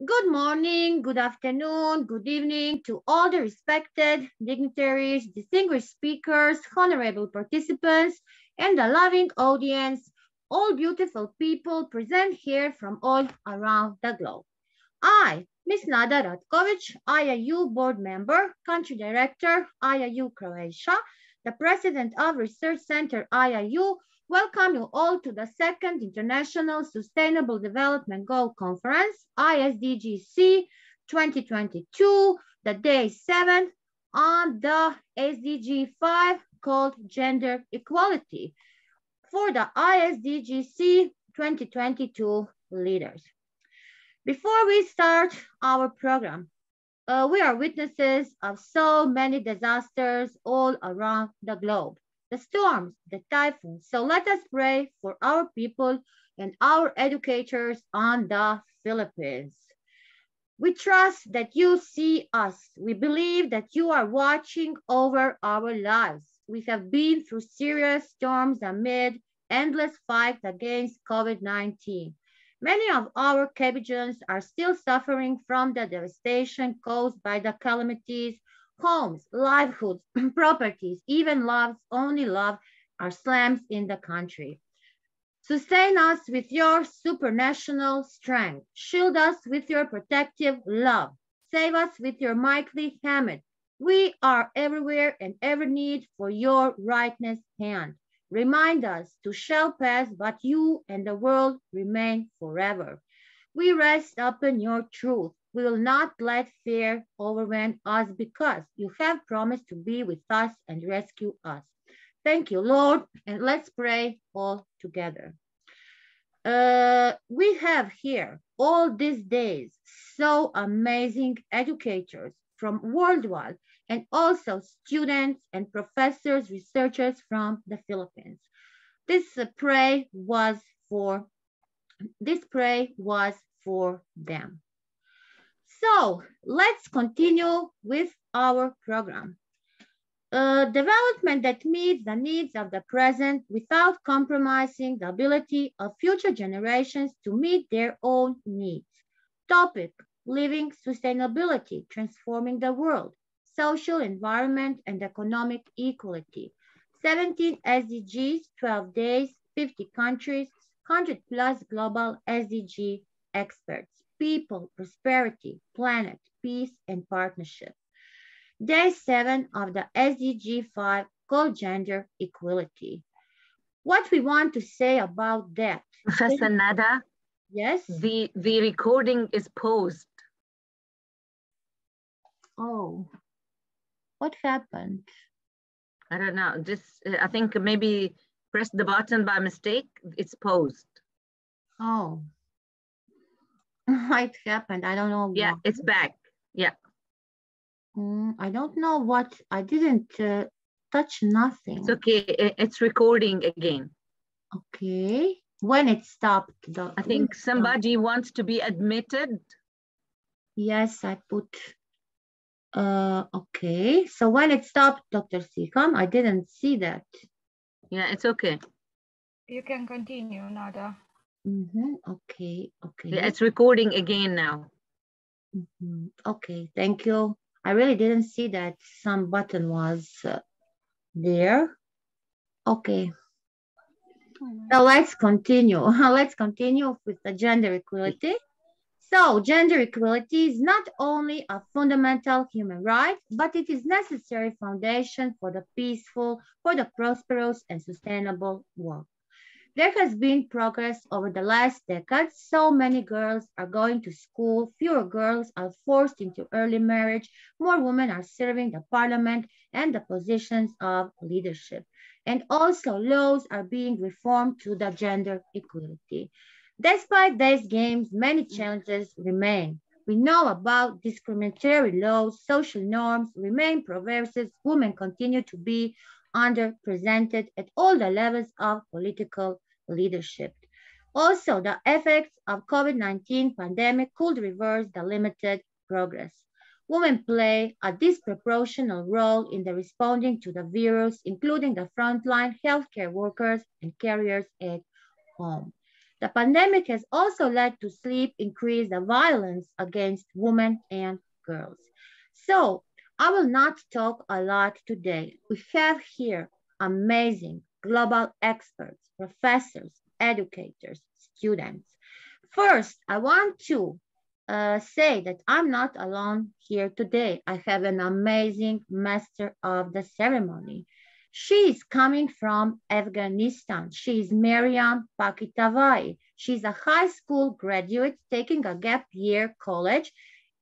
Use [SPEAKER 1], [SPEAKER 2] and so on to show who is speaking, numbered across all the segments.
[SPEAKER 1] Good morning, good afternoon, good evening to all the respected dignitaries, distinguished speakers, honorable participants, and the loving audience, all beautiful people present here from all around the globe. I, Ms. Nada Ratkovic, IIU board member, country director, IIU Croatia, the president of Research Center IIU, welcome you all to the second International Sustainable Development Goal Conference, ISDGC 2022, the day 7 on the SDG 5 called Gender Equality for the ISDGC 2022 leaders. Before we start our program, we are witnesses of so many disasters all around the globe. The storms, the typhoons. So let us pray for our people and our educators on the Philippines. We trust that you see us. We believe that you are watching over our lives. We have been through serious storms amid endless fight against COVID-19. Many of our Cajuns are still suffering from the devastation caused by the calamities. Homes, livelihoods, properties, even love's only love are slams in the country. Sustain us with your supranational strength. Shield us with your protective love. Save us with your mighty hand. We are everywhere and ever need for your rightness hand. Remind us to shall pass, but you and the world remain forever. We rest upon your truth. We will not let fear overwhelm us because you have promised to be with us and rescue us. Thank you, Lord, and let's pray all together. We have here all these days so amazing educators from worldwide and also students and professors, researchers from the Philippines. This prayer was for them. So let's continue with our program. Development that meets the needs of the present without compromising the ability of future generations to meet their own needs. Topic: living sustainability, transforming the world, social, environment, and economic equality. 17 SDGs, 12 days, 50 countries, 100 plus global SDG experts, people, prosperity, planet, peace, and partnership. Day 7 of the SDG 5 called Gender Equality. What we want to say about that?
[SPEAKER 2] Professor Nada?
[SPEAKER 1] Yes?
[SPEAKER 2] The recording is paused.
[SPEAKER 1] Oh, what happened?
[SPEAKER 2] I don't know. I think maybe press the button by mistake. It's paused.
[SPEAKER 1] Oh, it happened. I don't know.
[SPEAKER 2] Yeah,
[SPEAKER 1] what.
[SPEAKER 2] It's back. Yeah.
[SPEAKER 1] I don't know what. I didn't touch nothing.
[SPEAKER 2] It's okay. It's recording again.
[SPEAKER 1] Okay. When it stopped.
[SPEAKER 2] I think somebody wants to be admitted.
[SPEAKER 1] Yes, I put. Okay. So when it stopped, Dr. Sikam, I didn't see that.
[SPEAKER 2] Yeah, it's okay.
[SPEAKER 3] You can continue, Nada.
[SPEAKER 1] Okay.
[SPEAKER 2] Yeah, it's recording again now.
[SPEAKER 1] Okay, thank you. I really didn't see that some button was there. Okay. Now let's continue. Let's continue with the gender equality. So gender equality is not only a fundamental human right, but it is necessary foundation for the peaceful, for the prosperous and sustainable world. There has been progress over the last decade. So many girls are going to school, fewer girls are forced into early marriage, more women are serving the parliament and the positions of leadership. And also laws are being reformed to the gender equality. Despite these gains, many challenges remain. We know about discriminatory laws, social norms remain pervasive, women continue to be underrepresented at all the levels of political leadership. Also, the effects of COVID-19 pandemic could reverse the limited progress. Women play a disproportionate role in the responding to the virus, including the frontline healthcare workers and carriers at home. The pandemic has also led to sleep increase the violence against women and girls. So I will not talk a lot today. We have here amazing global experts, professors, educators, students. First, I want to say that I'm not alone here today. I have an amazing master of the ceremony. She is coming from Afghanistan. She is Maryam Pakitavai. She's a high school graduate taking a gap year college,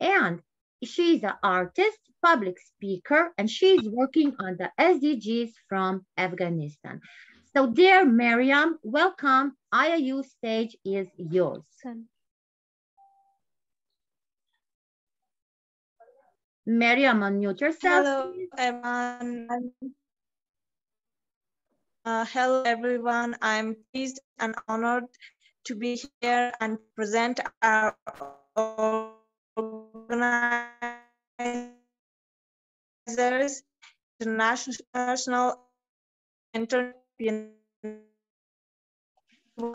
[SPEAKER 1] and she's an artist, public speaker, and she's working on the SDGs from Afghanistan. So dear Maryam, welcome. Iiu stage is yours. Maryam, unmute yourself.
[SPEAKER 4] Hello, everyone. Hello, everyone. I'm pleased and honored to be here and present our organizers, international European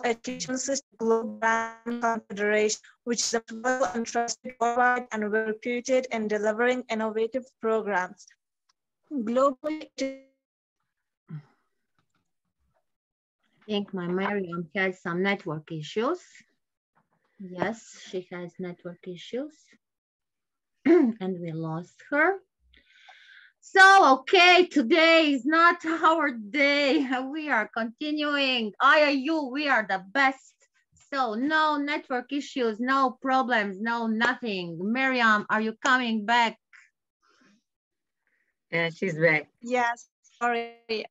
[SPEAKER 4] Education System Global Brand Confederation, which is well and trusted worldwide and well reputed in delivering innovative programs. Globally,
[SPEAKER 1] I think my Maryam has some network issues. Yes, she has network issues. And we lost her. So, okay, today is not our day. We are continuing. Iiu, we are the best. So no network issues, no problems, no nothing. Maryam, are you coming back?
[SPEAKER 2] Yeah, she's back.
[SPEAKER 4] yes, sorry.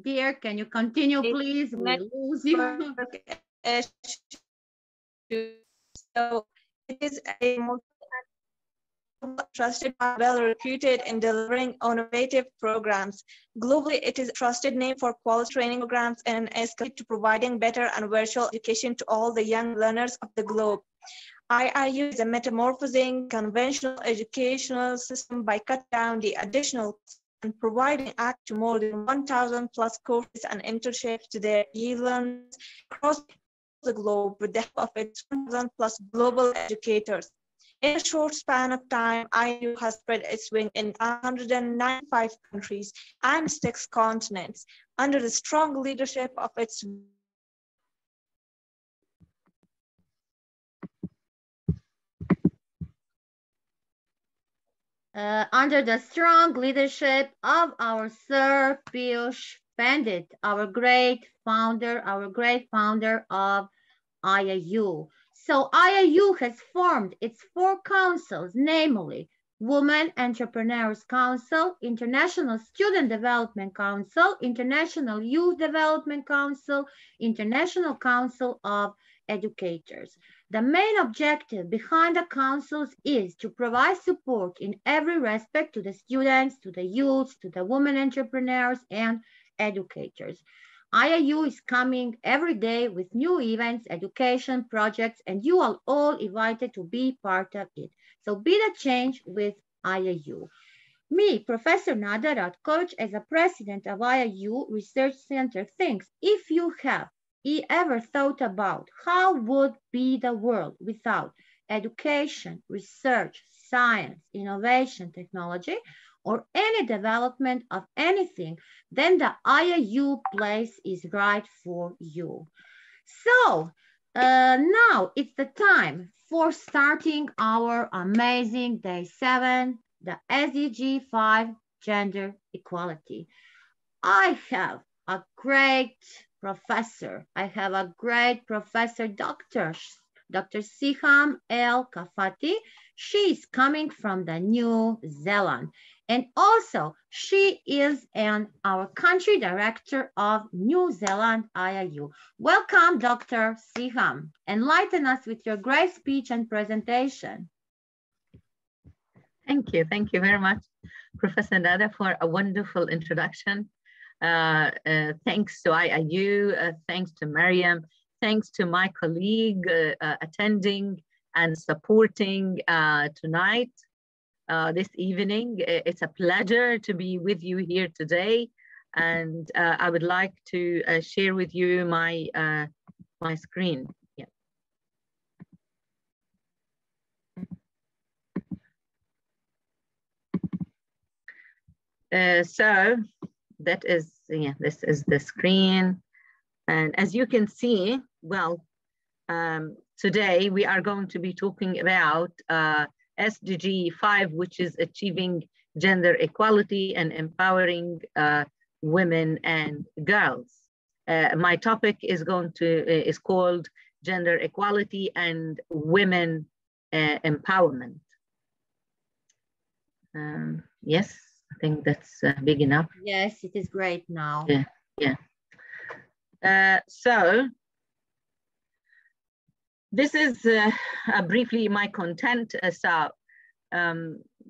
[SPEAKER 1] Dear, can you continue, please? We lose you.
[SPEAKER 4] So it is a trusted, well reputed in delivering innovative programs. Globally, it is a trusted name for quality training programs and is committed to providing better and virtual education to all the young learners of the globe. Iiu is a metamorphosing conventional educational system by cutting down the additional and providing access to more than 1,000 plus courses and internships to their e-learners across the globe with the help of its 1,000 plus global educators. In a short span of time, Iiu has spread its wing in 195 countries and 6 continents under the strong leadership of its
[SPEAKER 1] under the strong leadership of our Sir Piyush Pandit, our great founder of Iiu. So Iiu has formed its 4 councils, namely Women Entrepreneurs Council, International Student Development Council, International Youth Development Council, International Council of Educators. The main objective behind the councils is to provide support in every respect to the students, to the youths, to the women entrepreneurs and educators. Iiu is coming every day with new events, education, projects, and you are all invited to be part of it. So be the change with Iiu. Me, Professor Nada Ratkovic, as a president of Iiu Research Center, thinks if you have ever thought about how would be the world without education, research, science, innovation, technology, or any development of anything, then the Iiu place is right for you. So now it's the time for starting our amazing day 7, the SDG 5, gender equality. I have a great professor. I have a great professor, Dr. Siham El Kafati. She's coming from the New Zealand. And also, she is our country director of New Zealand Iiu. Welcome, Dr. Siham. Enlighten us with your great speech and presentation.
[SPEAKER 2] Thank you very much, Professor Nada, for a wonderful introduction. Thanks to Iiu, thanks to Maryam, thanks to my colleague attending and supporting tonight, this evening. It's a pleasure to be with you here today. And I would like to share with you my my screen. Yeah. So that is, yeah, this is the screen. And as you can see, well, today we are going to be talking about SDG 5, which is achieving gender equality and empowering women and girls. My topic is is called gender equality and women empowerment. Yes, I think that's big enough.
[SPEAKER 1] Yes, it is great now.
[SPEAKER 2] Yeah, yeah. So this is briefly my content.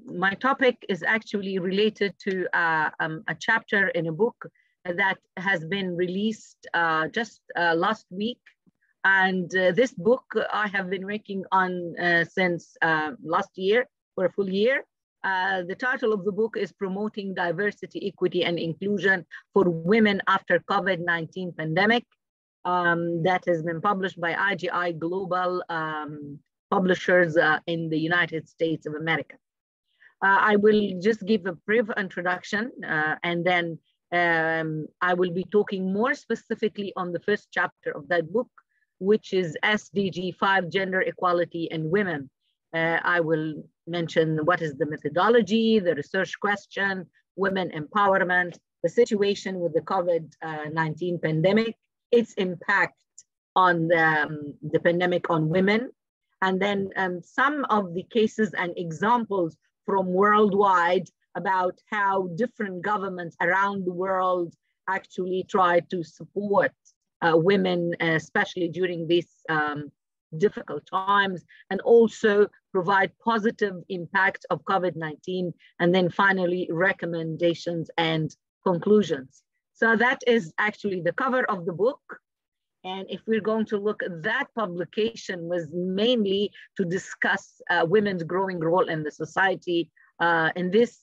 [SPEAKER 2] My topic is actually related to a chapter in a book that has been released just last week. And this book I have been working on since last year, for a full year. The title of the book is Promoting Diversity, Equity, and Inclusion for Women After COVID-19 Pandemic. That has been published by IGI Global Publishers in the United States of America. I will just give a brief introduction and then I will be talking more specifically on the first chapter of that book, which is SDG 5, Gender Equality and Women. I will mention what is the methodology, the research question, women empowerment, the situation with the COVID-19 pandemic, its impact on the pandemic on women, and then some of the cases and examples from worldwide about how different governments around the world actually try to support women, especially during these difficult times, and also provide positive impact of COVID-19, and then finally recommendations and conclusions. So that is actually the cover of the book. And if we're going to look at that publication, was mainly to discuss women's growing role in the society in this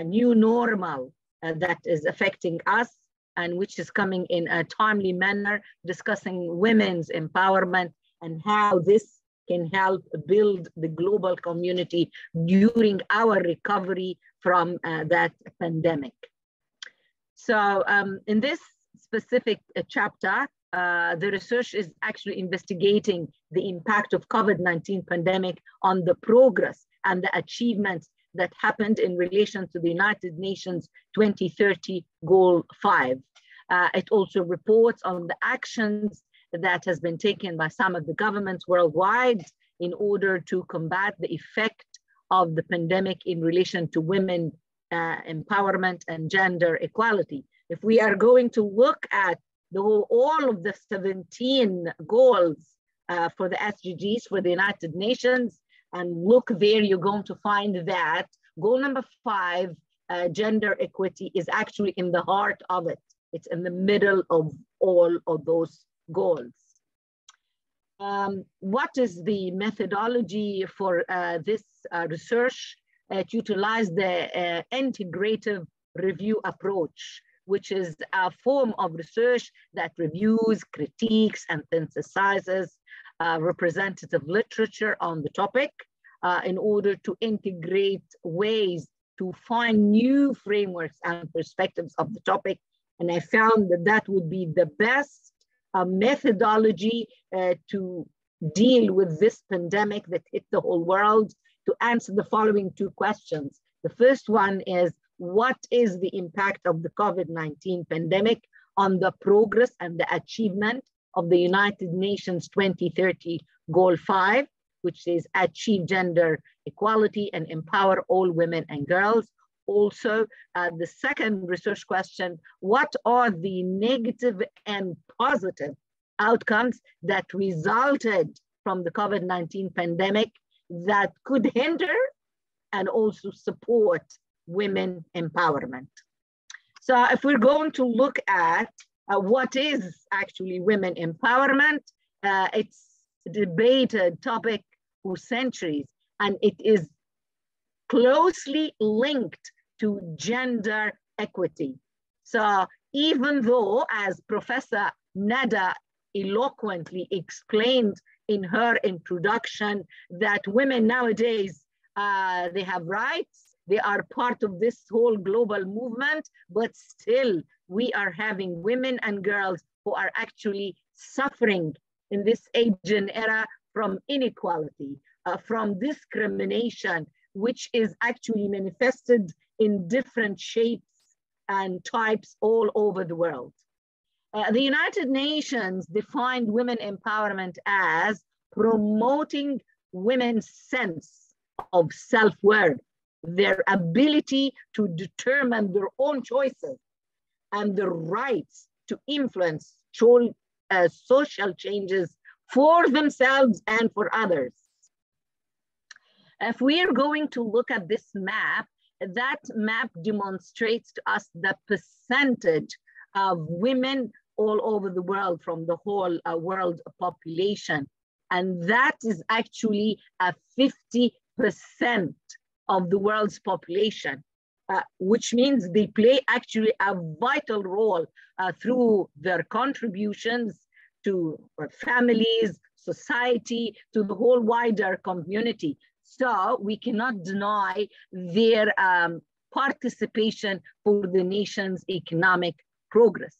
[SPEAKER 2] new normal that is affecting us and which is coming in a timely manner, discussing women's empowerment and how this can help build the global community during our recovery from that pandemic. So in this specific chapter, the research is actually investigating the impact of COVID-19 pandemic on the progress and the achievements that happened in relation to the United Nations 2030 Goal 5. It also reports on the actions that has been taken by some of the governments worldwide in order to combat the effect of the pandemic in relation to women empowerment and gender equality. If we are going to look at all of the 17 goals for the SDGs for the United Nations, and look there, you're going to find that goal number 5, gender equity, is actually in the heart of it. It's in the middle of all of those goals. What is the methodology for this research? It utilized the integrative review approach, which is a form of research that reviews, critiques, and synthesizes representative literature on the topic in order to integrate ways to find new frameworks and perspectives of the topic. And I found that that would be the best methodology to deal with this pandemic that hit the whole world, to answer the following 2 questions. The first one is, what is the impact of the COVID-19 pandemic on the progress and the achievement of the United Nations 2030 Goal 5, which is achieve gender equality and empower all women and girls? Also, the second research question, what are the negative and positive outcomes that resulted from the COVID-19 pandemic that could hinder and also support women empowerment? So if we're going to look at what is actually women empowerment, it's a debated topic for centuries, and it is closely linked to gender equity. So even though, as Professor Nada eloquently explained in her introduction that women nowadays, they have rights, they are part of this whole global movement, but still we are having women and girls who are actually suffering in this age and era from inequality, from discrimination, which is actually manifested in different shapes and types all over the world. The United Nations defined women empowerment as promoting women's sense of self-worth, their ability to determine their own choices, and the rights to influence social changes for themselves and for others. If we are going to look at this map, that map demonstrates to us the percentage of women all over the world from the whole world population. And that is actually 50% of the world's population, which means they play actually a vital role through their contributions to families, society, to the whole wider community. So we cannot deny their participation for the nation's economic progress.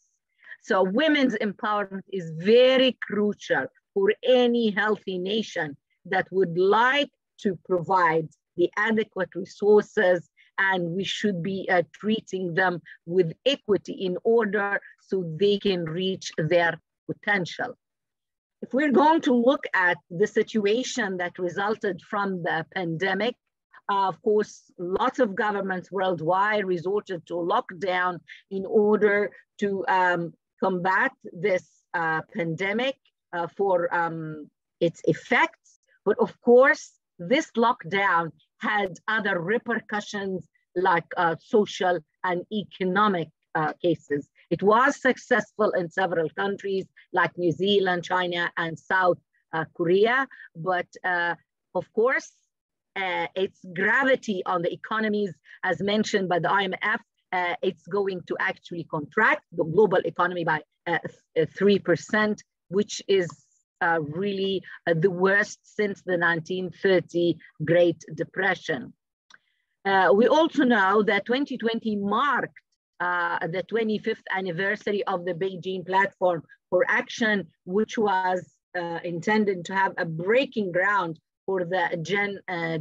[SPEAKER 2] So women's empowerment is very crucial for any healthy nation that would like to provide the adequate resources, and we should be treating them with equity in order so they can reach their potential. If we're going to look at the situation that resulted from the pandemic, of course, lots of governments worldwide resorted to lockdown in order to combat this pandemic for its effects. But of course, this lockdown had other repercussions like social and economic cases. It was successful in several countries like New Zealand, China, and South Korea. But of course, its gravity on the economies, as mentioned by the IMF, it's going to actually contract the global economy by 3%, which is really the worst since the 1930 Great Depression. We also know that 2020 marked the 25th anniversary of the Beijing Platform for Action, which was intended to have a breaking ground for the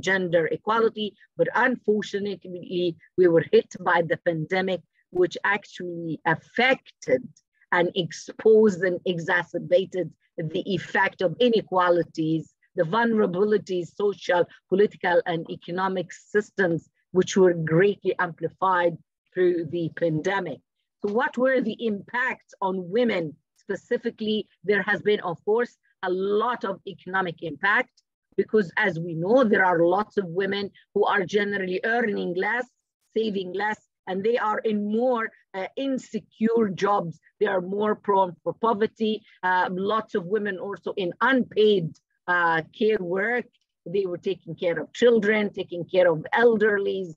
[SPEAKER 2] gender equality. But unfortunately, we were hit by the pandemic, which actually affected and exposed and exacerbated the effect of inequalities, the vulnerabilities, social, political, and economic systems, which were greatly amplified through the pandemic. So what were the impacts on women specifically? There has been, of course, a lot of economic impact, because as we know, there are lots of women who are generally earning less, saving less, and they are in more insecure jobs. They are more prone for poverty. Lots of women also in unpaid care work. They were taking care of children, taking care of elderly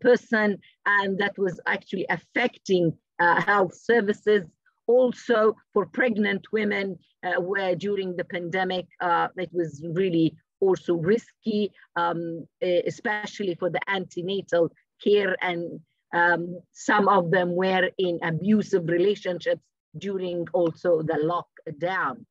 [SPEAKER 2] person, and that was actually affecting health services. Also for pregnant women, where during the pandemic, it was really also risky, especially for the antenatal care, and some of them were in abusive relationships during also the lockdown.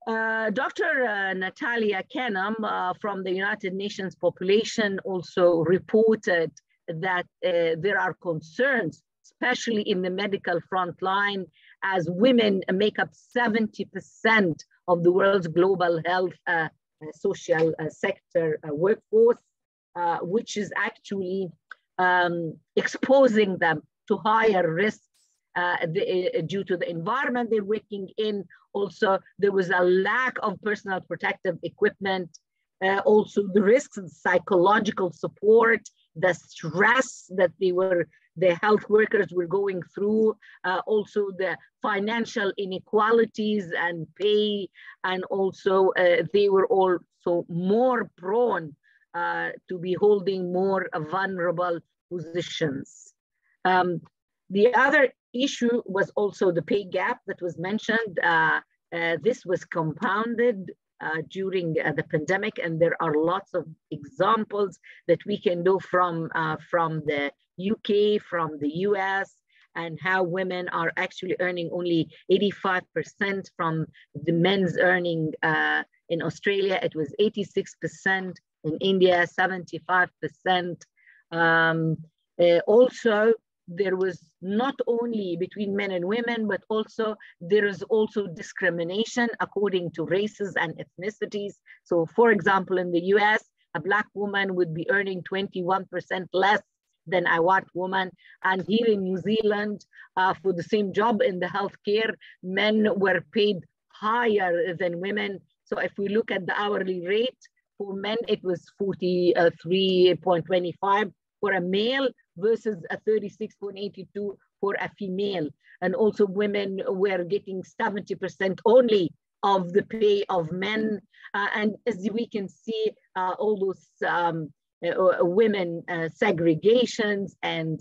[SPEAKER 2] Dr. Natalia Kenham from the United Nations Population also reported that there are concerns, especially in the medical front line, as women make up 70% of the world's global health social sector workforce, which is actually exposing them to higher risks due to the environment they're working in. Also, there was a lack of personal protective equipment. Also, the risks of psychological support, the stress that the health workers were going through, also the financial inequalities and pay, and also they were also more prone to be holding more vulnerable positions. The other issue was also the pay gap that was mentioned. This was compounded during the pandemic, and there are lots of examples that we can do from the UK, from the US, and how women are actually earning only 85% from the men's earning. In Australia, it was 86%, in India, 75%. Also, there was not only between men and women, but also there is also discrimination according to races and ethnicities. So for example, in the US, a Black woman would be earning 21% less than a white woman. And here in New Zealand, for the same job in the healthcare, men were paid higher than women. So if we look at the hourly rate, for men, it was 43.25 for a male versus a 36.82 for a female. And also women were getting 70% only of the pay of men. And as we can see, all those women segregations and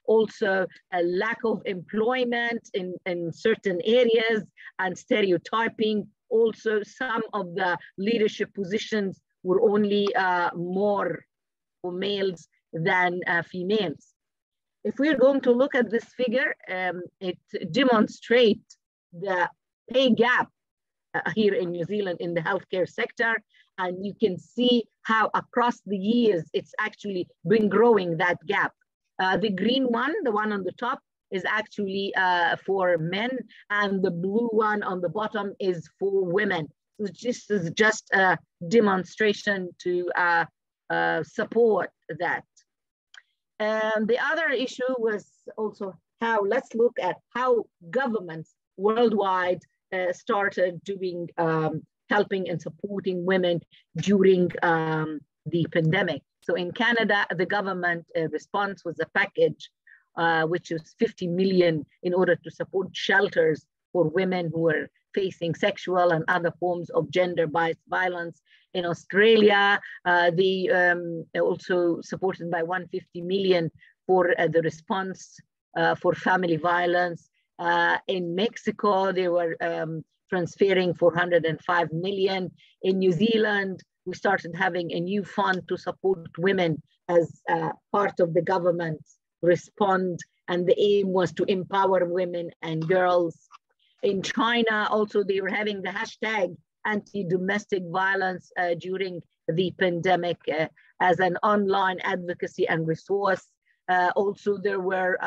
[SPEAKER 2] also a lack of employment in certain areas and stereotyping. Also, some of the leadership positions were only more for males than females. If we're going to look at this figure, it demonstrates the pay gap here in New Zealand in the healthcare sector. And you can see how across the years, it's actually been growing, that gap. The green one, the one on the top, is actually for men, and the blue one on the bottom is for women. So this is just a demonstration to support that. And the other issue was also how, let's look at how governments worldwide started doing, helping and supporting women during the pandemic. So in Canada, the government response was a package which is 50 million in order to support shelters for women who are facing sexual and other forms of gender-based violence. In Australia, they also supported by 150 million for the response for family violence. In Mexico, they were transferring 405 million. In New Zealand, we started having a new fund to support women as part of the government's respond, and the aim was to empower women and girls. In China, also, they were having the hashtag anti-domestic violence during the pandemic as an online advocacy and resource. Also, there were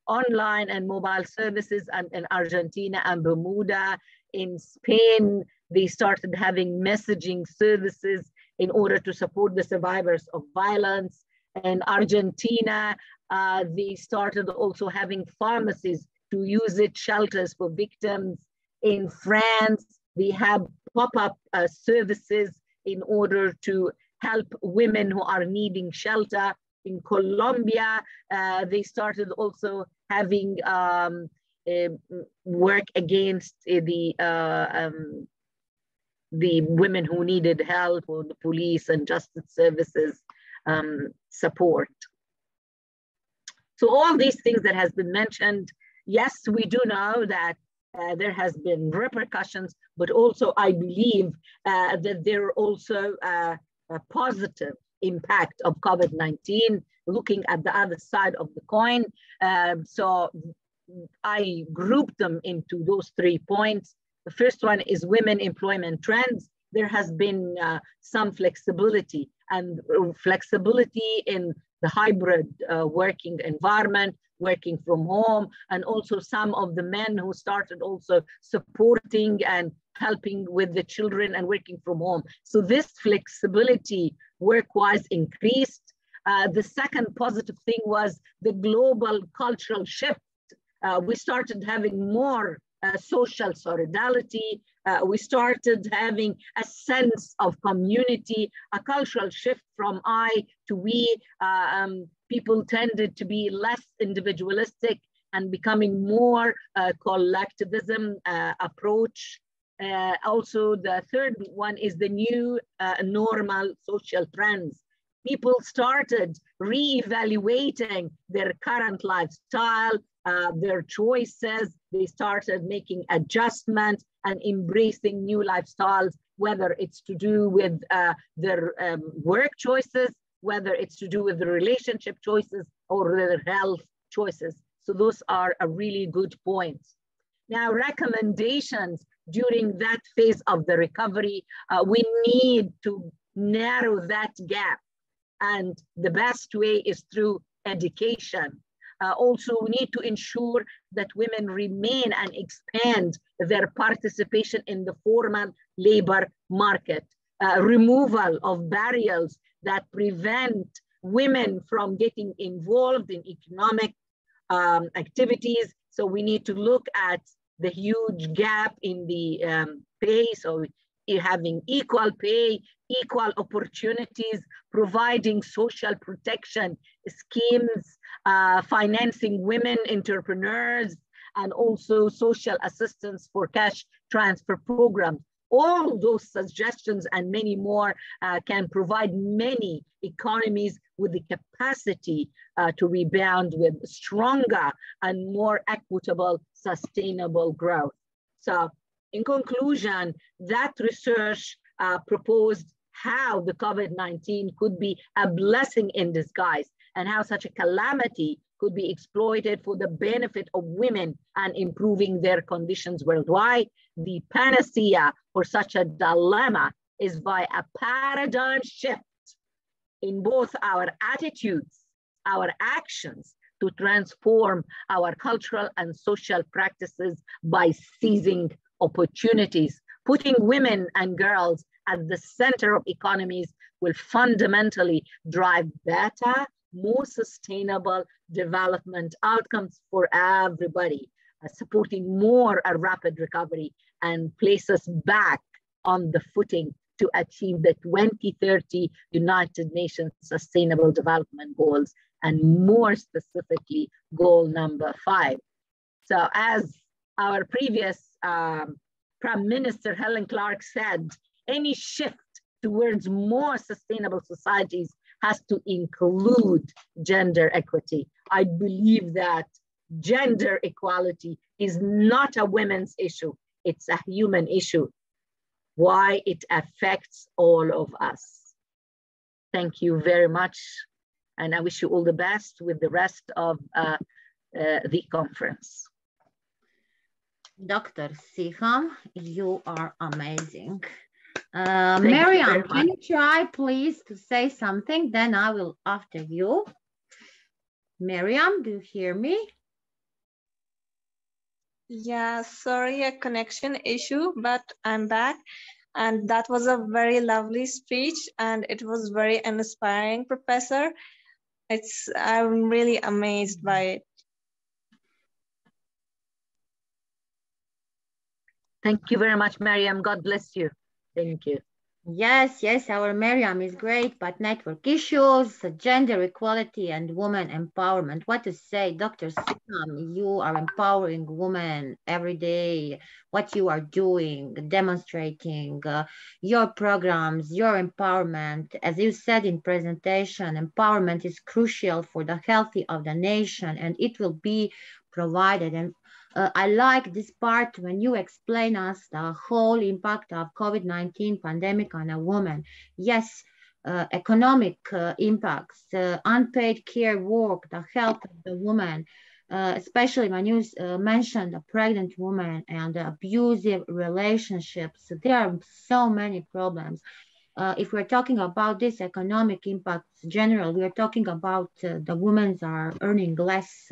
[SPEAKER 2] online and mobile services in Argentina and Bermuda. In Spain, they started having messaging services in order to support the survivors of violence. In Argentina, they started also having pharmacies to use it, shelters for victims. In France, they have pop-up services in order to help women who are needing shelter. In Colombia, they started also having work against the women who needed help, or the police and justice services support. So all these things that has been mentioned, yes, we do know that there has been repercussions, but also I believe that there are also a positive impact of COVID-19, looking at the other side of the coin. So I grouped them into those 3 points. The first one is women employment trends. There has been some flexibility, and flexibility in the hybrid working environment, working from home, and also some of the men who started also supporting and helping with the children and working from home. So this flexibility work-wise increased. The second positive thing was the global cultural shift. We started having more social solidarity. We started having a sense of community, a cultural shift from I to we. People tended to be less individualistic and becoming more collectivism approach. Also, the third one is the new normal social trends. People started re-evaluating their current lifestyle, their choices. They started making adjustments and embracing new lifestyles, whether it's to do with their work choices, whether it's to do with the relationship choices or their health choices. So those are a really good points. Now, recommendations during that phase of the recovery, we need to narrow that gap. And the best way is through education. Also, we need to ensure that women remain and expand their participation in the formal labor market. Removal of barriers that prevent women from getting involved in economic activities. So we need to look at the huge gap in the pay. So having equal pay, equal opportunities, providing social protection schemes, financing women entrepreneurs, and also social assistance for cash transfer programs. All those suggestions and many more can provide many economies with the capacity to rebound with stronger and more equitable, sustainable growth. So in conclusion, that research proposed how the COVID-19 could be a blessing in disguise and how such a calamity could be exploited for the benefit of women and improving their conditions worldwide. The panacea for such a dilemma is by a paradigm shift in both our attitudes, our actions, to transform our cultural and social practices by seizing opportunities. Putting women and girls at the center of economies will fundamentally drive better, more sustainable development outcomes for everybody, supporting more a rapid recovery and place us back on the footing to achieve the 2030 United Nations Sustainable Development Goals, and more specifically, goal number 5. So as our previous Prime Minister Helen Clark said, any shift towards more sustainable societies has to include gender equity. I believe that gender equality is not a women's issue, it's a human issue. Why it affects all of us. Thank you very much. And I wish you all the best with the rest of the conference.
[SPEAKER 1] Dr. Siham, you are amazing. Miriam, can you try please to say something? Then I will after you. Miriam, do you hear me?
[SPEAKER 4] Yeah, sorry, a connection issue, but I'm back. And that was a very lovely speech, and it was very inspiring, Professor. I'm really amazed by it.
[SPEAKER 2] Thank you very much, Mariam. God bless you. Thank you.
[SPEAKER 1] Yes, yes, our Miriam is great, but network issues, gender equality, and women empowerment. What to say, Dr. Siham, you are empowering women every day. What you are doing, demonstrating your programs, your empowerment. As you said in presentation, empowerment is crucial for the health of the nation, and it will be provided. And I like this part when you explain us the whole impact of COVID-19 pandemic on a woman. Yes, economic impacts, unpaid care work, the health of the woman, especially when you mentioned the pregnant woman and the abusive relationships. There are so many problems. If we're talking about this economic impacts general, we are talking about the women are earning less,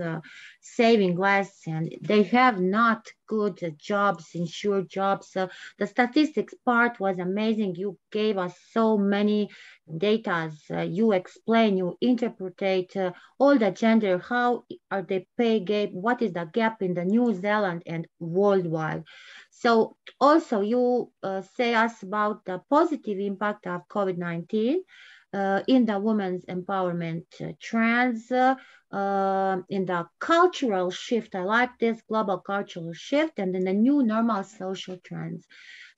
[SPEAKER 1] saving less, and they have not good jobs, insured jobs. The statistics part was amazing. You gave us so many data. You explain, you interpret all the gender, how are the pay gap, what is the gap in the New Zealand and worldwide. So also you say us about the positive impact of COVID-19 in the women's empowerment trends, in the cultural shift. I like this global cultural shift, and in the new normal social trends.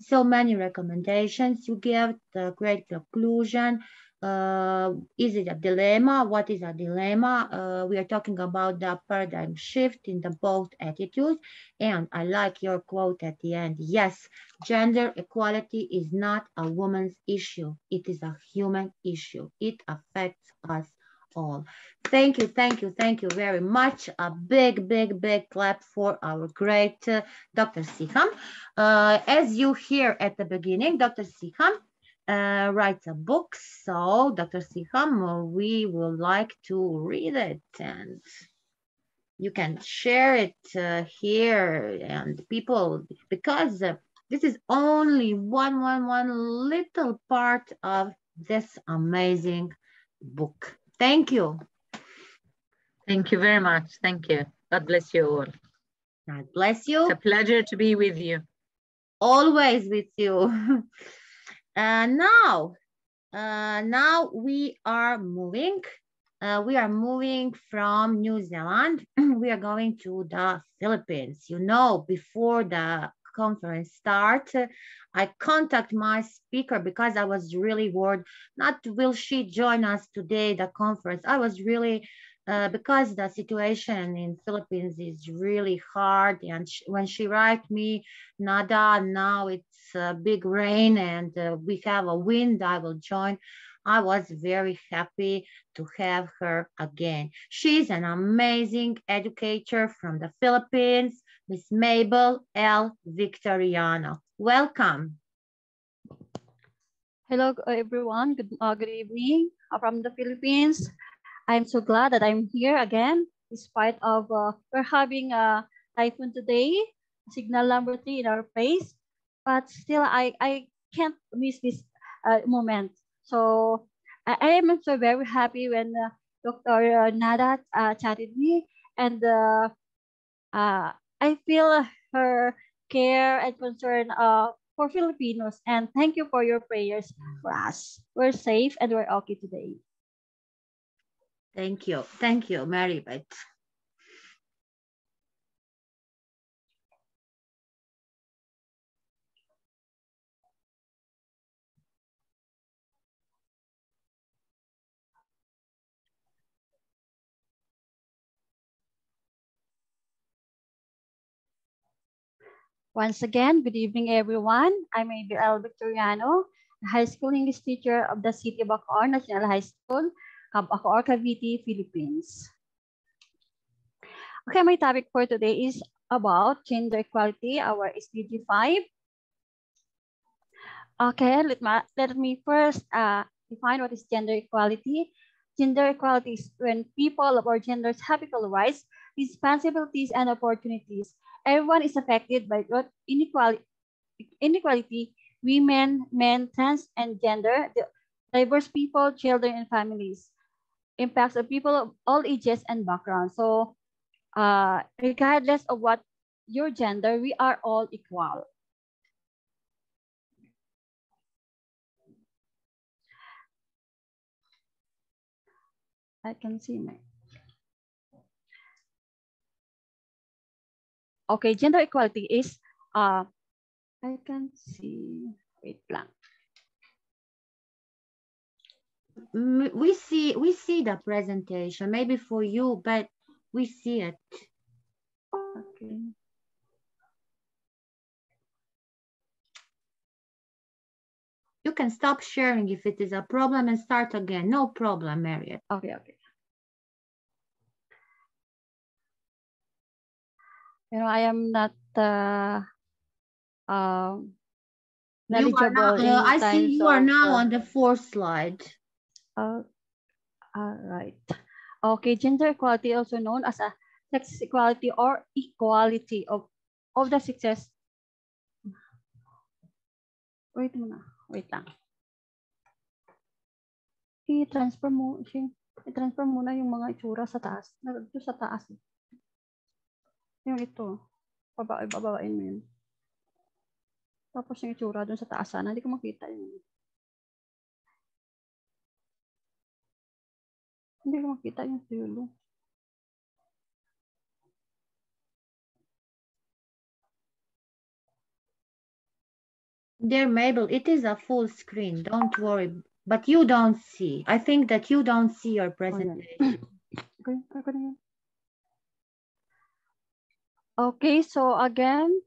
[SPEAKER 1] So many recommendations you give, the great conclusion. Is it a dilemma? What is a dilemma? We are talking about the paradigm shift in the both attitudes. And I like your quote at the end. Yes, gender equality is not a woman's issue. It is a human issue. It affects us all. Thank you, thank you, thank you very much. A big, big, big clap for our great Dr. Siham. As you hear at the beginning, Dr. Siham writes a book. So, Dr. Siham, we would like to read it, and you can share it here, and people, because this is only one little part of this amazing book. Thank you.
[SPEAKER 2] Thank you very much. Thank you. God bless you all.
[SPEAKER 1] God bless you.
[SPEAKER 2] It's a pleasure to be with you.
[SPEAKER 1] Always with you. Now we are moving. We are moving from New Zealand. We are going to the Philippines. You know, before the conference start, I contact my speaker because I was really worried. Not will she join us today, the conference. I was really because the situation in Philippines is really hard, and when she write me, nada, now it's big rain and we have a wind, I will join. I was very happy to have her again. She's an amazing educator from the Philippines, Miss Mabel L. Victoriano. Welcome.
[SPEAKER 5] Hello, everyone. Good evening from the Philippines. I'm so glad that I'm here again, despite of we're having a typhoon today, signal number 3 in our place, but still I can't miss this moment. So I am so very happy when Dr. Nada chatted me, and I feel her care and concern for Filipinos, and thank you for your prayers for us. We're safe and we're okay today.
[SPEAKER 1] Thank you, Mary Beth.
[SPEAKER 5] Once again, good evening, everyone. I'm Mabel L. Victoriano, a high school English teacher of the City of Bacoor National High School, Bacoor, Cavite, Philippines. Okay, my topic for today is about gender equality, our SDG 5. Okay, let me first define what is gender equality. Gender equality is when people of all genders have equal rights, responsibilities, and opportunities. Everyone is affected by inequality, women, men, trans, and gender, diverse people, children, and families. Impacts of people of all ages and backgrounds. So regardless of what your gender, we are all equal. I can see my. Okay, gender equality is I can see. Wait lang.
[SPEAKER 1] We see the presentation. Maybe for you, but we see it.
[SPEAKER 5] Okay.
[SPEAKER 1] You can stop sharing if it is a problem and start again. No problem, Marriott.
[SPEAKER 5] Okay. You know, I am not knowledgeable in
[SPEAKER 1] I see you are now on the 4th slide.
[SPEAKER 5] All right. Okay, gender equality, also known as a sex equality or equality of the sexes. Wait lang. I-transfer muna yung mga itsura sa taas. Ito sa taas. Yung ito. Babain mo yun. Tapos yung itsura dun sa taas sana. Hindi ko makita yun. Hindi ko makita yung tulo.
[SPEAKER 1] Dear Mabel, it is a full screen. Don't worry. but you don't see. I think that you don't see your presentation.
[SPEAKER 5] Okay, so again,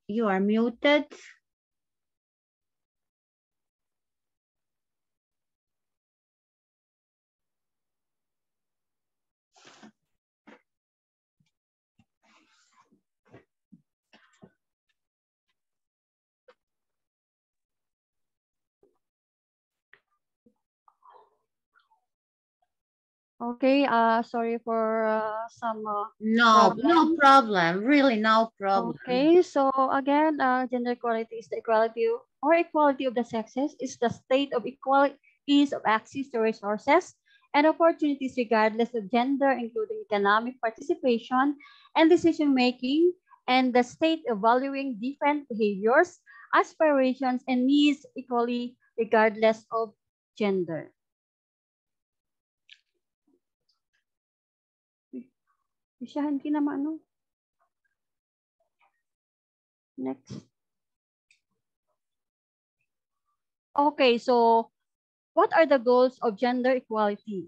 [SPEAKER 1] You are muted.
[SPEAKER 5] okay, sorry for some
[SPEAKER 1] No problem. Really, no problem.
[SPEAKER 5] Okay, so again, gender equality is the equality or equality of the sexes is the state of equal ease of access to resources and opportunities regardless of gender, including economic participation and decision making, and the state of valuing different behaviors, aspirations, and needs equally regardless of gender. Isahan ki naman, no? Next. Okay, so what are the goals of gender equality?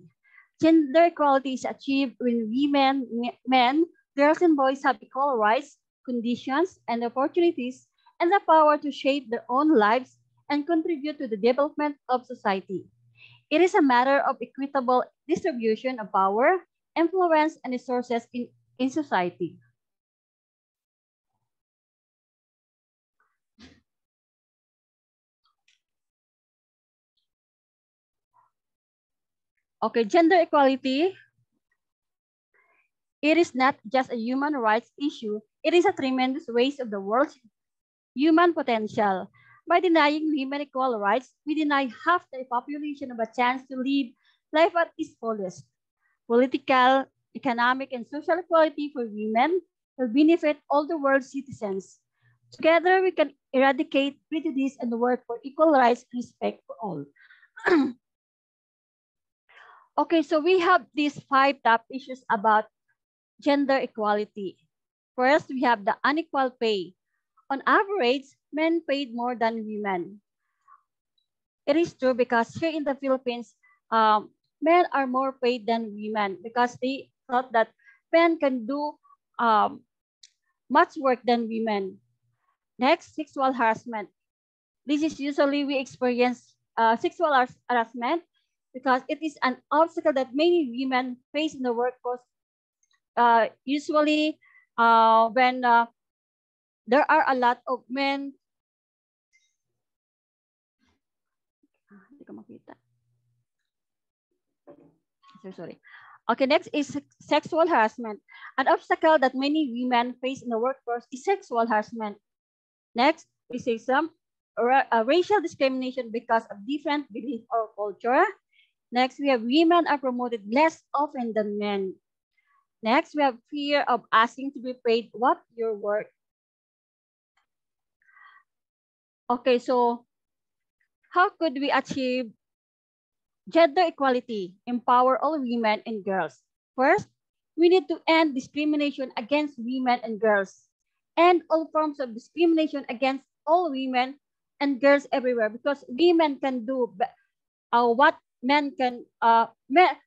[SPEAKER 5] Gender equality is achieved when women, men, girls, and boys have equal rights, conditions, and opportunities, and the power to shape their own lives and contribute to the development of society. It is a matter of equitable distribution of power, influence, and resources in society. Okay, gender equality, it is not just a human rights issue, it is a tremendous waste of the world's human potential. By denying women equal rights, we deny half the population of a chance to live life at its fullest. Political, economic, and social equality for women will benefit all the world's citizens. Together, we can eradicate prejudice and work for equal rights and respect for all. Okay, so we have these 5 top issues about gender equality. First, we have the unequal pay. On average, men paid more than women. It is true because here in the Philippines, men are more paid than women because they thought that men can do much work than women. Next, sexual harassment. This is usually we experience sexual harassment because it is an obstacle that many women face in the workforce. Usually, when there are a lot of men. Sorry. Okay, next is sexual harassment. An obstacle that many women face in the workforce is sexual harassment. Next, racism, racial discrimination because of different belief or culture. Next, we have women are promoted less often than men. Next, we have fear of asking to be paid what your work. Okay, so how could we achieve gender equality, empower all women and girls? First, we need to end discrimination against women and girls, and all forms of discrimination against all women and girls everywhere, because women can do what men can,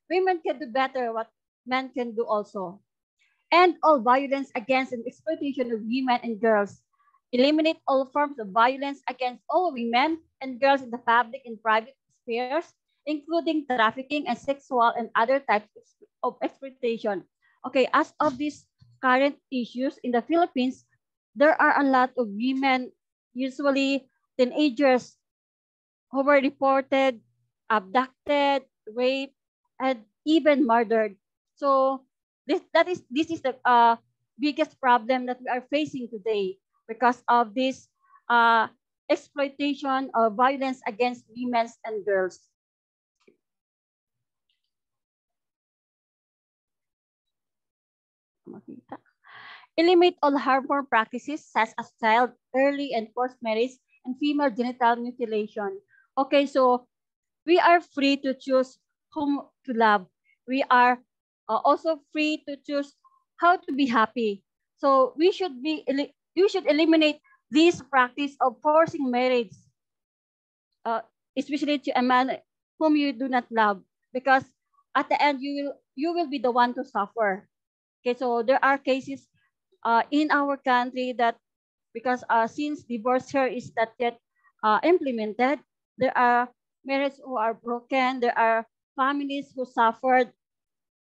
[SPEAKER 5] women can do better what men can do also. And all violence against and exploitation of women and girls. Eliminate all forms of violence against all women and girls in the public and private spheres, including trafficking and sexual and other types of exploitation. Okay, as of these current issues in the Philippines, there are a lot of women, usually teenagers, who were reported abducted, raped, and even murdered. So this is the biggest problem that we are facing today because of this exploitation or violence against women and girls. Eliminate all harmful practices such as child, early and forced marriage, and female genital mutilation. Okay, so we are free to choose whom to love. We are also free to choose how to be happy. So we should eliminate this practice of forcing marriage, especially to a man whom you do not love, because at the end you will be the one to suffer. Okay, so there are cases in our country that because since divorce here is not yet implemented, there are marriages who are broken. There are families who suffered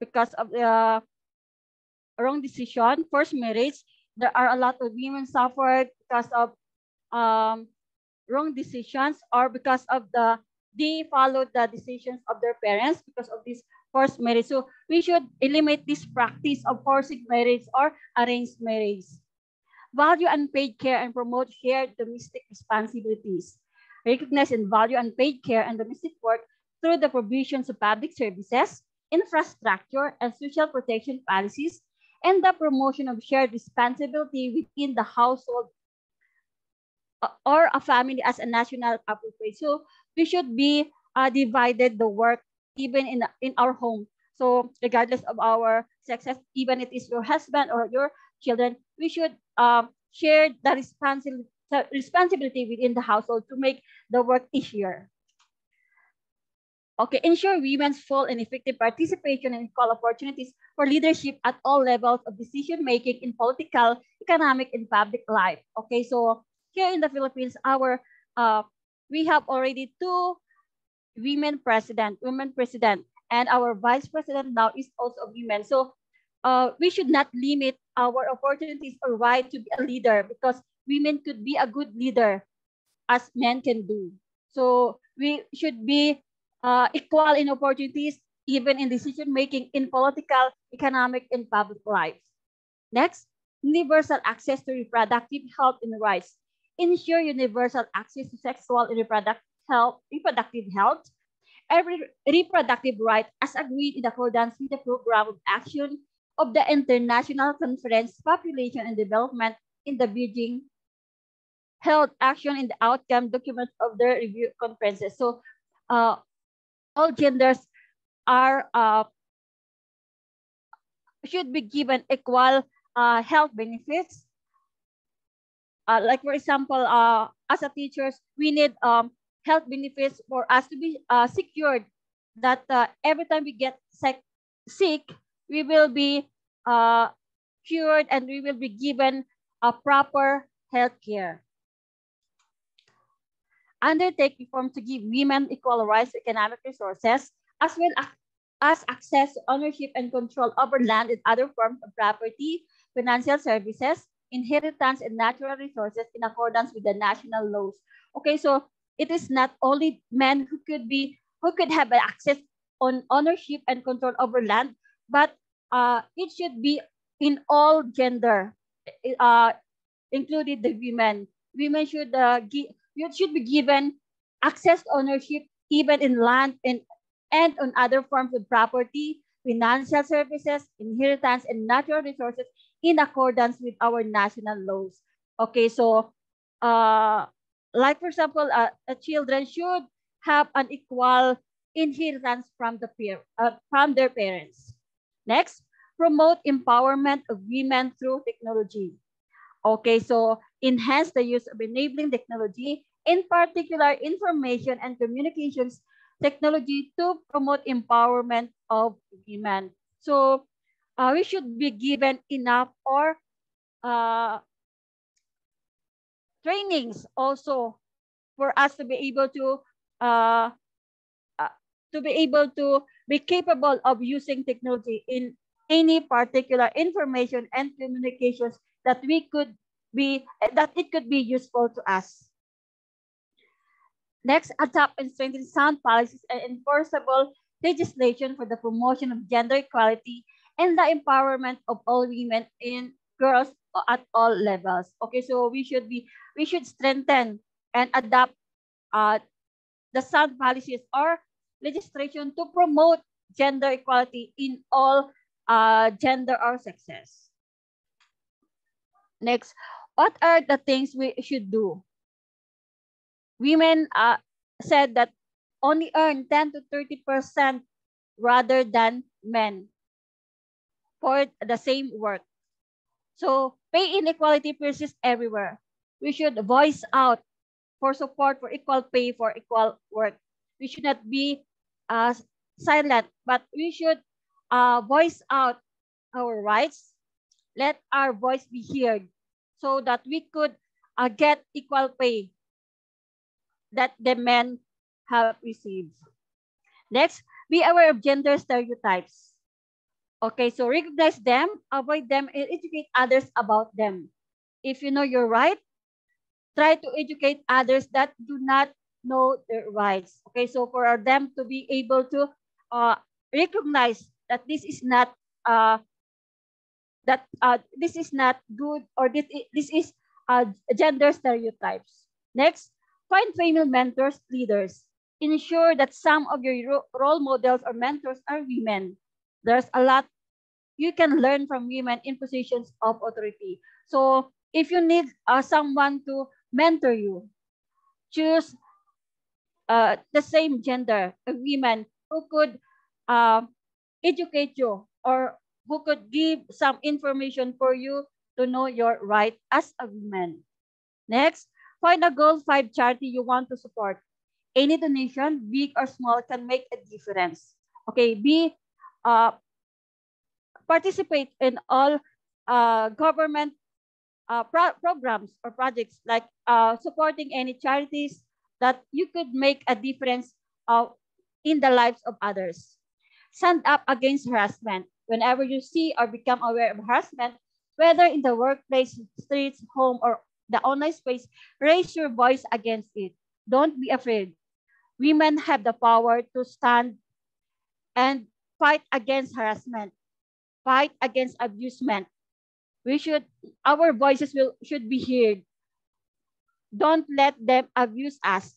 [SPEAKER 5] because of the wrong decision, forced marriage. There are a lot of women suffered because of wrong decisions or because of they followed the decisions of their parents because of this forced marriage. So we should eliminate this practice of forcing marriage or arranged marriage. Value unpaid care and promote shared domestic responsibilities. Recognize and value unpaid care and domestic work through the provisions of public services, infrastructure, and social protection policies, and the promotion of shared responsibility within the household or a family as a national appropriate. So we should be divided the work even in our home. So regardless of our sexes, even if it is your husband or your children, we should share the responsibility within the household to make the work easier. Okay, ensure women's full and effective participation and equal opportunities for leadership at all levels of decision making in political, economic, and public life. Okay, so here in the Philippines, we have already 2 women president, and our vice president now is also a woman. So we should not limit our opportunities or right to be a leader because women could be a good leader as men can do. So we should be equal in opportunities, even in decision making in political, economic, and public life. Next, universal access to reproductive health and rights. Ensure universal access to sexual and reproductive health, every reproductive right as agreed in accordance with the program of action of the International Conference Population and Development in the Beijing Health Action in the Outcome document of the review conferences. So all genders are should be given equal health benefits. Like for example, as a teachers, we need health benefits for us to be secured that every time we get sick, we will be cured and we will be given a proper health care. Undertake reform to give women equal rights to economic resources, as well as access to ownership and control over land and other forms of property, financial services, inheritance, and natural resources in accordance with the national laws. Okay, so it is not only men who could have access on ownership and control over land, but it should be in all gender, including the women. Women should be given access to ownership even in land and on other forms of property, financial services, inheritance, and natural resources in accordance with our national laws. Okay, so like for example, children should have an equal inheritance from their parents. Next, promote empowerment of women through technology. Okay, so enhance the use of enabling technology, in particular information and communications technology, to promote empowerment of women. So we should be given enough or trainings also for us to be able to be capable of using technology in any particular information and communications that it could be useful to us. Next, adopt and strengthen sound policies and enforceable legislation for the promotion of gender equality and the empowerment of all women and girls at all levels. Okay, so we should strengthen and adopt the sound policies or legislation to promote gender equality in all gender or sexes. Next, what are the things we should do? Women said that only earn 10 to 30% rather than men for the same work. So pay inequality persists everywhere. We should voice out for support for equal pay for equal work. We should not be silent, but we should voice out our rights. Let our voice be heard so that we could get equal pay that the men have received. Next, be aware of gender stereotypes. Okay, so recognize them, avoid them, and educate others about them. If you know your right, try to educate others that do not know their rights. Okay, so for them to be able to recognize that this is not this is not good, or this is gender stereotypes. Next, find female mentors, leaders. Ensure that some of your role models or mentors are women. There's a lot you can learn from women in positions of authority. So if you need someone to mentor you, choose the same gender, a woman who could educate you or who could give some information for you to know your right as a woman. Next, find a Goal 5 charity you want to support. Any donation, big or small, can make a difference. Okay, participate in all government programs or projects, like supporting any charities that you could make a difference in the lives of others. Stand up against harassment. Whenever you see or become aware of harassment, whether in the workplace, streets, home, or the online space, raise your voice against it. Don't be afraid. Women have the power to stand and fight against harassment, fight against abusement. Our voices should be heard. Don't let them abuse us.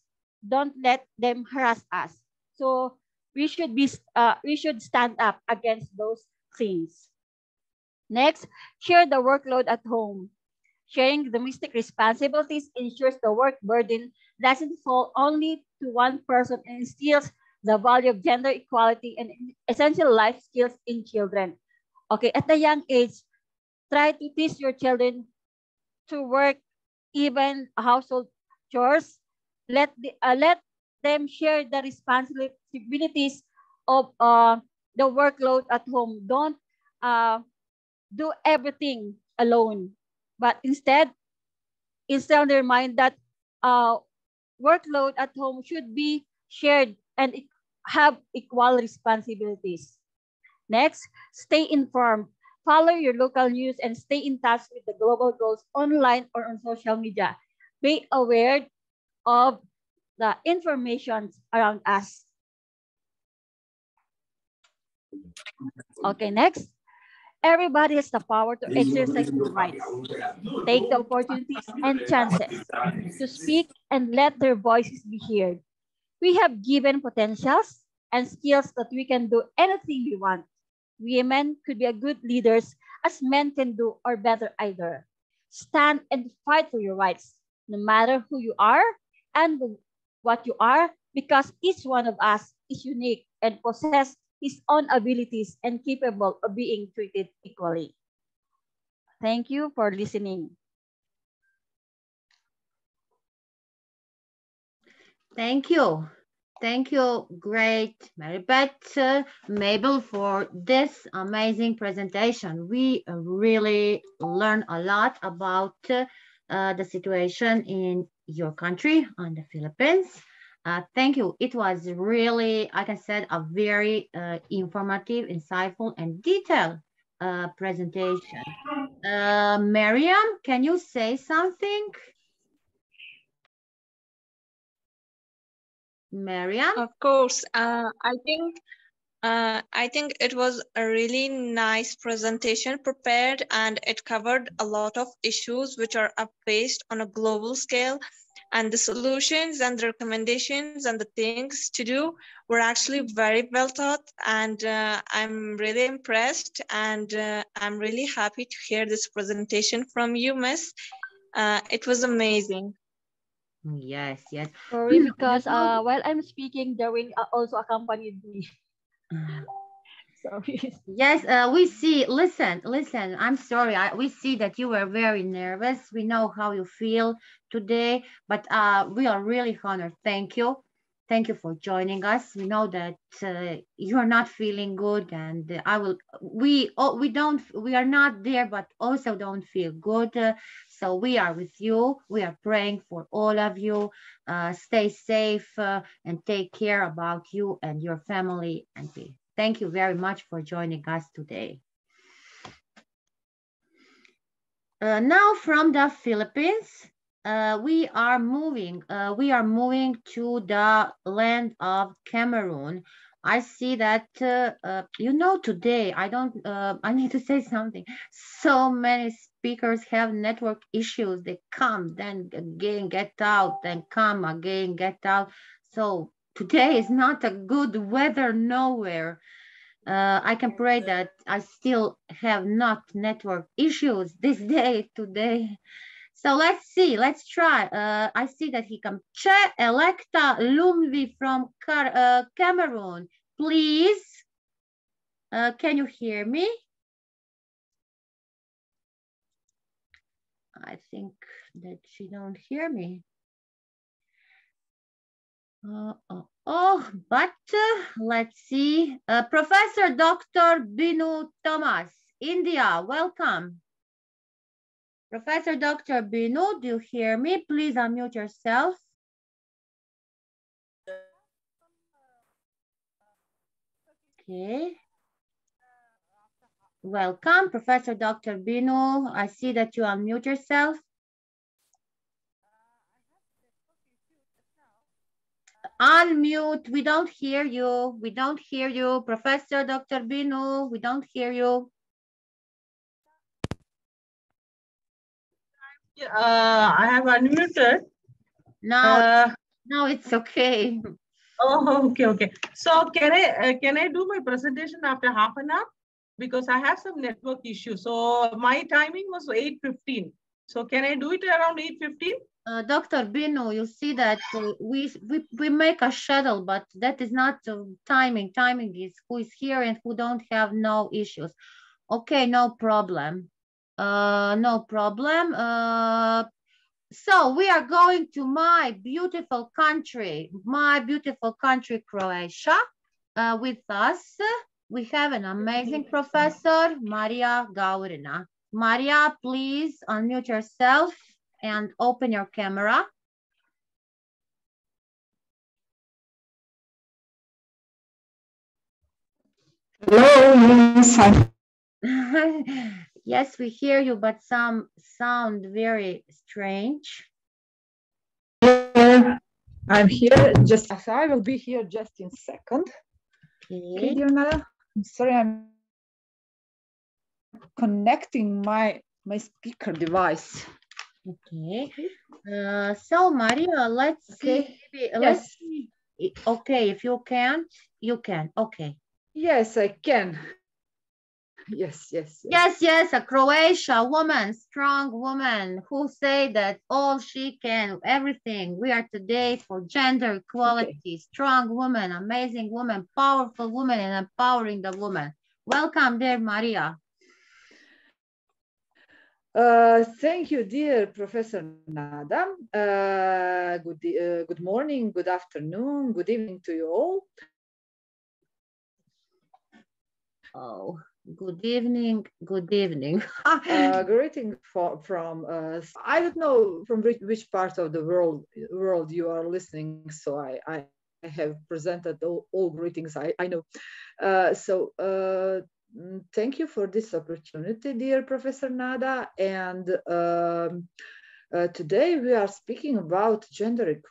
[SPEAKER 5] Don't let them harass us. So we should stand up against those things. Next, share the workload at home. Sharing domestic responsibilities ensures the work burden doesn't fall only to one person and instills the value of gender equality and essential life skills in children. Okay, at a young age, try to teach your children to work, even household chores. Let them share the responsibilities of the workload at home. Don't do everything alone, but instead instill in their mind that workload at home should be shared and have equal responsibilities. Next, stay informed. Follow your local news and stay in touch with the global goals online or on social media. Be aware of the information around us. Okay, next. Everybody has the power to exercise their rights. Take the opportunities and chances to speak and let their voices be heard. We have given potentials and skills that we can do anything we want. Women could be a good leaders as men can do, or better either. Stand and fight for your rights, no matter who you are and what you are, because each one of us is unique and possesses his own abilities and capable of being treated equally. Thank you for listening.
[SPEAKER 1] Thank you. Thank you, great Maribeth, Mabel, for this amazing presentation. We really learned a lot about the situation in your country, on the Philippines. Thank you. It was really, like I said, a very informative, insightful, and detailed presentation. Miriam, can you say something? Miriam?
[SPEAKER 4] Of course. I think it was a really nice presentation prepared, and it covered a lot of issues which are faced on a global scale. And the solutions and the recommendations and the things to do were actually very well thought. And I'm really impressed, and I'm really happy to hear this presentation from you, Miss. It was amazing.
[SPEAKER 1] Yes, yes.
[SPEAKER 5] Sorry, because while I'm speaking, there will also accompany me. Sorry.
[SPEAKER 1] Yes, we see. Listen, I'm sorry. We see that you were very nervous. We know how you feel today, but we are really honored. Thank you. Thank you for joining us. We know that you are not feeling good, and we are not there, but also don't feel good. So we are with you. We are praying for all of you. Stay safe and take care about you and your family and be. Thank you very much for joining us today. Now from the Philippines, we are moving to the land of Cameroon. I see that, today, I need to say something. So many speakers have network issues. They come, then again, get out, then come again, get out. So today is not a good weather nowhere. I can pray that I still have not network issues this day today. So let's see, let's try. I see that he comes. Che Electa Lumvi from Cameroon. Please, can you hear me? I think that she don't hear me. But let's see. Professor Dr. Binu Thomas, India, welcome. Professor Dr. Binu, do you hear me? Please unmute yourself. Okay. Welcome, Professor Dr. Binu. I see that you unmute yourself. Unmute, we don't hear you. We don't hear you. Professor Dr. Binu, we don't hear you.
[SPEAKER 6] I have unmuted.
[SPEAKER 1] Now it's okay.
[SPEAKER 6] Oh, okay. So can I do my presentation after half an hour? Because I have some network issues. So my timing was 8:15. So can I do it around 8:15?
[SPEAKER 1] Dr. Binu, you see that we make a shuttle, but that is not timing. Timing is who is here and who don't have no issues. Okay, no problem. No problem. So we are going to my beautiful country, Croatia. With us, we have an amazing professor, Maria Gaurina. Maria, please unmute yourself and open your camera.
[SPEAKER 7] Hello, yes.
[SPEAKER 1] Yes, we hear you, but some sound very strange.
[SPEAKER 7] Yeah, I'm here. I will be here just in a second.
[SPEAKER 1] Okay.
[SPEAKER 7] Dear Nada, I'm sorry, I'm connecting my speaker device.
[SPEAKER 1] Okay. So Maria, let's see. Let's see. Okay, if you can't, you can. Okay.
[SPEAKER 7] Yes, I can. Yes.
[SPEAKER 1] Yes, a Croatia woman, strong woman who say that all she can, everything. We are today for gender equality, okay. Strong woman, amazing woman, powerful woman, and empowering the woman. Welcome there, Maria.
[SPEAKER 7] Thank you, dear Professor Nada. Good morning, good afternoon, good evening to you all.
[SPEAKER 1] Oh, good evening. Greeting
[SPEAKER 7] from I don't know from which part of the world you are listening, so I have presented all greetings I know. Thank you for this opportunity, dear Professor Nada. And today we are speaking about gender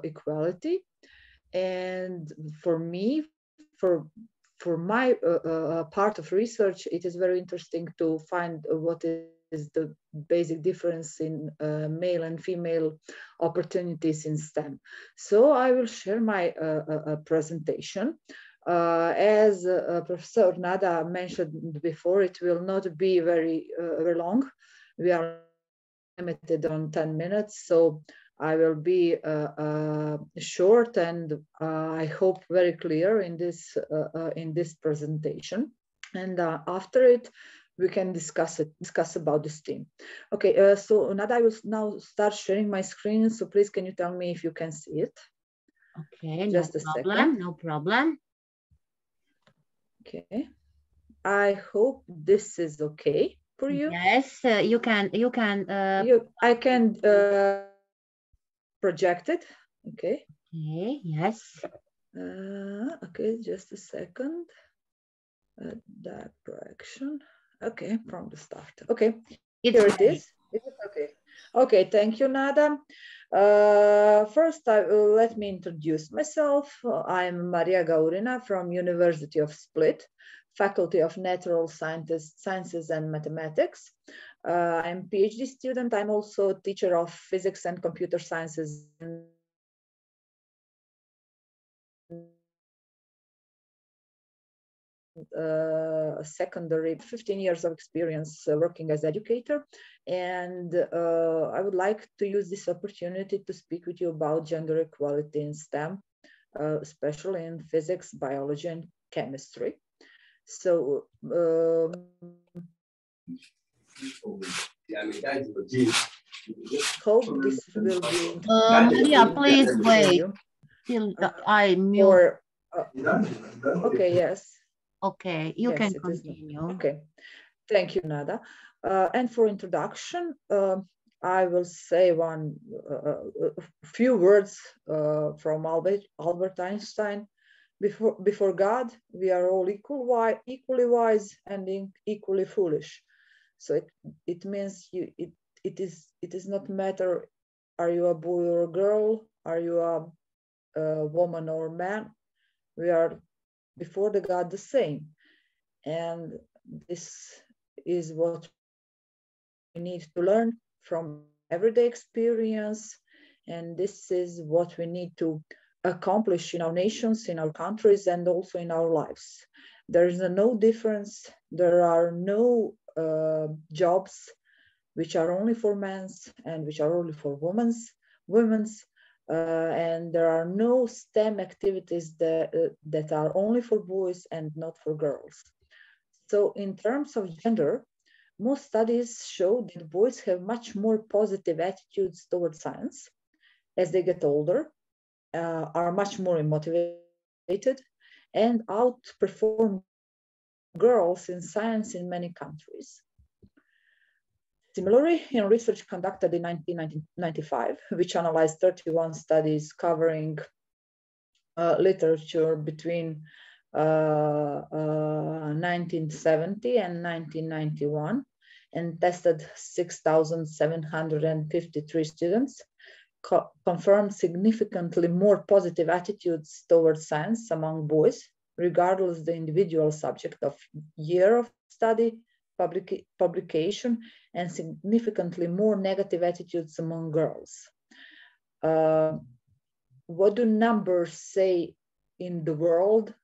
[SPEAKER 7] equality. And for me, for my part of research, it is very interesting to find what is the basic difference in male and female opportunities in STEM. So I will share my presentation. As Professor Nada mentioned before, it will not be very long. We are limited on 10 minutes, so I will be short and I hope very clear in this presentation. And after it, we can discuss about this theme. Okay, so Nada, I will now start sharing my screen. So please, can you tell me if you can see it?
[SPEAKER 1] Okay,
[SPEAKER 7] just
[SPEAKER 1] no
[SPEAKER 7] a
[SPEAKER 1] problem,
[SPEAKER 7] second.
[SPEAKER 1] no problem.
[SPEAKER 7] Okay, I hope this is okay for you.
[SPEAKER 1] Yes, you can.
[SPEAKER 7] I can project it. Okay.
[SPEAKER 1] Okay. Yes.
[SPEAKER 7] Okay, just a second. Direction. Okay, from the start. Okay, here it is. Is it okay? Okay, thank you, Nada. First, let me introduce myself. I'm Maria Gaurina from University of Split, Faculty of Natural Sciences and Mathematics. I'm a PhD student. I'm also a teacher of physics and computer sciences. Secondary, 15 years of experience working as educator, and I would like to use this opportunity to speak with you about gender equality in STEM, especially in physics, biology, and chemistry. So hope this will be
[SPEAKER 1] Maria, please wait till I mute.
[SPEAKER 7] Okay, yes.
[SPEAKER 1] Okay, you can continue.
[SPEAKER 7] Okay, thank you, Nada. And for introduction, I will say a few words from Albert Einstein. Before God, we are all equally wise and equally foolish. So it means it is not matter, are you a boy or a girl, are you a woman or man? We are before the God the same. And this is what we need to learn from everyday experience. And this is what we need to accomplish in our nations, in our countries, and also in our lives. There is no difference. There are no jobs which are only for men and which are only for women's. And there are no STEM activities that are only for boys and not for girls. So in terms of gender, most studies show that boys have much more positive attitudes towards science as they get older, are much more motivated, and outperform girls in science in many countries. Similarly, in research conducted in 1995, which analyzed 31 studies covering literature between 1970 and 1991, and tested 6,753 students, confirmed significantly more positive attitudes towards science among boys, regardless of the individual subject of year of study, publication, and significantly more negative attitudes among girls. What do numbers say in the world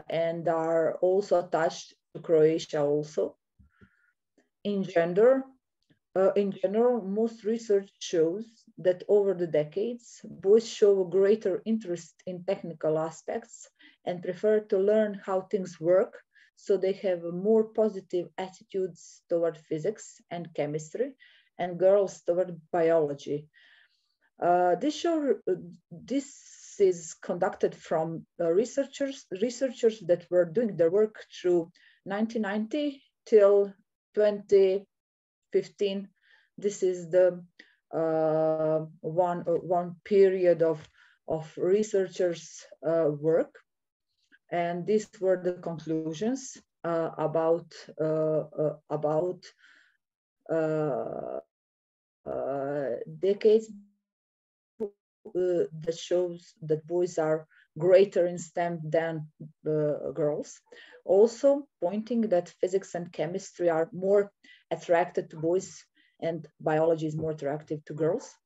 [SPEAKER 7] and are also attached to Croatia also? In general, most research shows that over the decades, boys show a greater interest in technical aspects and prefer to learn how things work, so they have more positive attitudes toward physics and chemistry, and girls toward biology. This is conducted from researchers that were doing their work through 1990 till 2015. This is the one period of researchers' work, and these were the conclusions about decades that shows that boys are greater in STEM than girls. Also pointing that physics and chemistry are more attracted to boys and biology is more attractive to girls.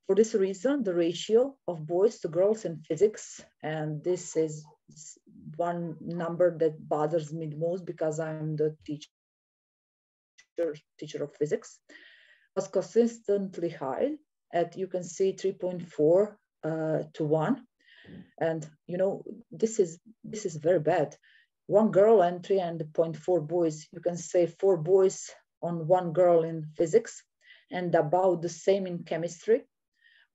[SPEAKER 7] For this reason, the ratio of boys to girls in physics, and this is one number that bothers me the most because I'm the teacher of physics, was consistently high at, you can see, 3.4 to 1. And you know, this is very bad. 1 girl and 3.4 boys. You can say 4 boys on 1 girl in physics, and about the same in chemistry,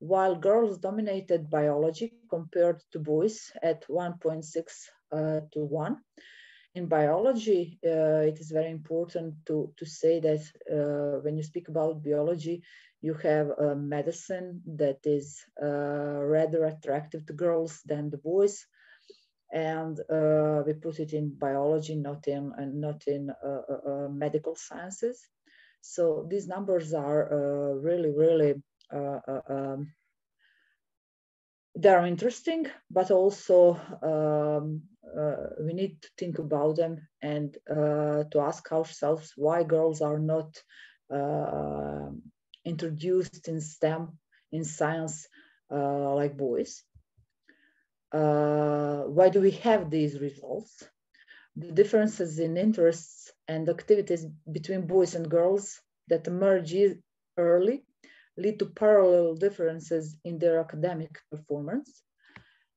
[SPEAKER 7] while girls dominated biology compared to boys at 1.6 to 1. In biology, it is very important to say that when you speak about biology, you have a medicine that is rather attractive to girls than the boys, and we put it in biology, not in medical sciences. So these numbers are really they are interesting, but also we need to think about them and to ask ourselves why girls are not introduced in STEM, in science, like boys. Why do we have these results? The differences in interests and activities between boys and girls that emerge early lead to parallel differences in their academic performance.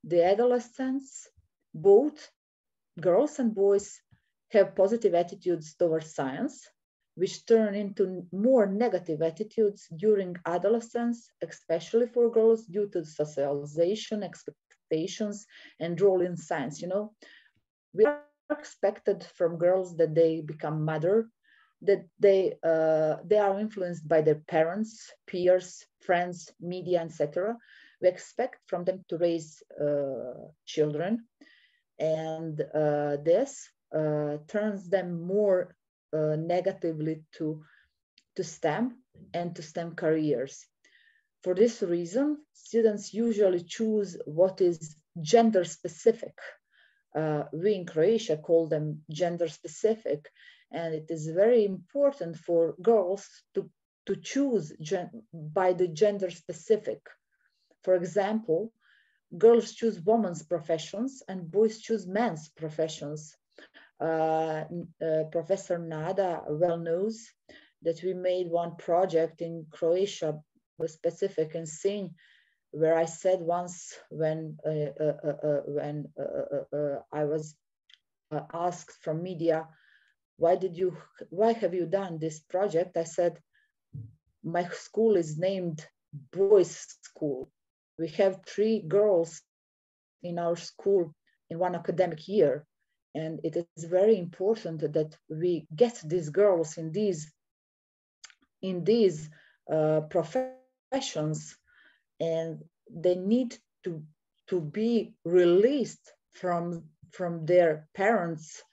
[SPEAKER 7] The adolescents, both girls and boys, have positive attitudes towards science, which turn into more negative attitudes during adolescence, especially for girls, due to socialization, expectations, and role in science. You know, we are expected from girls that they become mother, that they are influenced by their parents, peers, friends, media, etc. We expect from them to raise children, and this turns them more negatively to STEM and to STEM careers. For this reason, students usually choose what is gender specific. We in Croatia call them gender specific, and it is very important for girls to choose by the gender specific. For example, girls choose women's professions and boys choose men's professions. Professor Nada well knows that we made one project in Croatia, was specific in Sinj, where I said once when I was asked from media, why have you done this project? I said, my school is named boys' school. We have 3 girls in our school in one academic year. And it is very important that we get these girls in these professions, and they need to be released from their parents'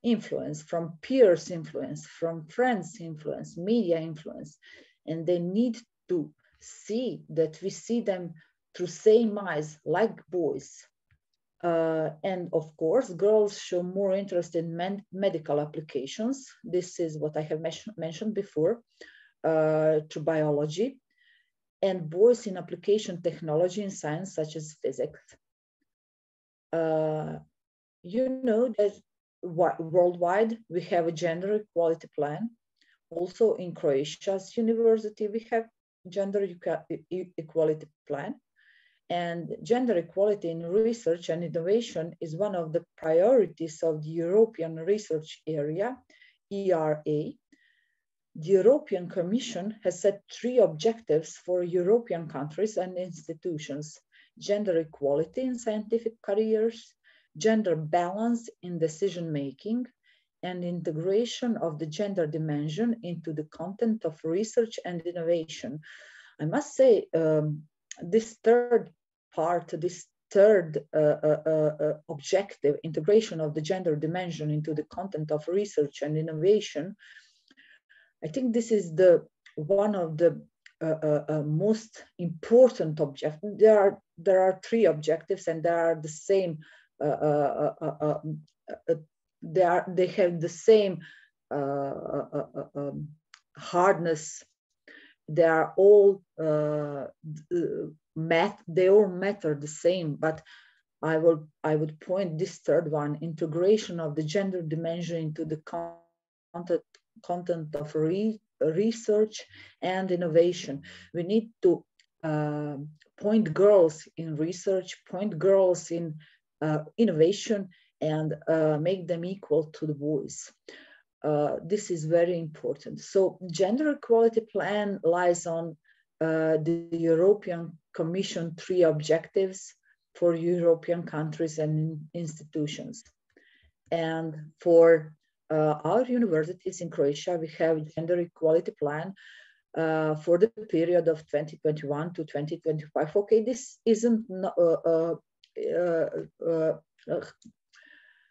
[SPEAKER 7] influence, from peers' influence, from friends' influence, media influence, and they need to see that we see them through same eyes like boys. And of course, girls show more interest in medical applications. This is what I have mentioned before, to biology, and boys in application technology and science, such as physics. You know that worldwide, we have a gender equality plan. Also in Croatia's university, we have gender equality plan. And gender equality in research and innovation is one of the priorities of the European Research Area, ERA. The European Commission has set 3 objectives for European countries and institutions: gender equality in scientific careers, gender balance in decision-making, and integration of the gender dimension into the content of research and innovation. I must say, this third part, this third objective, integration of the gender dimension into the content of research and innovation, I think this is one of the most important objectives. There are 3 objectives, and they are the same. They have the same hardness, they are all they all matter the same, but I would point this third one, integration of the gender dimension into the content of research and innovation. We need to point girls in research, point girls in innovation, and make them equal to the boys. This is very important. So gender equality plan lies on the European Commission 3 objectives for European countries and institutions. And for our universities in Croatia, we have gender equality plan for the period of 2021 to 2025. Okay, this isn't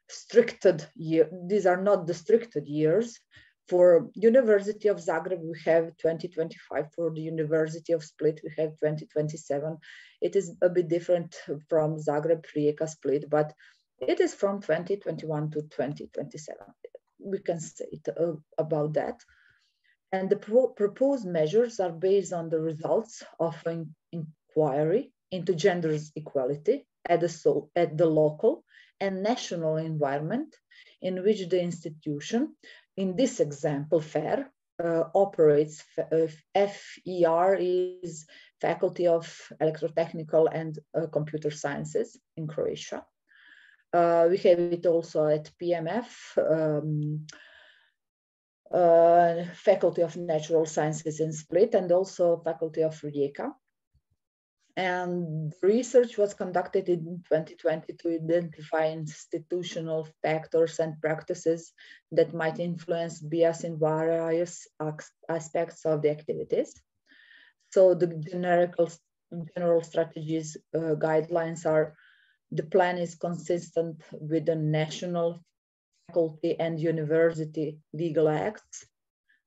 [SPEAKER 7] stricted year. These are not the stricted years. For University of Zagreb, we have 2025. For the University of Split, we have 2027. It is a bit different from Zagreb, Rijeka, Split, but it is from 2021 to 2027. We can say it, about that. And the proposed measures are based on the results of an inquiry into gender equality at the local and national environment in which the institution, in this example, FAIR, operates. FER is Faculty of Electrotechnical and Computer Sciences in Croatia. We have it also at PMF, Faculty of Natural Sciences in Split, and also Faculty of Rijeka. And research was conducted in 2020 to identify institutional factors and practices that might influence bias in various aspects of the activities. So the general strategies guidelines are: the plan is consistent with the national, faculty, and university legal acts.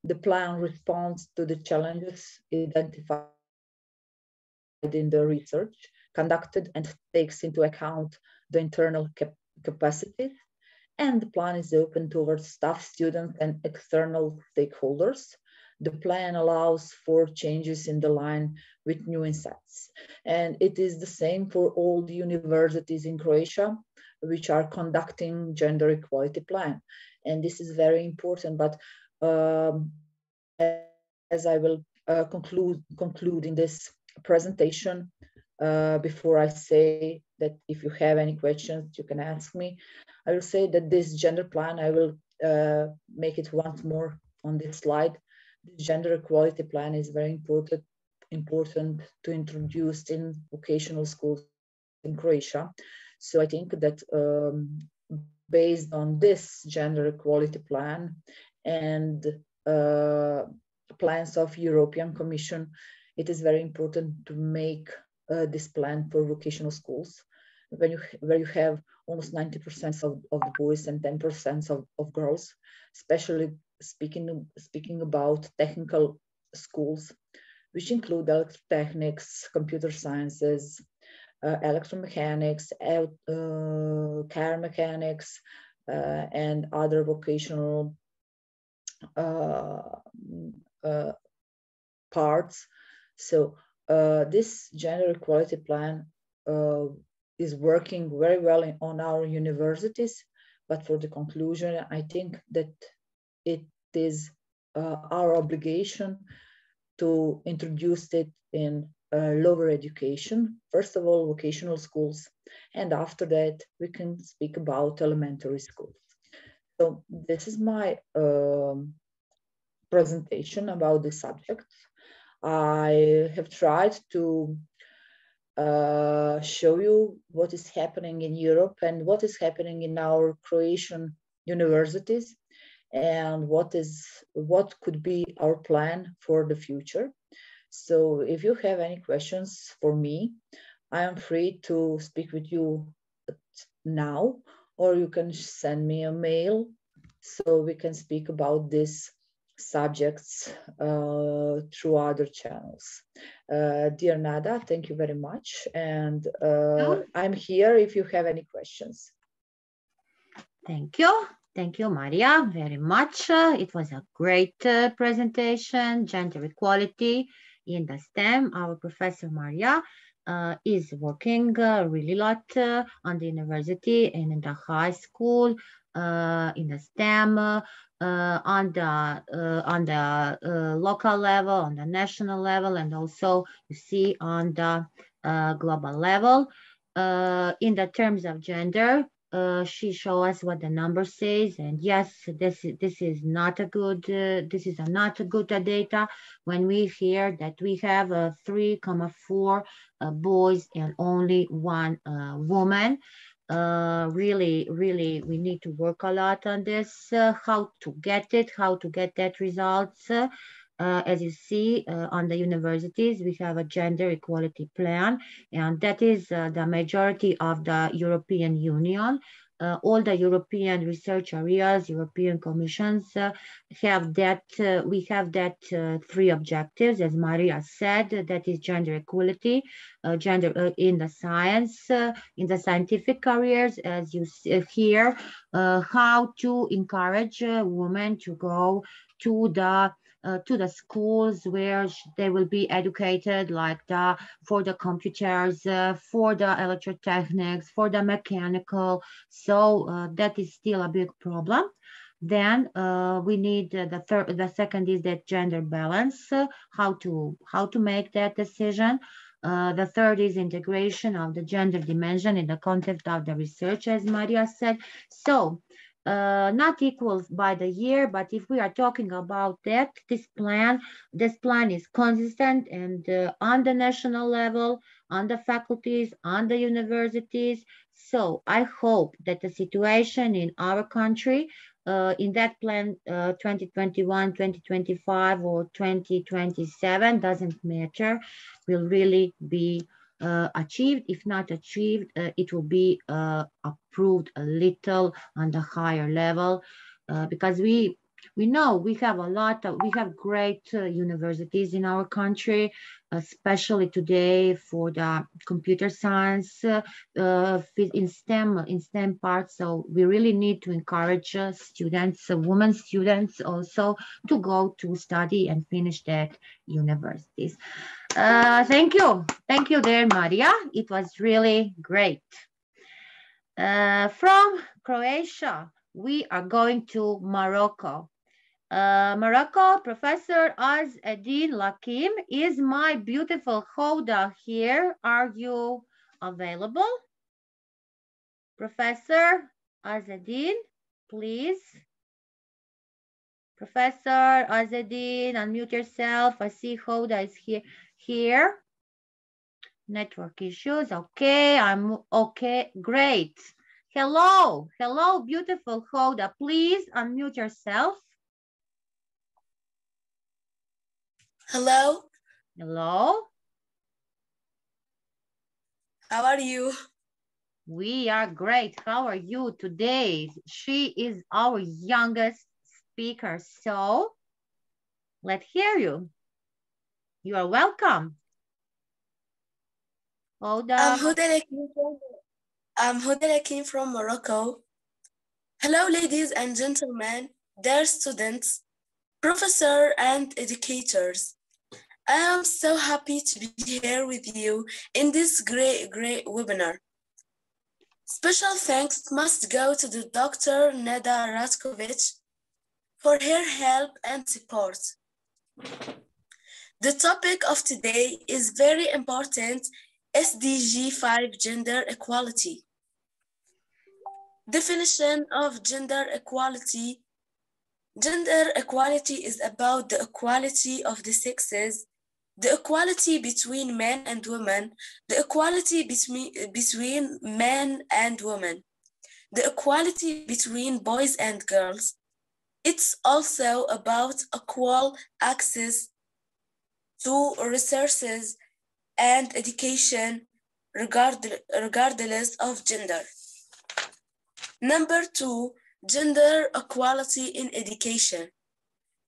[SPEAKER 7] The plan responds to the challenges identified in the research conducted and takes into account the internal capacity, and the plan is open towards staff, students, and external stakeholders. The plan allows for changes in the line with new insights, and it is the same for all the universities in Croatia which are conducting gender equality plan. And this is very important, but as I will conclude in this presentation, before I say that if you have any questions, you can ask me. I will say that this gender plan, I will make it once more on this slide. The gender equality plan is very important to introduce in vocational schools in Croatia. So I think that based on this gender equality plan and plans of European Commission, it is very important to make this plan for vocational schools, where you have almost 90% of the boys and 10% of girls, especially speaking about technical schools, which include electrotechnics, computer sciences, electromechanics, car mechanics, and other vocational parts. So this gender equality plan is working very well on our universities, but for the conclusion, I think that it is our obligation to introduce it in lower education, first of all, vocational schools, and after that, we can speak about elementary schools. So this is my presentation about the subject. I have tried to show you what is happening in Europe and what is happening in our Croatian universities, and what could be our plan for the future. So if you have any questions for me, I am free to speak with you now, or you can send me a mail so we can speak about these subjects through other channels. Dear Nada, thank you very much. And I'm here if you have any questions.
[SPEAKER 1] Thank you. Thank you, Maria, very much. It was a great presentation, gender equality in the STEM. Our professor, Maria, is working really a lot on the university and in the high school, in the STEM, on the local level, on the national level, and also you see on the global level. In the terms of gender, she show us what the number says, and yes, this is not a good data when we hear that we have 3,4 boys and only 1 woman. Really, we need to work a lot on this, how to get that results. As you see on the universities, we have a gender equality plan, and that is the majority of the European Union. All the European research areas, European commissions have that, we have that 3 objectives, as Maria said, that is gender equality, gender in the science, in the scientific careers, as you see here, how to encourage women to go to the schools where they will be educated, like for the computers, for the electrotechnics, for the mechanical. So that is still a big problem. Then we need the second is that gender balance, how to make that decision. The third is integration of the gender dimension in the context of the research, as Maria said. So not equal by the year, but if we are talking about that, this plan is consistent and on the national level, on the faculties, on the universities. So I hope that the situation in our country, in that plan 2021, 2025, or 2027, doesn't matter, will really be achieved. If not achieved, it will be approved a little on the higher level, because we know we have we have great universities in our country, especially today for the computer science in STEM parts. So we really need to encourage students, women students also, to go to study and finish that universities. Thank you there, Maria. It was really great. From Croatia, we are going to Morocco. Morocco, Professor Iiu-Isdgc Lakim is my beautiful Hoda here. Are you available? Professor Iiu-Isdgc, please. Professor Iiu-Isdgc, unmute yourself. I see Hoda is here. Network issues. Okay, I'm okay. Great. Hello, beautiful Hoda. Please unmute yourself.
[SPEAKER 8] Hello.
[SPEAKER 1] Hello.
[SPEAKER 8] How are you?
[SPEAKER 1] We are great. How are you today? She is our youngest speaker, so let's hear you. You are welcome.
[SPEAKER 8] I'm Huda Lakim from Morocco. Hello, ladies and gentlemen, dear students, professors, and educators. I am so happy to be here with you in this great webinar. Special thanks must go to the Dr. Neda Ratkovic for her help and support. The topic of today is very important: SDG 5, gender equality. Definition of gender equality. Gender equality is about the equality of the sexes, the equality between men and women, the equality between men and women, the equality between boys and girls. It's also about equal access to resources and education regardless of gender. Number 2, gender equality in education.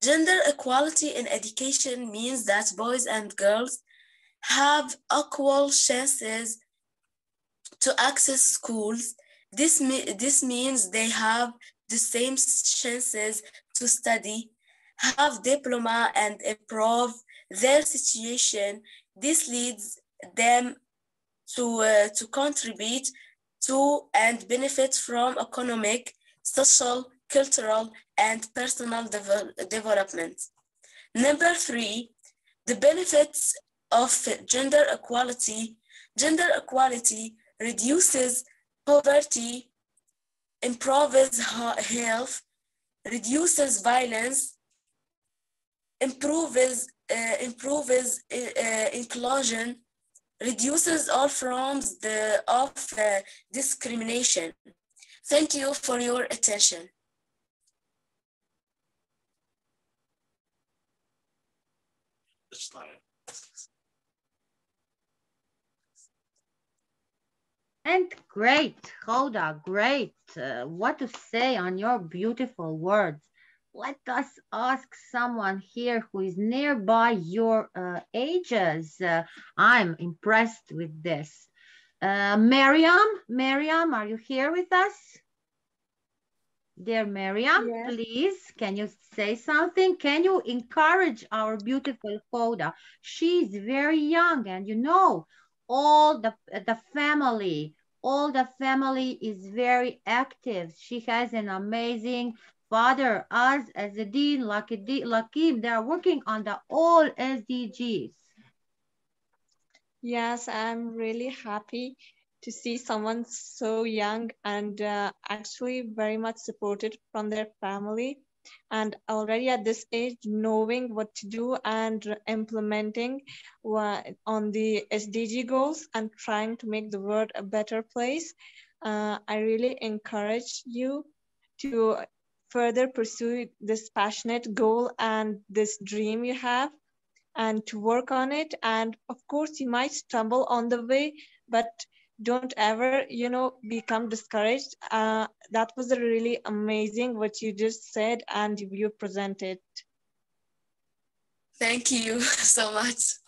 [SPEAKER 8] Gender equality in education means that boys and girls have equal chances to access schools. This means they have the same chances to study, have diploma, and improve their situation. This leads them to contribute to and benefit from economic, social, cultural, and personal development. Number 3, the benefits of gender equality. Gender equality reduces poverty, improves health, reduces violence, improves inclusion, reduces all forms of discrimination. Thank you for your attention.
[SPEAKER 1] And great, Hoda, great. What to say on your beautiful words. Let us ask someone here who is nearby your ages. I'm impressed with this. Miriam, are you here with us? Dear Miriam,
[SPEAKER 4] Yes.
[SPEAKER 1] please, can you say something? Can you encourage our beautiful Hoda? She's very young, and you know, all the family is very active. She has an amazing father, Azadin, Lakim. They are working on the all SDGs.
[SPEAKER 4] Yes, I'm really happy to see someone so young and actually very much supported from their family, and already at this age knowing what to do and implementing on the SDG goals and trying to make the world a better place. I really encourage you to further pursue this passionate goal and this dream you have, and to work on it. And of course you might stumble on the way, but don't ever become discouraged. That was really amazing what you just said and you presented.
[SPEAKER 8] Thank you so much.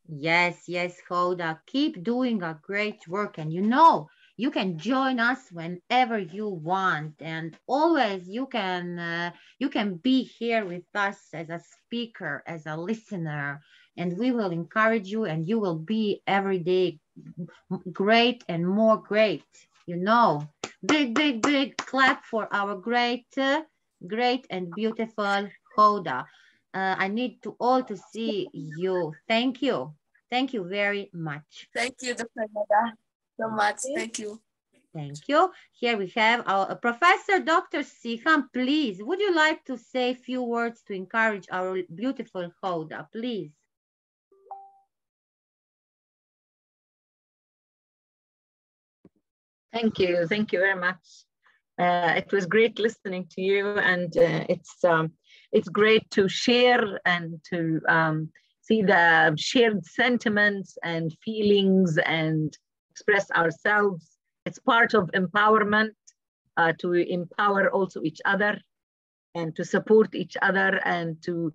[SPEAKER 1] Yes, Hoda, keep doing a great work, and you know you can join us whenever you want, and always you can be here with us as a speaker, as a listener, and we will encourage you, and you will be every day great and more great. You know, big clap for our great and beautiful Hoda. I need to all to see you. Thank you. Thank you very much.
[SPEAKER 8] Thank you, Dr. Nada, so much. Thank you.
[SPEAKER 1] Thank you. Here we have our Professor Dr. Siham. Please, would you like to say a few words to encourage our beautiful Hoda, please?
[SPEAKER 2] Thank you very much. It was great listening to you, and it's great to share and to see the shared sentiments and feelings and express ourselves. It's part of empowerment, to empower also each other and to support each other and to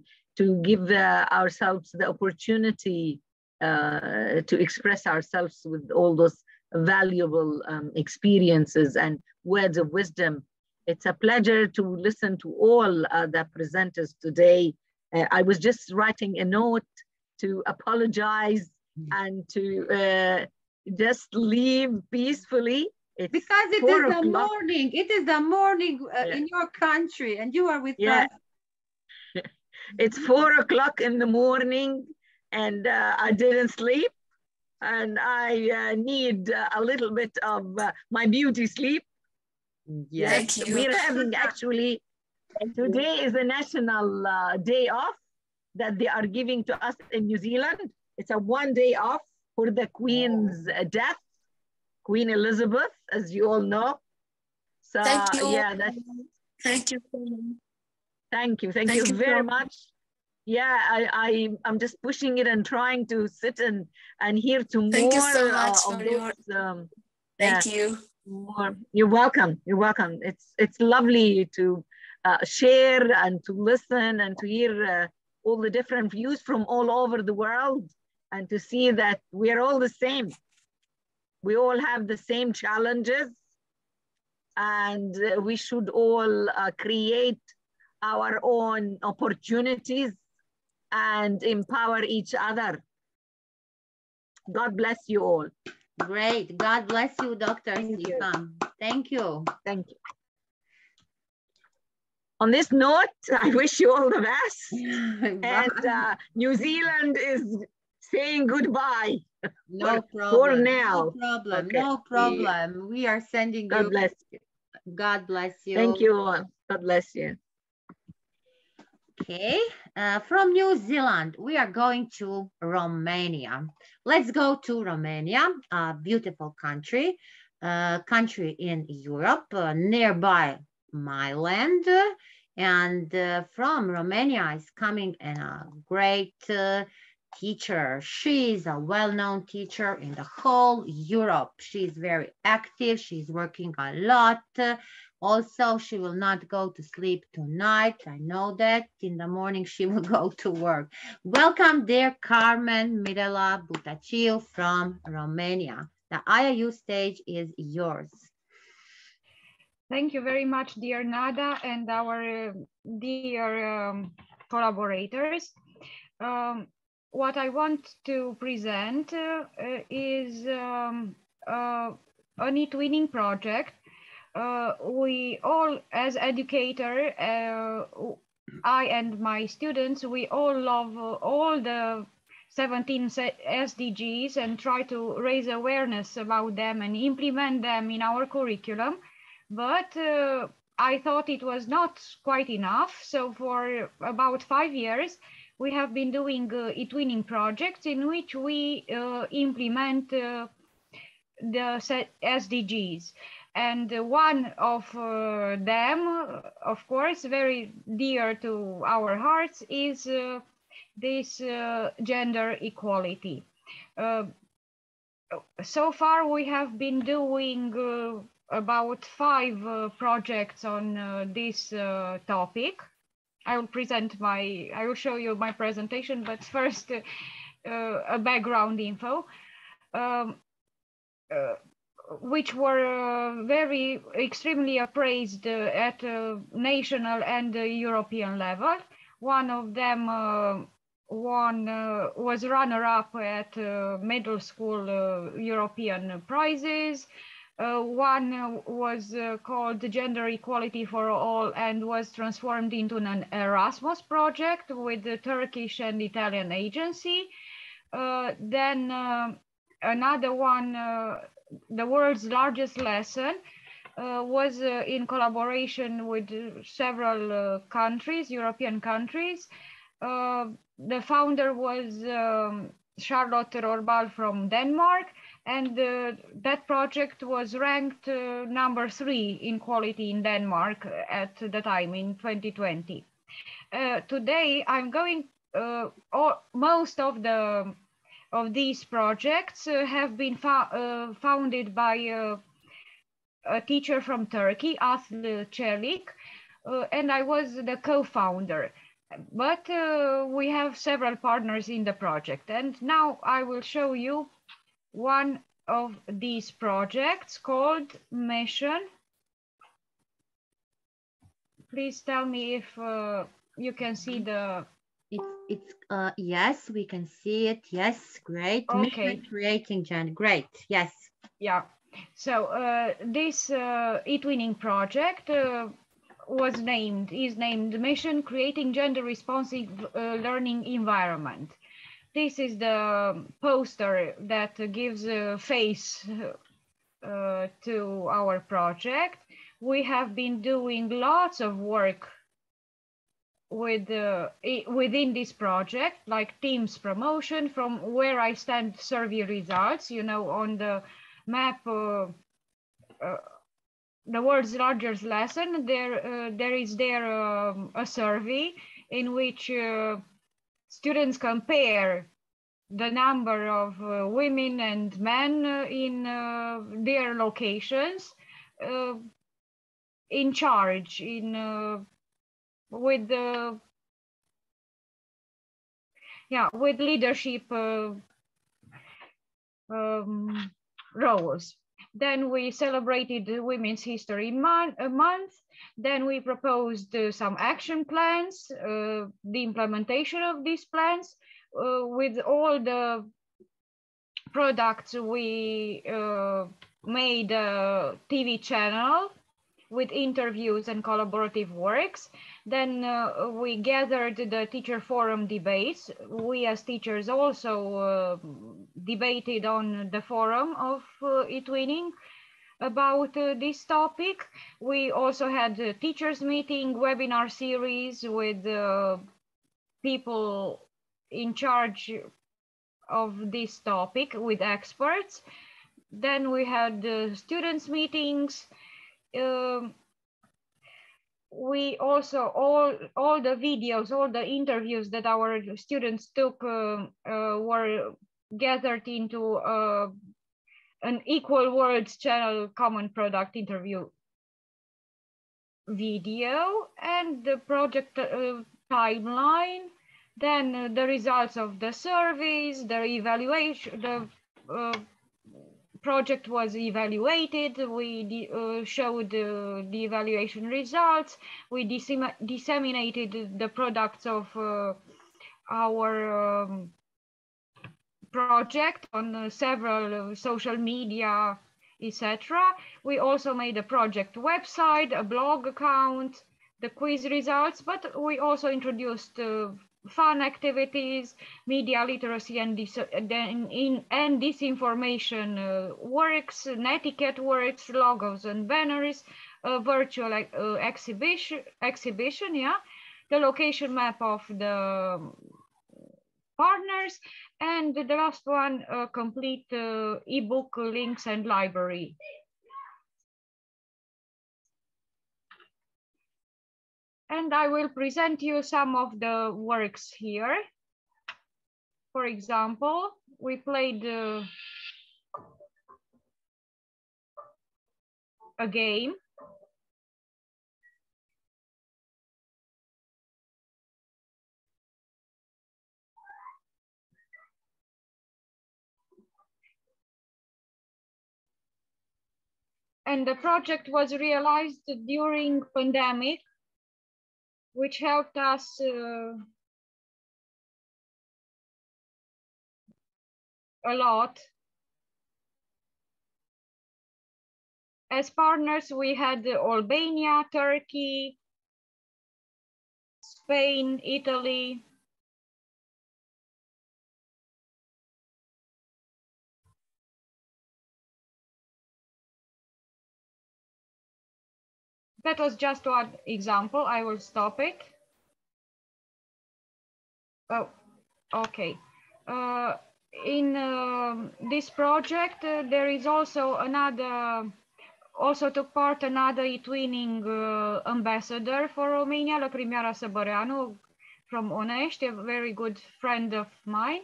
[SPEAKER 2] give ourselves the opportunity to express ourselves with all those valuable experiences and words of wisdom. It's a pleasure to listen to all the presenters today. I was just writing a note to apologize and to just leave peacefully.
[SPEAKER 1] Because it is the morning. It is the morning in your country, and you are with us.
[SPEAKER 2] It's 4 o'clock in the morning, and I didn't sleep, and I need a little bit of my beauty sleep.
[SPEAKER 8] Yes,
[SPEAKER 2] we're having actually, today is a national day off that they are giving to us in New Zealand. It's a 1 day off for the Queen's death, Queen Elizabeth, as you all know. So
[SPEAKER 8] thank you.
[SPEAKER 2] Yeah,
[SPEAKER 8] thank you.
[SPEAKER 2] Thank you very much. Yeah, I'm just pushing it and trying to sit and hear to more.
[SPEAKER 8] Thank you so much for
[SPEAKER 2] those,
[SPEAKER 8] your. Thank you.
[SPEAKER 2] More. You're welcome. You're welcome. It's lovely to share and to listen and to hear all the different views from all over the world, and to see that we're all the same. We all have the same challenges. and we should all create our own opportunities and empower each other. God bless you all.
[SPEAKER 1] Great. God bless you, Dr. Sifan. Thank you.
[SPEAKER 2] Thank you. On this note, I wish you all the best. And New Zealand is saying goodbye.
[SPEAKER 1] No problem.
[SPEAKER 2] For now.
[SPEAKER 1] No problem.
[SPEAKER 2] Okay.
[SPEAKER 1] No problem. We are sending
[SPEAKER 2] God
[SPEAKER 1] you.
[SPEAKER 2] bless you.
[SPEAKER 1] God bless you.
[SPEAKER 2] Thank you all. God bless you.
[SPEAKER 1] Okay. From New Zealand, we are going to Romania. Let's go to Romania, a beautiful country, country in Europe, nearby my land. And from Romania is coming a great teacher. She is a well-known teacher in the whole Europe. She's very active. She's working a lot. Also, she will not go to sleep tonight. I know that. In the morning, she will go to work. Welcome, dear Carmen Mirela Butaciu from Romania. The Iiu stage is yours.
[SPEAKER 3] Thank you very much, dear Nada, and our dear collaborators. What I want to present is an e-twinning project. We all, as educator, I and my students, we all love all the 17 SDGs and try to raise awareness about them and implement them in our curriculum. But I thought it was not quite enough. So for about 5 years, we have been doing e-twinning projects in which we implement the SDGs. And one of them, of course, very dear to our hearts, is this gender equality. So far, we have been doing about 5 projects on this topic. I will show you my presentation, but first a background info, which were very extremely appraised at national and European level. One of them was runner-up at middle school European prizes. One was called Gender Equality for All and was transformed into an Erasmus project with the Turkish and Italian agency. Then another one, the world's largest lesson, was in collaboration with several countries, European countries. The founder was Charlotte Rorbal from Denmark, and that project was ranked number 3 in quality in Denmark at the time in 2020. Today, I'm going, most of these projects have been founded by a teacher from Turkey, Aslı Çelik, and I was the co-founder. But we have several partners in the project, and now I will show you one of these projects called Mission. Please tell me if you can see the...
[SPEAKER 1] Yes, we can see it. Yes, great.
[SPEAKER 3] Okay.
[SPEAKER 1] Mission creating gender. Great. Yes.
[SPEAKER 3] Yeah. So this e-twinning project is named Mission Creating Gender Responsive Learning Environment. This is the poster that gives face to our project. We have been doing lots of work within this project, like Teams promotion, from where I stand survey results, you know, on the map, the world's largest lesson, there is a survey in which students compare the number of women and men in their locations in charge with leadership roles. Then we celebrated the Women's History Month. Then we proposed some action plans, the implementation of these plans. With all the products, we made a TV channel with interviews and collaborative works. Then we gathered the teacher forum debates. We as teachers also debated on the forum of eTwinning about this topic. We also had a teachers meeting, webinar series with people in charge of this topic with experts. Then we had students meetings. We also, all the videos, all the interviews that our students took were gathered into an Equal Worlds channel common product interview video, and the project timeline, then the results of the surveys, the evaluation, the project was evaluated. We showed the evaluation results. We disseminated the products of our project on several social media, etc. We also made a project website, a blog account, the quiz results, but we also introduced fun activities, media literacy and disinformation works, netiquette works, logos and banners, virtual exhibition, yeah, the location map of the partners, and the last one, complete ebook links and library. And I will present you some of the works here. For example, we played a game. And the project was realized during pandemic, which helped us a lot. As partners, we had Albania, Turkey, Spain, Italy. That was just one example. I will stop it. Oh, okay. In this project, there is also another, also took part another eTwinning ambassador for Romania, Lăcrimioara Săbăreanu from Onești, a very good friend of mine.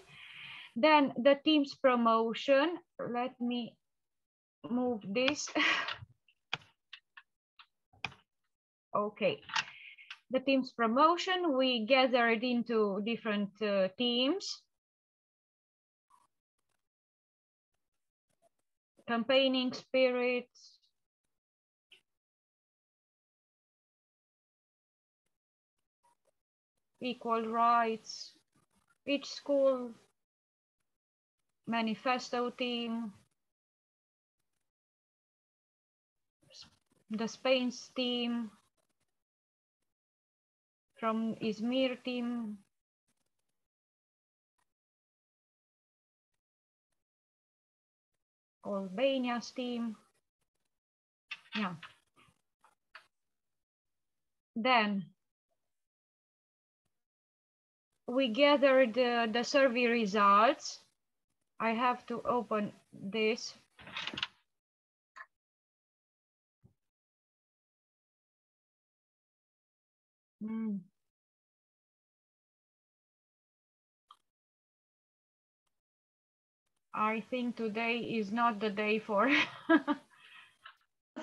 [SPEAKER 3] Then the team's promotion, let me move this. Okay, the team's promotion, we gathered into different teams. Campaigning spirit, equal rights, each school, manifesto team, the Spain's team, from Izmir team, Albania's team, yeah. Then we gathered the survey results. I have to open this. I think today is not the day for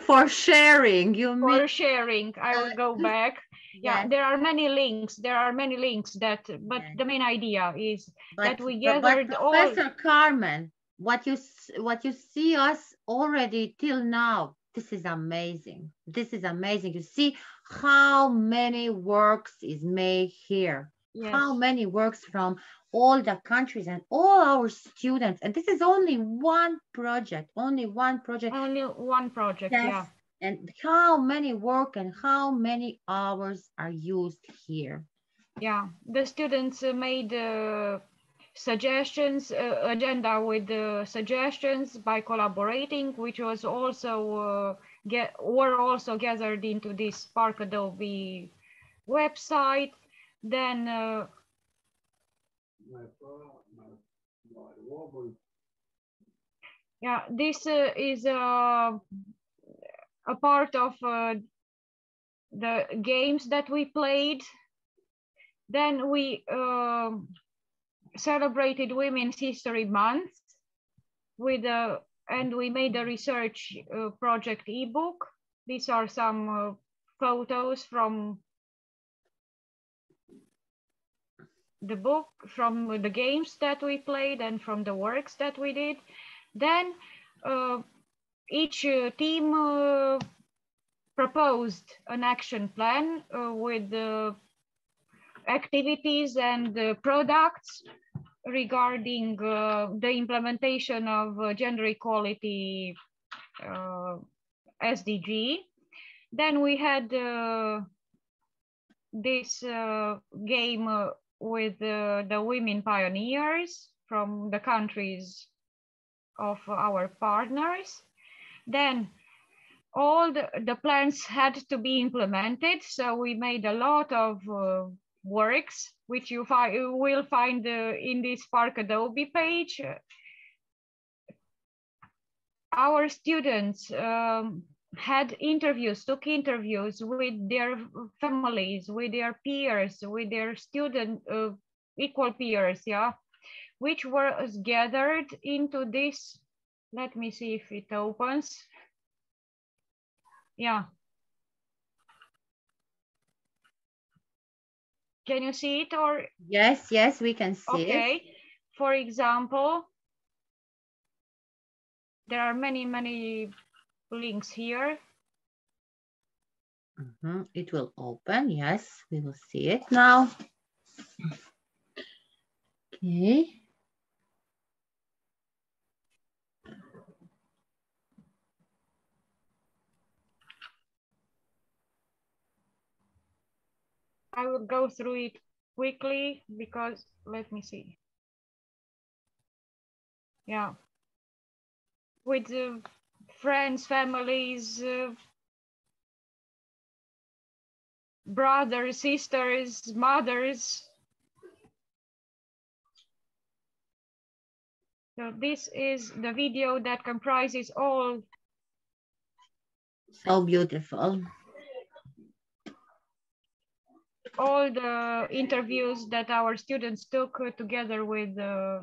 [SPEAKER 1] for sharing. You mean
[SPEAKER 3] for sharing. I will go back. Yeah,
[SPEAKER 1] yes.
[SPEAKER 3] there are many links. There are many links that, but
[SPEAKER 1] Yes.
[SPEAKER 3] the main idea is
[SPEAKER 1] But,
[SPEAKER 3] that we gathered
[SPEAKER 1] but
[SPEAKER 3] all.
[SPEAKER 1] Professor Carmen, what you see us already till now, this is amazing. This is amazing. You see how many works is made here.
[SPEAKER 3] Yes.
[SPEAKER 1] How many works from all the countries and all our students. And this is only one project, only one project.
[SPEAKER 3] Only one project,
[SPEAKER 1] yes.
[SPEAKER 3] Yeah.
[SPEAKER 1] And how many work and how many hours are used here.
[SPEAKER 3] Yeah, the students made suggestions, agenda with suggestions by collaborating, which was also were also gathered into this Spark Adobe website. Then yeah, this is a part of the games that we played. Then we celebrated Women's History Month with and we made a research project ebook. These are some photos from the book, from the games that we played and from the works that we did. Then each team proposed an action plan with activities and products regarding the implementation of gender equality SDG. Then we had this game with the women pioneers from the countries of our partners. Then all the plans had to be implemented, so we made a lot of works, which you will find in this Spark Adobe page. Our students had interviews, took interviews with their families, with their peers, with their student equal peers, yeah, which was gathered into this. Let me see if it opens. Yeah. Can you see it or?
[SPEAKER 1] Yes, yes, we can see it.
[SPEAKER 3] Okay. For example, there are many, many links here.
[SPEAKER 1] It will open. Yes, we will see it now. Okay.
[SPEAKER 3] I will go through it quickly because let me see. Yeah. With friends, families, brothers, sisters, mothers. So this is the video that comprises all.
[SPEAKER 1] So beautiful.
[SPEAKER 3] All the interviews that our students took together with yeah.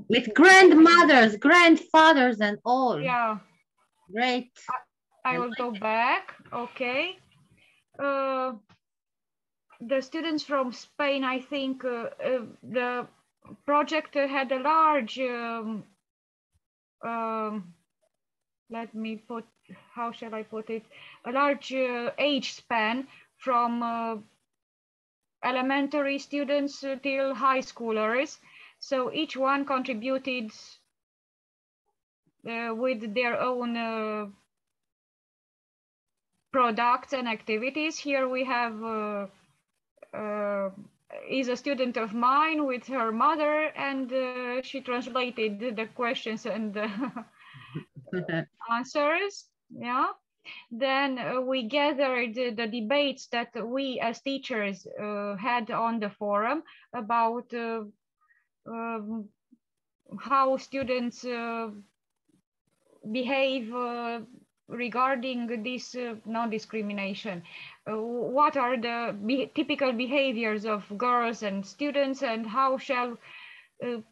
[SPEAKER 1] With grandmothers, grandfathers, and all.
[SPEAKER 3] Yeah.
[SPEAKER 1] Great.
[SPEAKER 3] I will go back. Okay. The students from Spain, I think the project had a large, let me put, how shall I put it? A large age span from elementary students till high schoolers. So each one contributed with their own products and activities. Here we have is a student of mine with her mother, and she translated the questions and answers. Yeah. Then we gathered the debates that we as teachers had on the forum about how students behave regarding this non-discrimination. What are the typical behaviors of girls and students, and how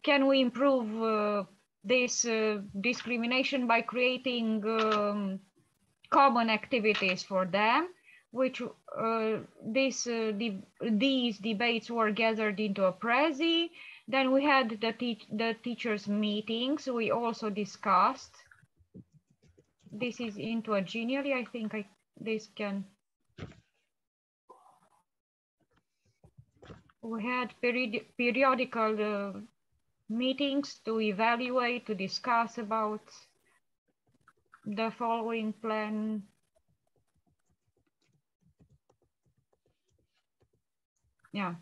[SPEAKER 3] can we improve this discrimination by creating common activities for them? which these debates were gathered into a prezi. Then we had the teachers' meetings. We also discussed. This is into a genially. I think this can. We had periodical meetings to evaluate, to discuss about the following plan. Yeah,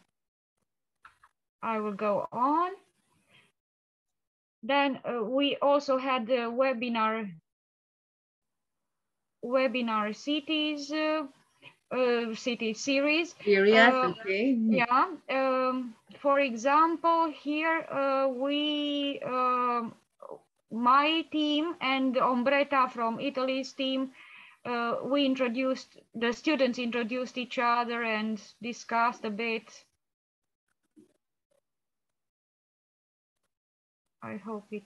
[SPEAKER 3] I will go on. Then we also had the webinar cities city series.
[SPEAKER 1] Okay.
[SPEAKER 3] Yeah. For example, here my team and Ombretta from Italy's team, the students introduced each other and discussed a bit. I hope it.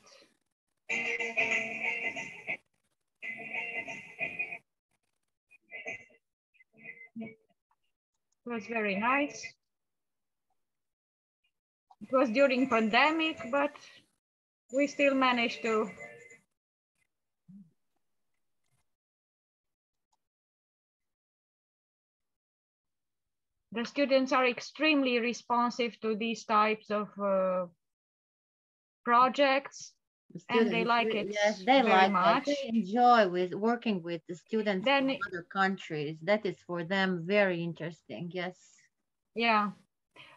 [SPEAKER 3] It was very nice. It was during pandemic, but we still managed to. The students are extremely responsive to these types of projects, and they like it.
[SPEAKER 1] Yes, they
[SPEAKER 3] very
[SPEAKER 1] like
[SPEAKER 3] much.
[SPEAKER 1] That. They enjoy working with the students
[SPEAKER 3] Then,
[SPEAKER 1] from other countries. That is for them very interesting. Yes.
[SPEAKER 3] Yeah.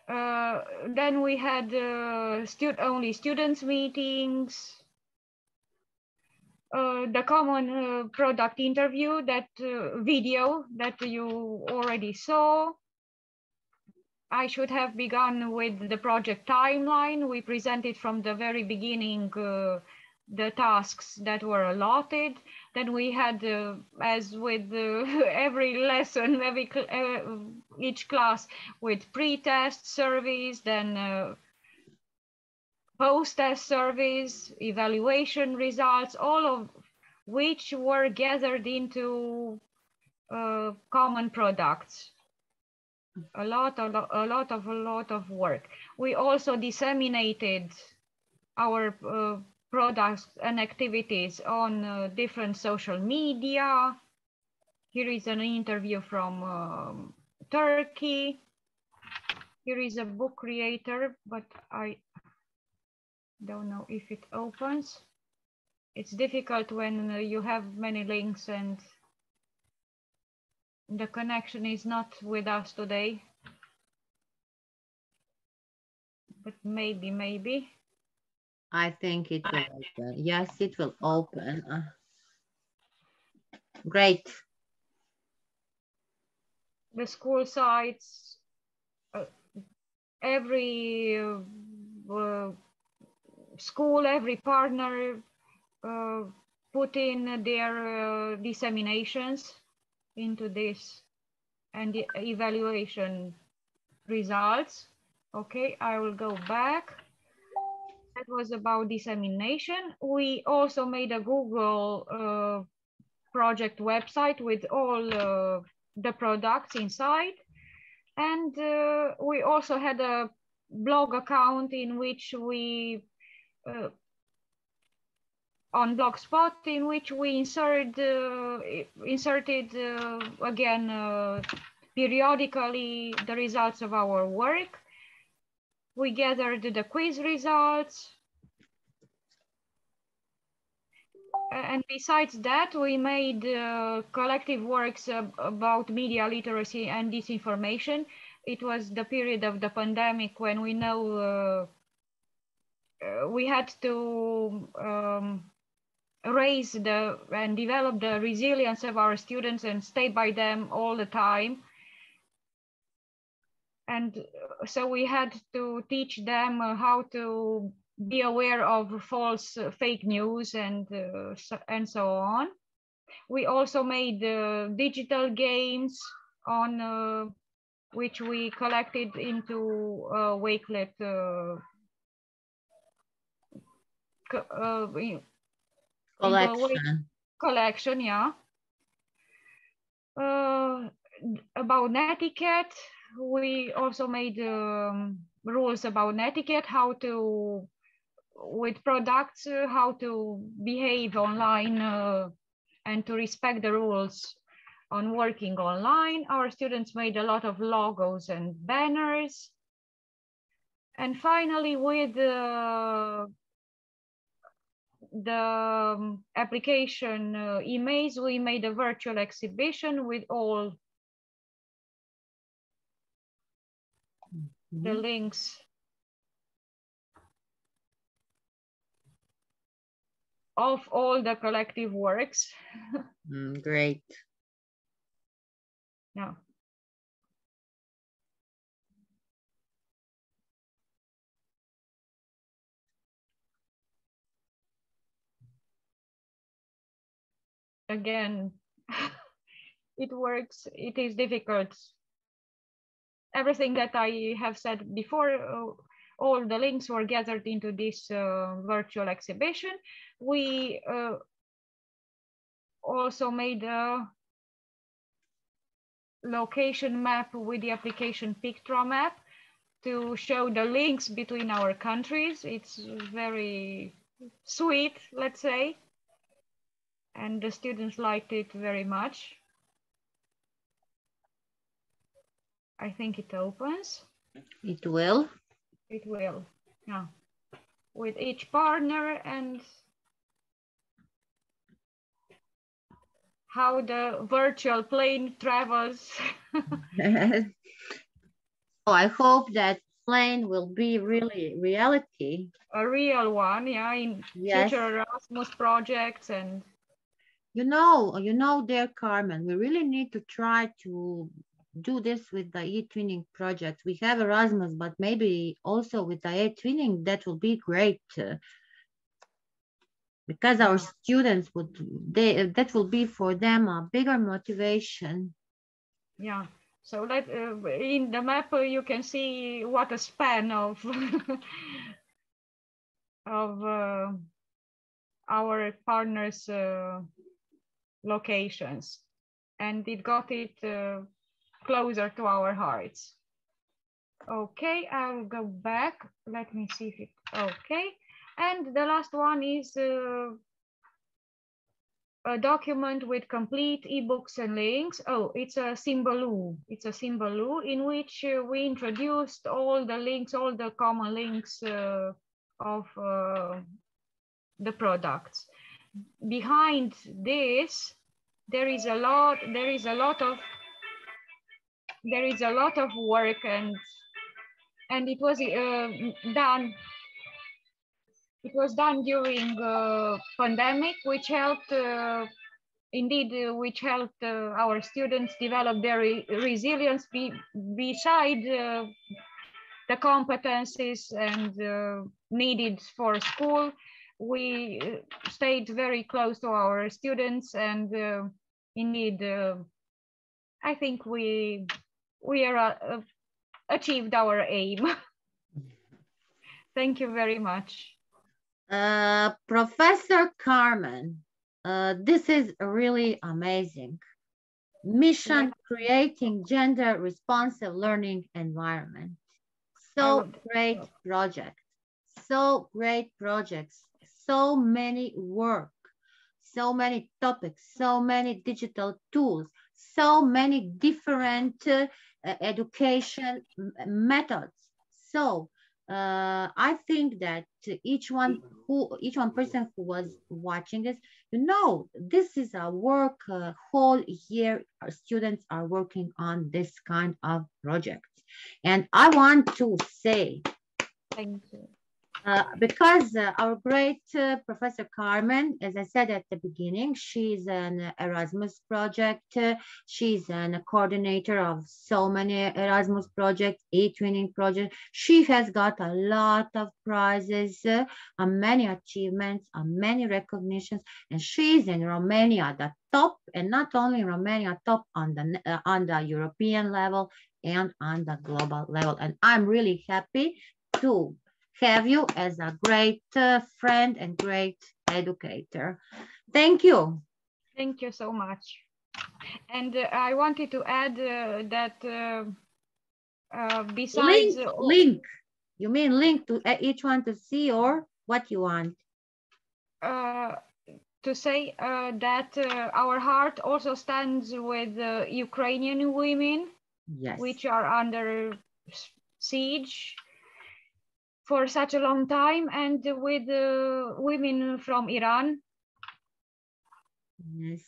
[SPEAKER 3] Then we had only students meetings. The common product interview, that video that you already saw. I should have begun with the project timeline. We presented from the very beginning the tasks that were allotted. Then we had, as with every lesson, each class, with pre-test surveys, then post-test surveys, evaluation results, all of which were gathered into common products. A lot of work. We also disseminated our products and activities on different social media. Here is an interview from Turkey. Here is a book creator, but I don't know if it opens. It's difficult when you have many links and the connection is not with us today. But maybe.
[SPEAKER 1] I think it will open. Yes, it will open. Great.
[SPEAKER 3] The school sites, every school, every partner put in their disseminations into this and the evaluation results. Okay, I will go back. That was about dissemination. We also made a Google project website with all the products inside. And we also had a blog account in which we, on Blogspot, in which we inserted again periodically the results of our work. We gathered the quiz results. And besides that, we made collective works about media literacy and disinformation. It was the period of the pandemic when we know we had to raise and develop the resilience of our students and stay by them all the time. And so we had to teach them how to be aware of false fake news and so on. We also made digital games on which we collected into Wakelet
[SPEAKER 1] collection.
[SPEAKER 3] Collection, yeah. about etiquette, we also made rules about etiquette, how to, with products, how to behave online and to respect the rules on working online. Our students made a lot of logos and banners. And finally, with the application emails, we made a virtual exhibition with all the links of all the collective works.
[SPEAKER 1] Great.
[SPEAKER 3] Yeah. Again, it works, it is difficult. Everything that I have said before, all the links were gathered into this virtual exhibition. We also made a location map with the application Pictra map to show the links between our countries. It's very sweet, let's say. And the students liked it very much. I think it opens.
[SPEAKER 1] It will.
[SPEAKER 3] It will, yeah. With each partner and how the virtual plane travels.
[SPEAKER 1] So I hope that plane will be really reality.
[SPEAKER 3] A real one, yeah, in future Erasmus projects. And
[SPEAKER 1] you know, dear Carmen, we really need to try to do this with the e-twinning project. We have Erasmus, but maybe also with the e-twinning, that will be great. Because our students would, that will be for them a bigger motivation.
[SPEAKER 3] Yeah, so that in the map you can see what a span of of our partners' locations, and it got it closer to our hearts. Okay, I'll go back. Let me see if it, okay. And the last one is a document with complete ebooks and links. Oh, it's a Symbaloo. It's a Symbaloo in which we introduced all the links, all the common links of the products. Behind this, there is a lot of work, and it was done. It was done during pandemic, which helped, which helped our students develop their resilience beside the competencies and needed for school. We stayed very close to our students, and indeed, I think we are achieved our aim. Thank you very much.
[SPEAKER 1] Professor Carmen, this is really amazing. Mission creating gender responsive learning environment. So great project. So great projects. So many work. So many topics. So many digital tools. So many different education methods. So I think that each one person who was watching this, you know, this is a work whole year. Our students are working on this kind of projects, and I want to say,
[SPEAKER 3] thank you.
[SPEAKER 1] Because our great Professor Carmen, as I said at the beginning, she's an Erasmus project. She's a coordinator of so many Erasmus projects, e-twinning projects. She has got a lot of prizes, many achievements, many recognitions, and she's in Romania, the top, and not only Romania, top on the European level and on the global level. And I'm really happy to have you as a great friend and great educator. Thank you.
[SPEAKER 3] Thank you so much. And I wanted to add that besides
[SPEAKER 1] link. You mean link to each one to see, or what you want?
[SPEAKER 3] To say that our heart also stands with Ukrainian women,
[SPEAKER 1] yes,
[SPEAKER 3] which are under siege for such a long time, and with women from Iran.
[SPEAKER 1] Yes,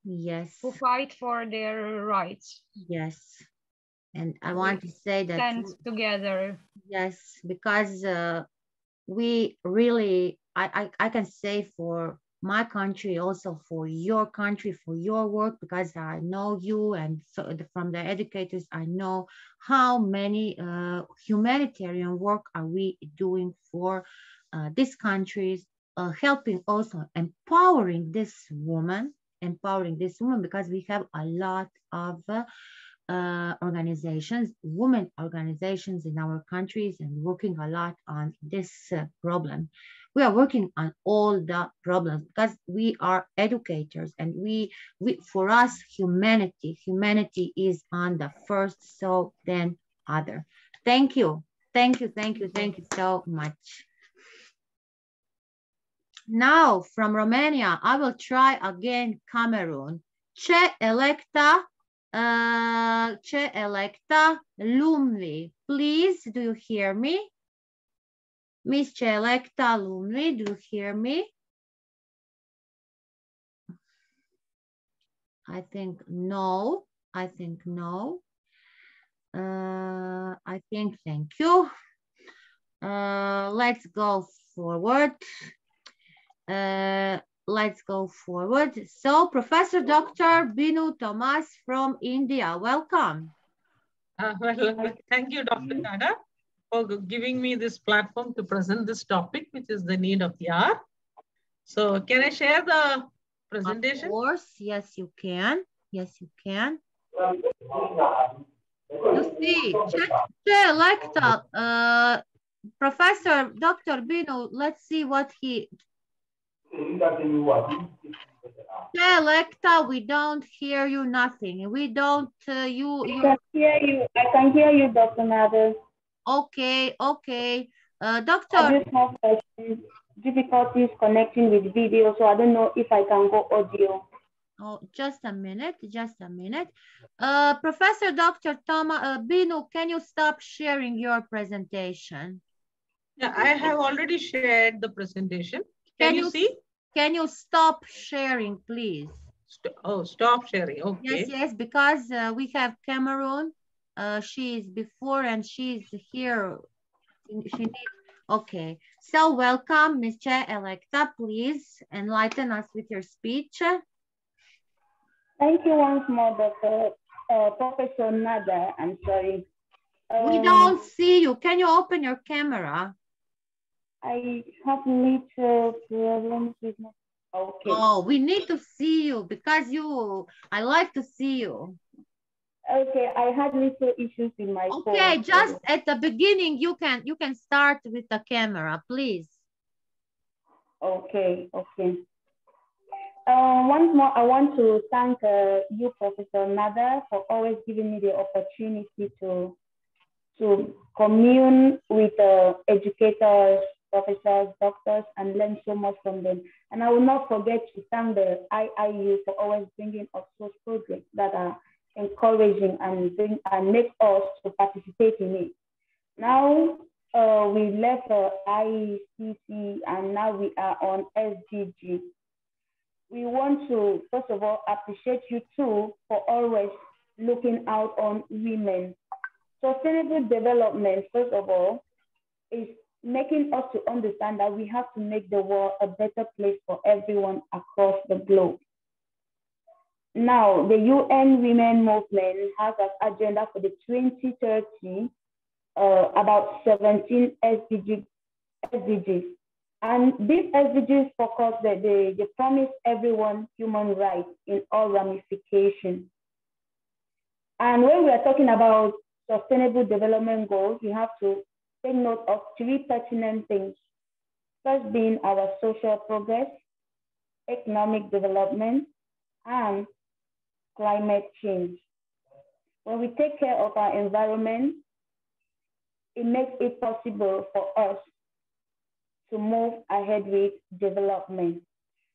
[SPEAKER 1] yes.
[SPEAKER 3] Who fight for their rights.
[SPEAKER 1] Yes. And I want to say that
[SPEAKER 3] stand together.
[SPEAKER 1] Yes, because we really, I can say for my country, also for your country, for your work, because I know you, and so from the educators, I know how many humanitarian work are we doing for these countries, helping also empowering this woman, because we have a lot of organizations, women organizations in our countries, and working a lot on this problem. We are working on all the problems because we are educators, and we for us, humanity is on the first, so then other. Thank you so much. Now from Romania, I will try again Cameroon. Ce electa Lumley. Please, do you hear me? Miss Ce electa Lumley, do you hear me? I think no. Thank you. Let's go forward. So Professor Dr. Binu Thomas from India, welcome.
[SPEAKER 6] Well, thank you, Dr. Nada, for giving me this platform to present this topic, which is the need of the hour. So can I share the presentation?
[SPEAKER 1] Of course, yes, you can. You see, Professor Dr. Binu, let's see what he... Electa, we don't hear you, nothing. We don't,
[SPEAKER 9] I can hear you. I can hear you, Dr. Nader.
[SPEAKER 1] Okay. Doctor.
[SPEAKER 9] I just have difficulties connecting with video, so I don't know if I can go audio.
[SPEAKER 1] Oh, just a minute. Professor Dr. Binu, can you stop sharing your presentation?
[SPEAKER 6] Yeah, I have already shared the presentation. Can you see?
[SPEAKER 1] Can you stop sharing, please?
[SPEAKER 6] Stop sharing. Okay.
[SPEAKER 1] Yes, because we have Cameroon. She is before and she's here. Okay. So welcome, Ms. Electa. Please enlighten us with your speech.
[SPEAKER 9] Thank you once more, Dr. Professor Nada. I'm sorry.
[SPEAKER 1] We don't see you. Can you open your camera?
[SPEAKER 9] I have little problems with my... Okay.
[SPEAKER 1] Oh, we need to see you because I like to see you.
[SPEAKER 9] Okay, I had little issues with my phone.
[SPEAKER 1] Okay, just at the beginning, you can start with the camera, please.
[SPEAKER 9] Okay. Once more, I want to thank you, Professor Nada, for always giving me the opportunity to commune with educators, professors, doctors, and learn so much from them. And I will not forget to thank the IIU for always bringing us such projects that are encouraging and make us to participate in it. Now we left ICC and now we are on SDG. We want to, first of all, appreciate you too for always looking out on women. Sustainable development, first of all, is making us to understand that we have to make the world a better place for everyone across the globe. Now, the UN Women Movement has an agenda for the 2030, about 17 SDGs. And these SDGs focus that they promise everyone human rights in all ramifications. And when we are talking about sustainable development goals, we have to take note of 3 pertinent things. First being our social progress, economic development, and climate change. When we take care of our environment, it makes it possible for us to move ahead with development.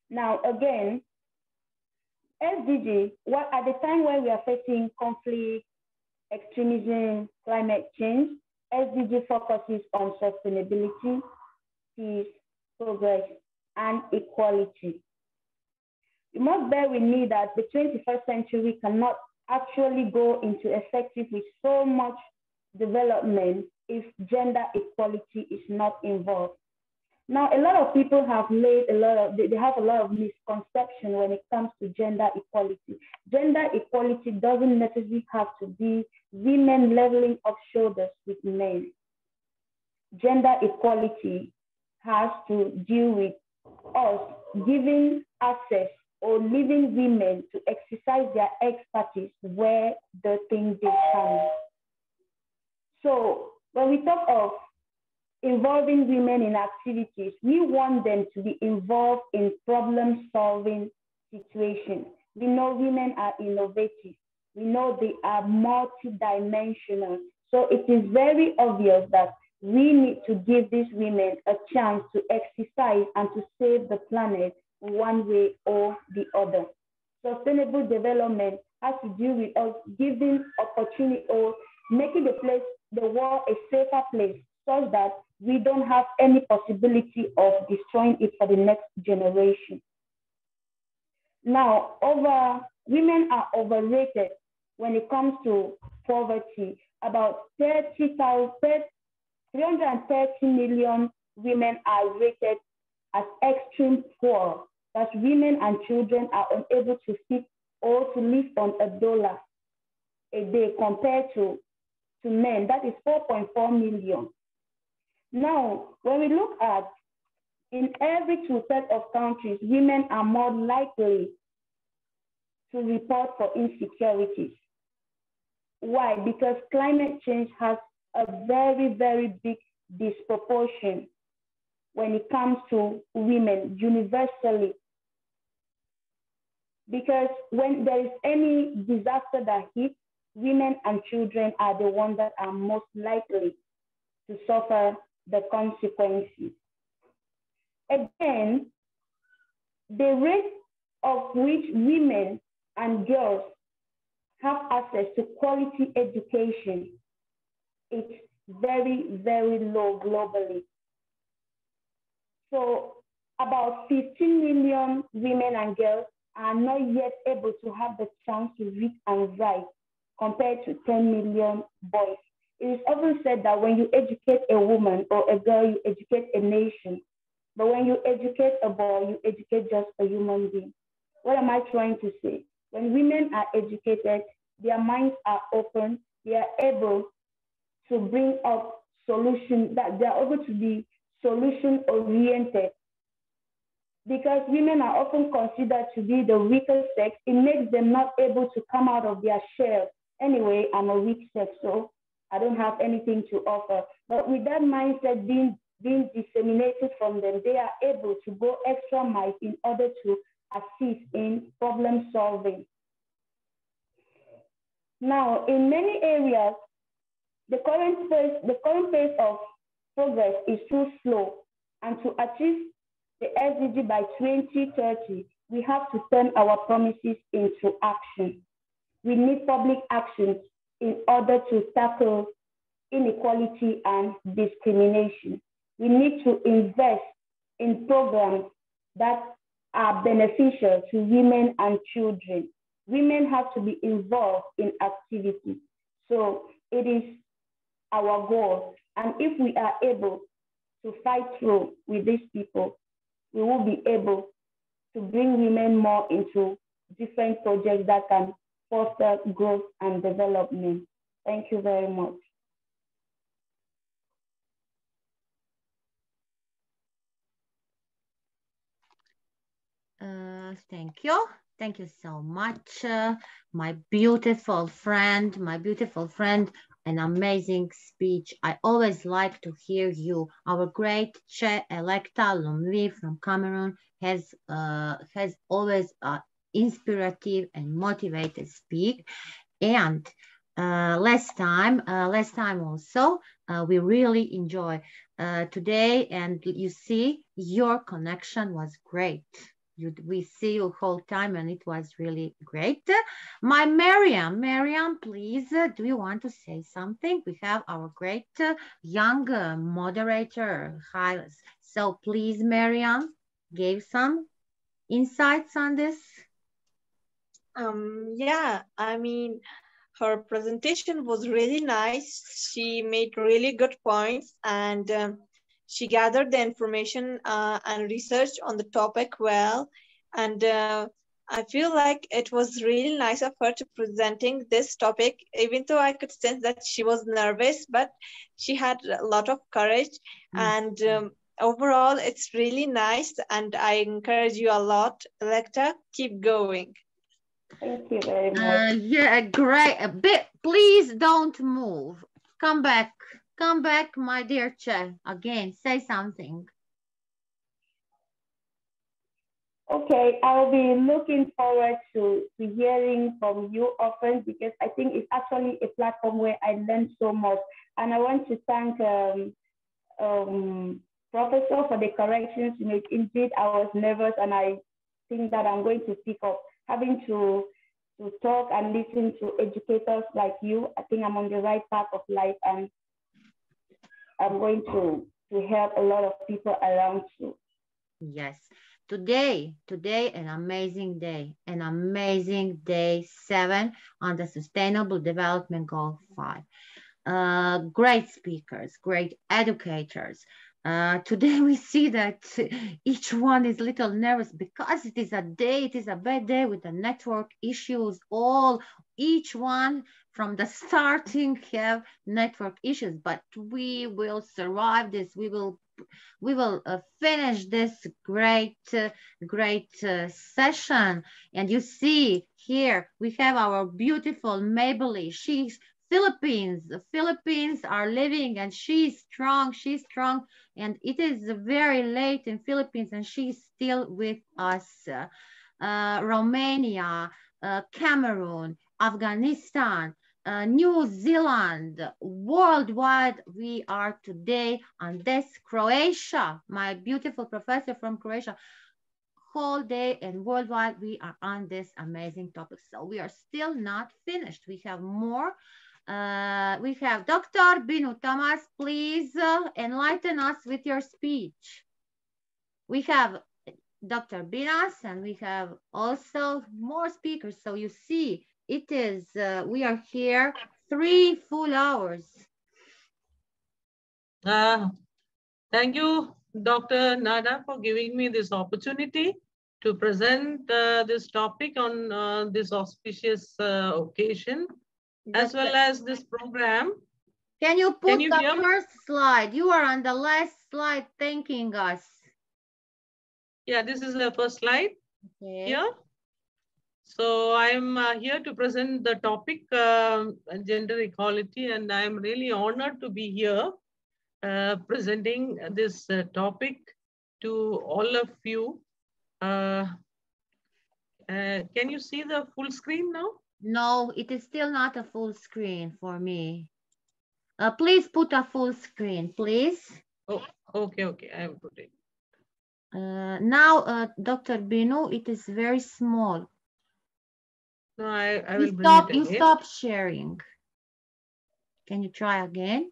[SPEAKER 9] Now, again, SDG, at the time when we are facing conflict, extremism, climate change, SDG focuses on sustainability, peace, progress, and equality. You must bear with me that the 21st century cannot actually go into effective with so much development if gender equality is not involved. Now, a lot of people have they have a lot of misconception when it comes to gender equality. Gender equality doesn't necessarily have to be women leveling up shoulders with men. Gender equality has to deal with us giving access or leaving women to exercise their expertise where they think they can. So when we talk of involving women in activities, we want them to be involved in problem-solving situations. We know women are innovative. We know they are multidimensional. So it is very obvious that we need to give these women a chance to exercise and to save the planet one way or the other. Sustainable development has to do with us giving opportunity or making the world a safer place such that we don't have any possibility of destroying it for the next generation. Now, women are overrated when it comes to poverty. About 330 million women are rated as extreme poor. That women and children are unable to feed or to live on $1 a day compared to men. That is 4.4 million. Now, when we look at in every 2/3 of countries, women are more likely to report for insecurities. Why? Because climate change has a very, very big disproportion when it comes to women universally. Because when there is any disaster that hits, women and children are the ones that are most likely to suffer the consequences. Again, the rate of which women and girls have access to quality education is very, very low globally. So about 15 million women and girls are not yet able to have the chance to read and write compared to 10 million boys. It is often said that when you educate a woman or a girl, you educate a nation. But when you educate a boy, you educate just a human being. What am I trying to say? When women are educated, their minds are open, they are able to bring up solutions, that they are able to be solution-oriented. Because women are often considered to be the weaker sex, it makes them not able to come out of their shell. Anyway, I'm a weak sex, so I don't have anything to offer. But with that mindset being disseminated from them, they are able to go extra mile in order to assist in problem solving. Now, in many areas, the current pace of progress is too slow, and to achieve the SDG by 2030, we have to turn our promises into action. We need public actions in order to tackle inequality and discrimination. We need to invest in programs that are beneficial to women and children. Women have to be involved in activities. So it is our goal. And if we are able to fight through with these people, we will be able to bring women more into different projects that can foster growth and development. Thank you very much.
[SPEAKER 1] Thank you. Thank you so much, my beautiful friend, an amazing speech. I always like to hear you. Our great Che Electa Lumli from Cameroon has always inspirative and motivated speak. And last time also, we really enjoy today, and you see your connection was great. We see you whole time and it was really great. My Miriam, please, do you want to say something? We have our great young moderator, Hylas. So please, Miriam, give some insights on this.
[SPEAKER 4] Yeah, I mean, her presentation was really nice. She made really good points, and she gathered the information and research on the topic well. And I feel like it was really nice of her to presenting this topic, even though I could sense that she was nervous, but she had a lot of courage. And overall, it's really nice. And I encourage you a lot, Electa, keep going.
[SPEAKER 9] Thank you very much.
[SPEAKER 1] Yeah, great. A bit, please don't move. Come back, my dear Che. Again, say something.
[SPEAKER 9] Okay, I'll be looking forward to hearing from you often, because I think it's actually a platform where I learned so much. And I want to thank Professor for the corrections you made. Indeed, I was nervous, and I think that I'm going to pick up. Having to talk and listen to educators like you, I think I'm on the right path of life, and I'm going to help a lot of people around you.
[SPEAKER 1] Yes. Today, an amazing day 7 on the Sustainable Development Goal 5. Great speakers, great educators. Today we see that each one is a little nervous because it is a bad day with the network issues. Each one from the starting have network issues, but we will survive this. We will finish this great session. And you see here we have our beautiful Maybelline. She's Philippines. The Philippines are living, and she's strong. And it is very late in Philippines, and she's still with us. Romania, Cameroon, Afghanistan, New Zealand, worldwide we are today on this. Croatia, my beautiful professor from Croatia, whole day and worldwide we are on this amazing topic. So we are still not finished. We have more. We have Dr. Binu Tamas, please enlighten us with your speech. We have Dr. Binas, and we have also more speakers. So you see, it is, we are here 3 full hours.
[SPEAKER 6] Thank you, Dr. Nada, for giving me this opportunity to present this topic on this auspicious occasion, as well as this program.
[SPEAKER 1] Can you put the first slide? You are on the last slide thanking us.
[SPEAKER 6] Yeah, this is the first slide.
[SPEAKER 1] Okay.
[SPEAKER 6] Here. So I'm here to present the topic gender equality, and I'm really honored to be here presenting this topic to all of you. Can you see the full screen now?
[SPEAKER 1] No, it is still not a full screen for me. Please put a full screen, please.
[SPEAKER 6] Oh, okay, I am putting.
[SPEAKER 1] Now, Dr. Binu, it is very small.
[SPEAKER 6] No, I will bring it again.
[SPEAKER 1] You stop sharing. Can you try again?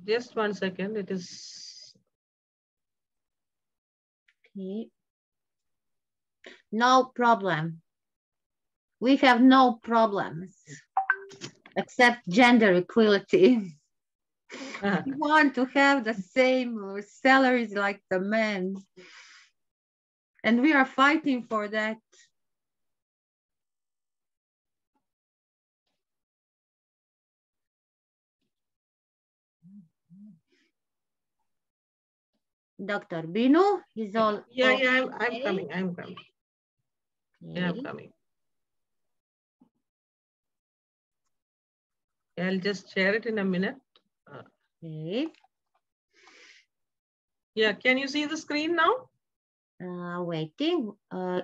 [SPEAKER 6] Just 1 second, it is.
[SPEAKER 1] Okay. No problem. We have no problems except gender equality. We want to have the same salaries like the men. And we are fighting for that. Dr. Binu is all.
[SPEAKER 6] Yeah, I'm coming. Okay. Yeah, I'm coming. I'll just share it in a minute.
[SPEAKER 1] Okay.
[SPEAKER 6] Yeah, can you see the screen now?
[SPEAKER 1] Waiting.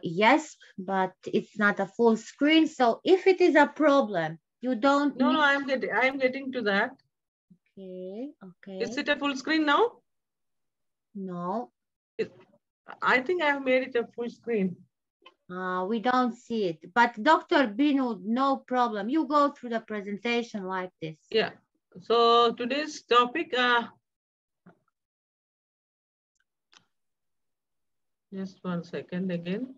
[SPEAKER 1] Yes, but it's not a full screen. So if it is a problem, you don't
[SPEAKER 6] No,
[SPEAKER 1] need...
[SPEAKER 6] no, I'm getting to that.
[SPEAKER 1] Okay, okay.
[SPEAKER 6] Is it a full screen now?
[SPEAKER 1] No.
[SPEAKER 6] I think I've made it a full screen.
[SPEAKER 1] We don't see it. But Dr. Binu, no problem. You go through the presentation like this.
[SPEAKER 6] Yeah. So today's topic, just 1 second again.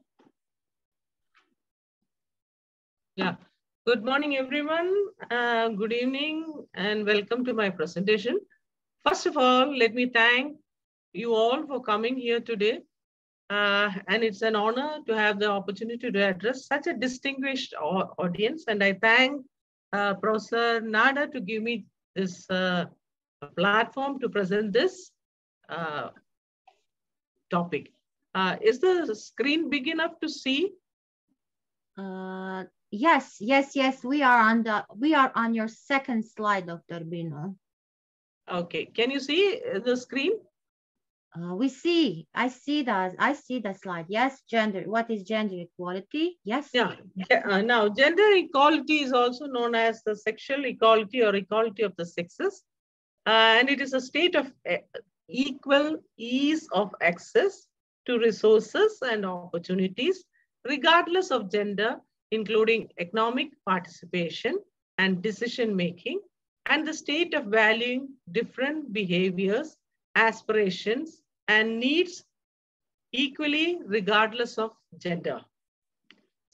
[SPEAKER 6] Yeah. Good morning, everyone. Good evening and welcome to my presentation. First of all, let me thank you all for coming here today. And it's an honor to have the opportunity to address such a distinguished audience. And I thank Professor Nada to give me this platform to present this topic. Is the screen big enough to see?
[SPEAKER 1] Yes. We are on your second slide, Dr. Binu.
[SPEAKER 6] Okay. Can you see the screen?
[SPEAKER 1] We see. I see the slide. Yes, gender. What is gender equality? Yes.
[SPEAKER 6] Yeah. Now, gender equality is also known as the sexual equality or equality of the sexes. And it is a state of equal ease of access to resources and opportunities, regardless of gender, including economic participation and decision-making, and the state of valuing different behaviors, aspirations, and needs equally, regardless of gender.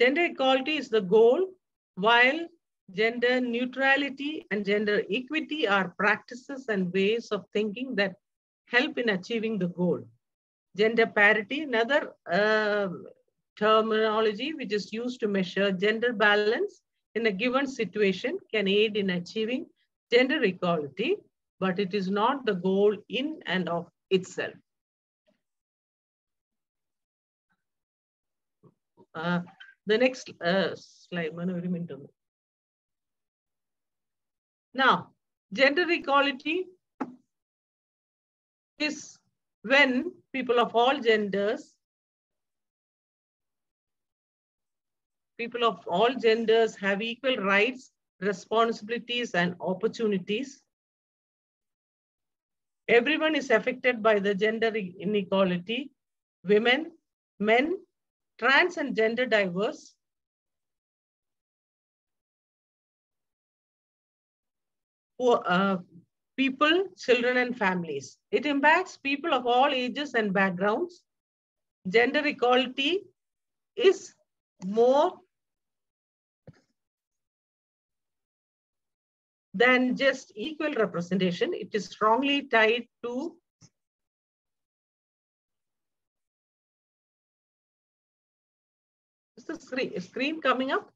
[SPEAKER 6] Gender equality is the goal, while gender neutrality and gender equity are practices and ways of thinking that help in achieving the goal. Gender parity, another terminology which is used to measure gender balance in a given situation, can aid in achieving gender equality, but it is not the goal in and of itself. The next slide. Now, gender equality is when people of all genders have equal rights, responsibilities, and opportunities. Everyone is affected by the gender inequality. Women, men, trans and gender diverse, people, children, and families. It impacts people of all ages and backgrounds. Gender equality is more than just equal representation. It is strongly tied to is the screen coming up?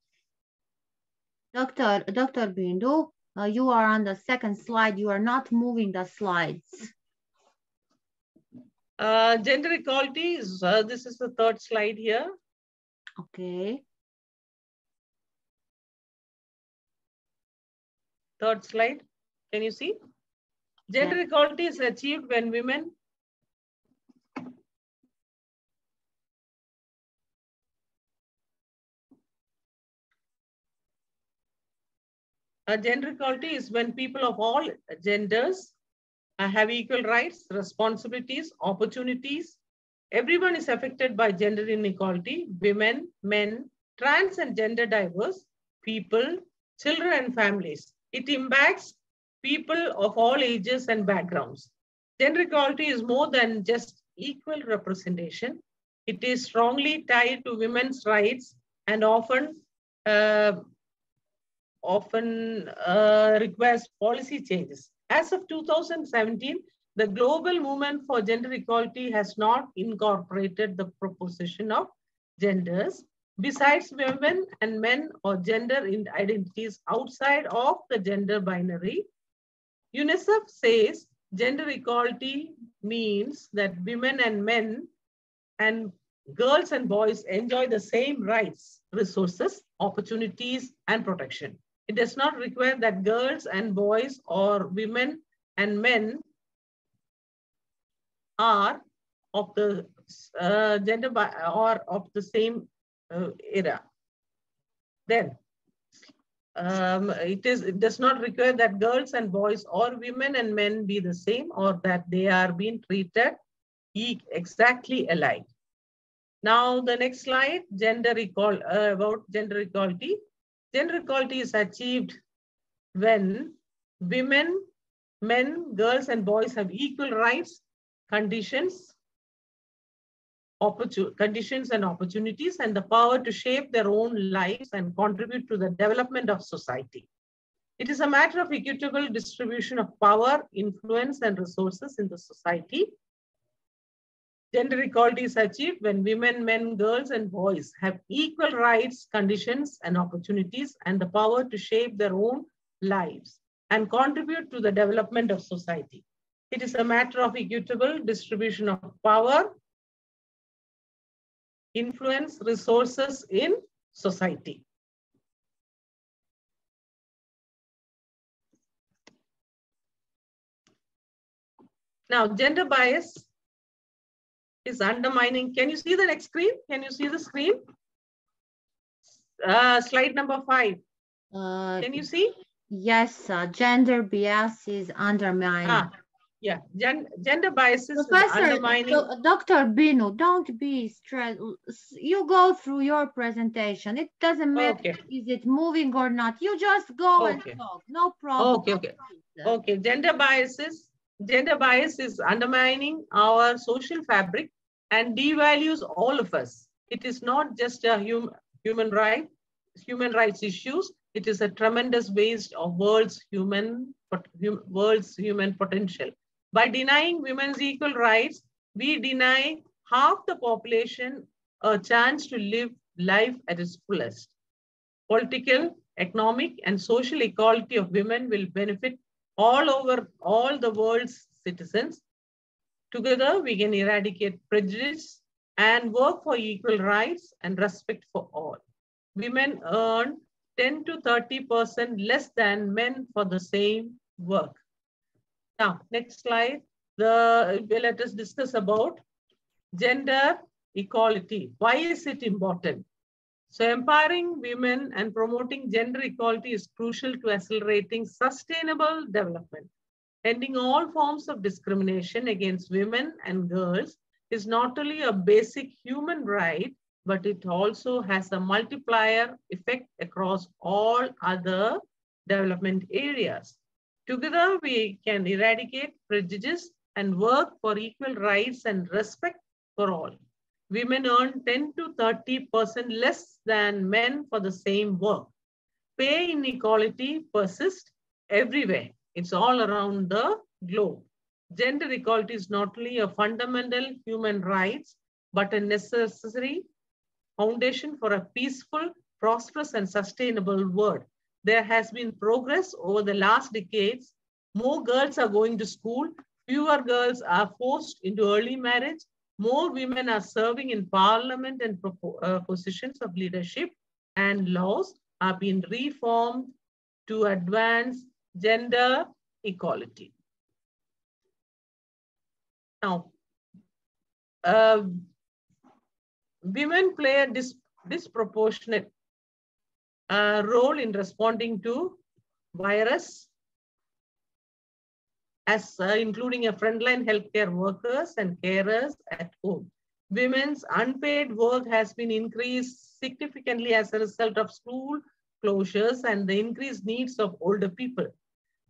[SPEAKER 1] Dr. Bindu, you are on the second slide. You are not moving the slides.
[SPEAKER 6] Gender equality is, this is the third slide here.
[SPEAKER 1] Okay.
[SPEAKER 6] Third slide, can you see? Gender equality is achieved when women gender equality is when people of all genders have equal rights, responsibilities, opportunities. Everyone is affected by gender inequality. Women, men, trans and gender diverse, people, children and families. It impacts people of all ages and backgrounds. Gender equality is more than just equal representation. It is strongly tied to women's rights and often requires policy changes. As of 2017, the global movement for gender equality has not incorporated the proposition of genders besides women and men or gender identities outside of the gender binary. UNICEF says gender equality means that women and men and girls and boys enjoy the same rights, resources, opportunities, and protection. It does not require that girls and boys or women and men are of the gender or of the same era. Then it does not require that girls and boys or women and men be the same or that they are being treated exactly alike. Now the next slide, about gender equality. Gender equality is achieved when women, men, girls and boys have equal rights, conditions and opportunities, and the power to shape their own lives and contribute to the development of society. It is a matter of equitable distribution of power, influence, and resources in the society. Gender equality is achieved when women, men, girls, and boys have equal rights, conditions, and opportunities, and the power to shape their own lives and contribute to the development of society. It is a matter of equitable distribution of power, influence, resources in society. Now, gender bias is undermining. Can you see the next screen? Can you see the screen? Slide number 5. Can you see?
[SPEAKER 1] Yes, gender bias is undermining.
[SPEAKER 6] Yeah, gender biases
[SPEAKER 1] Professor,
[SPEAKER 6] is undermining.
[SPEAKER 1] Dr. Binu, don't be stressed. You go through your presentation. It doesn't matter is it moving or not. You just go and talk. No problem.
[SPEAKER 6] Okay. Gender bias is undermining our social fabric and devalues all of us. It is not just a human rights issues. It is a tremendous waste of world's human potential. By denying women's equal rights, we deny half the population a chance to live life at its fullest. Political, economic, and social equality of women will benefit all the world's citizens. Together, we can eradicate prejudice and work for equal rights and respect for all. Women earn 10 to 30% less than men for the same work. Now, next slide. Let us discuss about gender equality. Why is it important? So empowering women and promoting gender equality is crucial to accelerating sustainable development. Ending all forms of discrimination against women and girls is not only a basic human right, but it also has a multiplier effect across all other development areas. Together, we can eradicate prejudice and work for equal rights and respect for all. Women earn 10 to 30% less than men for the same work. Pay inequality persists everywhere. It's all around the globe. Gender equality is not only a fundamental human right, but a necessary foundation for a peaceful, prosperous, and sustainable world. There has been progress over the last decades. More girls are going to school. Fewer girls are forced into early marriage. More women are serving in parliament and positions of leadership, and laws are being reformed to advance gender equality. Now, women play a disproportionate role in responding to virus, including frontline healthcare workers and carers at home. Women's unpaid work has been increased significantly as a result of school closures and the increased needs of older people.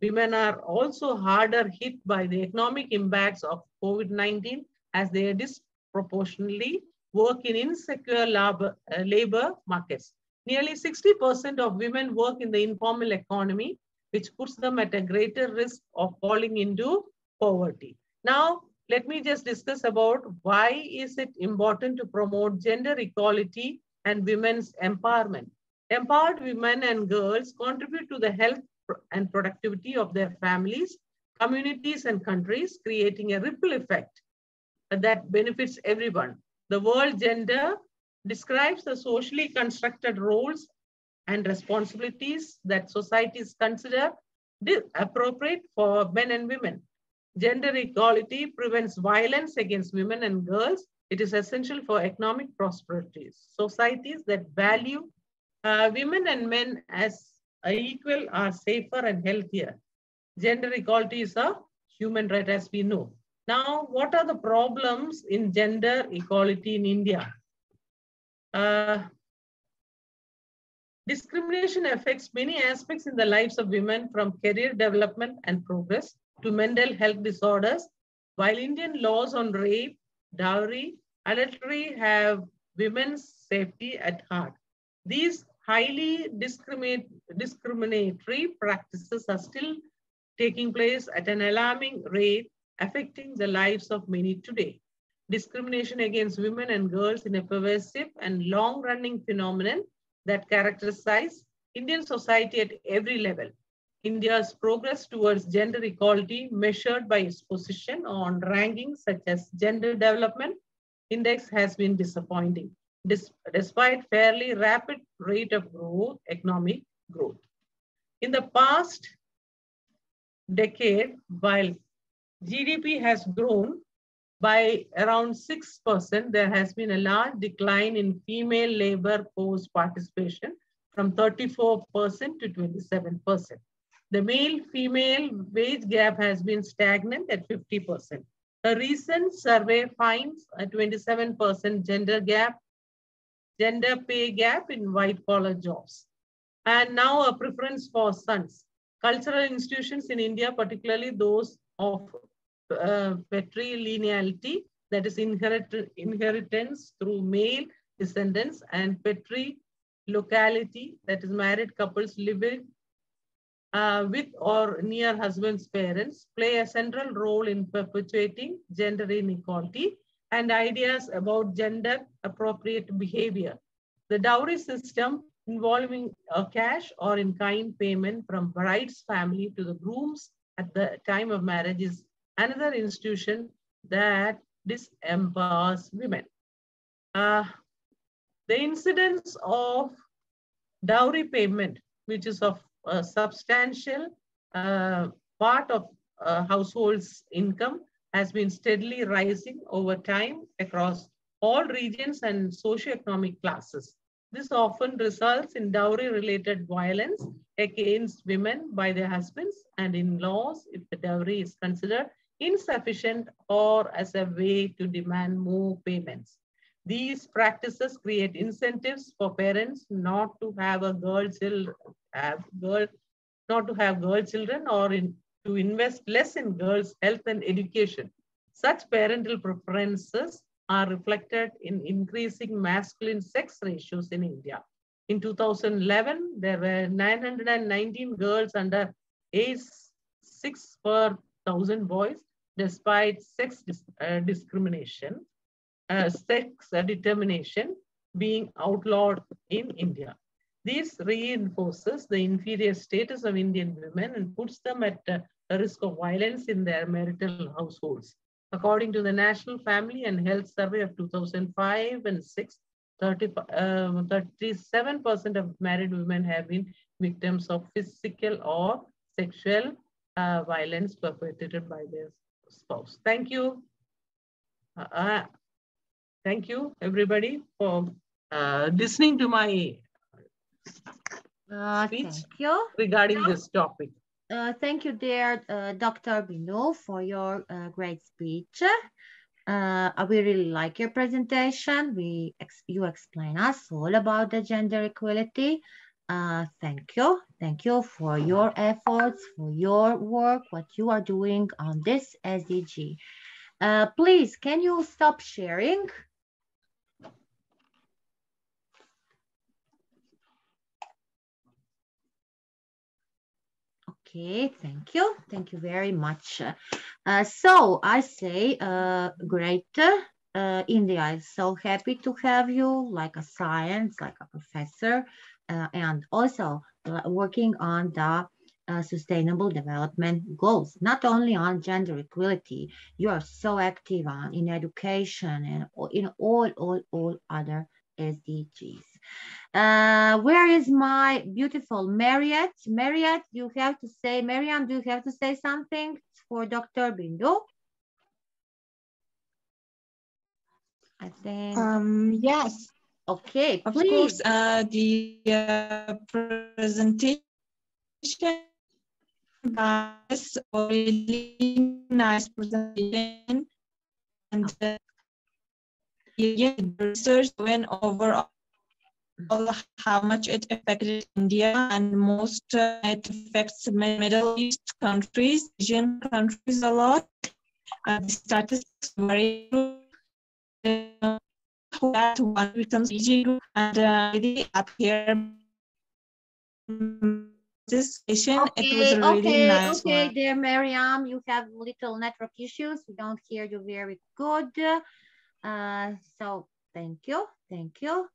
[SPEAKER 6] Women are also harder hit by the economic impacts of COVID-19 as they disproportionately work in insecure labor markets. Nearly 60% of women work in the informal economy, which puts them at a greater risk of falling into poverty. Now, let me just discuss about why is it important to promote gender equality and women's empowerment. Empowered women and girls contribute to the health and productivity of their families, communities, and countries, creating a ripple effect that benefits everyone. The word gender describes the socially constructed roles and responsibilities that societies consider appropriate for men and women. Gender equality prevents violence against women and girls. It is essential for economic prosperity. Societies that value women and men as equal are safer and healthier. Gender equality is a human right, as we know. Now, what are the problems in gender equality in India? Discrimination affects many aspects in the lives of women, from career development and progress to mental health disorders. While Indian laws on rape, dowry, adultery have women's safety at heart, these highly discriminatory practices are still taking place at an alarming rate, affecting the lives of many today. Discrimination against women and girls is a pervasive and long-running phenomenon that characterize Indian society at every level. India's progress towards gender equality, measured by its position on rankings such as Gender Development Index, has been disappointing, despite fairly rapid rate of growth, economic growth. In the past decade, while GDP has grown by around 6%, there has been a large decline in female labor force participation from 34% to 27%. The male-female wage gap has been stagnant at 50%. A recent survey finds a 27% gender pay gap in white-collar jobs. And now a preference for sons. Cultural institutions in India, particularly those of patrilineality, that is inheritance through male descendants, and patrilocality, that is married couples living with or near husband's parents, play a central role in perpetuating gender inequality and ideas about gender appropriate behavior. The dowry system, involving a cash or in-kind payment from bride's family to the groom's at the time of marriage, is another institution that disempowers women. The incidence of dowry payment, which is of a substantial part of households' income, has been steadily rising over time across all regions and socioeconomic classes. This often results in dowry-related violence against women by their husbands and in-laws if the dowry is considered insufficient or as a way to demand more payments. These practices create incentives for parents not to have girl children or to invest less in girls' health and education. Such parental preferences are reflected in increasing masculine sex ratios in India. In 2011, there were 919 girls under age 6 per 1,000 boys, despite sex discrimination, sex determination being outlawed in India. This reinforces the inferior status of Indian women and puts them at a risk of violence in their marital households. According to the National Family and Health Survey of 2005 and 6, 37% of married women have been victims of physical or sexual violence perpetrated by their spouse. Thank you. Thank you, everybody, for listening to my speech regarding this topic.
[SPEAKER 1] Thank you, dear Dr. Binu, for your great speech. We really like your presentation. You explain us all about the gender equality. Thank you. Thank you for your efforts, for your work, what you are doing on this SDG. Please, can you stop sharing? Okay, thank you. Thank you very much. So I say, great. India is so happy to have you like a science, like a professor, and also working on the sustainable development goals, not only on gender equality. You are so active in education and in all other SDGs. Where is my beautiful Marriott? Marriott, you have to say, Miriam, do you have to say something for Dr. Bindu? I think.
[SPEAKER 4] Yes.
[SPEAKER 1] Okay,
[SPEAKER 4] Of
[SPEAKER 1] please.
[SPEAKER 4] course, the presentation is a really nice presentation, and the research went over how much it affected India, and most it affects Middle East countries, Asian countries a lot. The statistics vary. That one becomes Beijing, and really up here this session, it was a really nice
[SPEAKER 1] okay,
[SPEAKER 4] one.
[SPEAKER 1] dear Miriam, you have little network issues. We don't hear you very good. So thank you, thank you.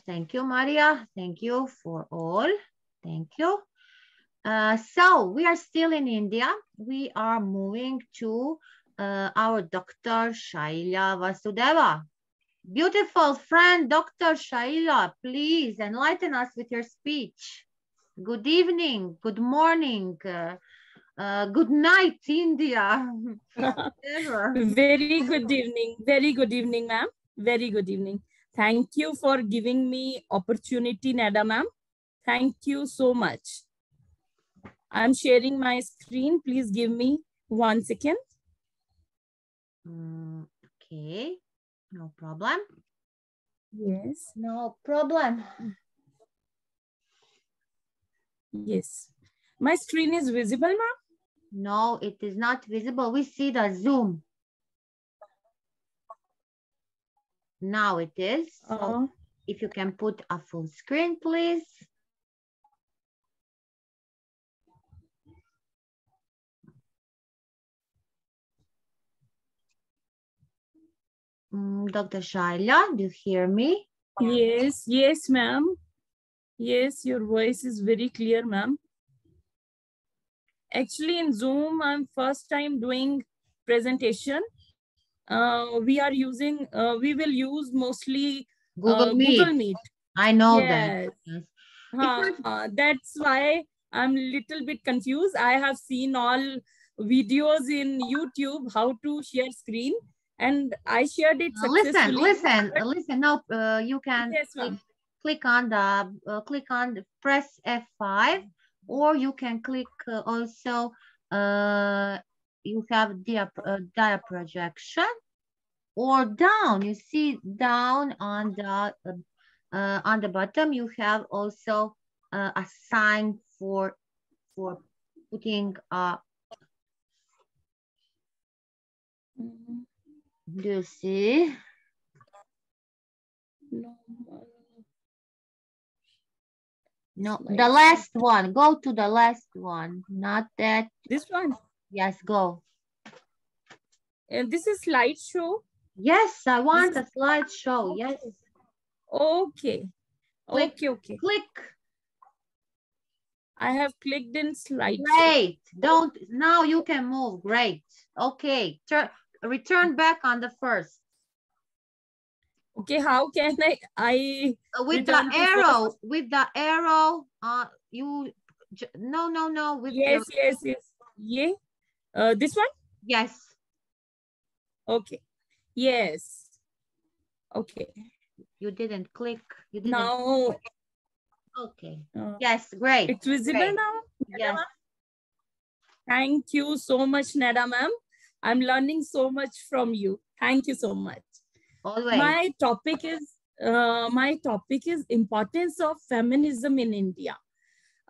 [SPEAKER 1] Thank you, Maria. Thank you for all. Thank you. So we are still in India. We are moving to our Dr. Shaila Vasudeva. Beautiful friend, Dr. Shaila, please enlighten us with your speech. Good evening, good morning, good night, India.
[SPEAKER 10] Very good evening, ma'am. Very good evening. Thank you for giving me opportunity, Nada ma'am. Thank you so much. I'm sharing my screen. Please give me 1 second.
[SPEAKER 1] Okay, no problem.
[SPEAKER 10] Yes.
[SPEAKER 1] No problem.
[SPEAKER 10] Yes. My screen is visible, ma'am?
[SPEAKER 1] No, it is not visible. We see the Zoom. Now it is. So if you can put a full screen, please. Dr. Shaila, do you hear me?
[SPEAKER 10] Yes, yes, ma'am. Yes, your voice is very clear, ma'am. Actually, in Zoom, I'm first time doing presentation. We will use mostly
[SPEAKER 1] Google Meet. I know that.
[SPEAKER 10] Yes. That's why I'm a little bit confused. I have seen all videos in YouTube how to share screen, and I shared it successfully.
[SPEAKER 1] Listen. No, you can click on the press F5, or you can click also. You have dia projection, or down. You see down on the bottom. You have also a sign for putting do you see? No, the last one. Go to the last one. Not that.
[SPEAKER 10] This one?
[SPEAKER 1] Yes, go.
[SPEAKER 10] And this is slideshow?
[SPEAKER 1] Yes, I want a slideshow. Yes.
[SPEAKER 10] Okay.
[SPEAKER 1] Okay. Click.
[SPEAKER 10] I have clicked in slideshow.
[SPEAKER 1] Great. Now you can move. Great. Okay. Return back on the first.
[SPEAKER 10] Okay, how can I
[SPEAKER 1] with the arrow? With the arrow, you no. With
[SPEAKER 10] yes. Yeah. This one?
[SPEAKER 1] Yes.
[SPEAKER 10] Okay. Yes. Okay.
[SPEAKER 1] You didn't click. You didn't.
[SPEAKER 10] Now.
[SPEAKER 1] Okay. Yes. Great.
[SPEAKER 10] It's visible now.
[SPEAKER 1] Yes.
[SPEAKER 10] Thank you so much, Nada ma'am. I'm learning so much from you. Thank you so much.
[SPEAKER 1] Always.
[SPEAKER 10] My topic is importance of feminism in India.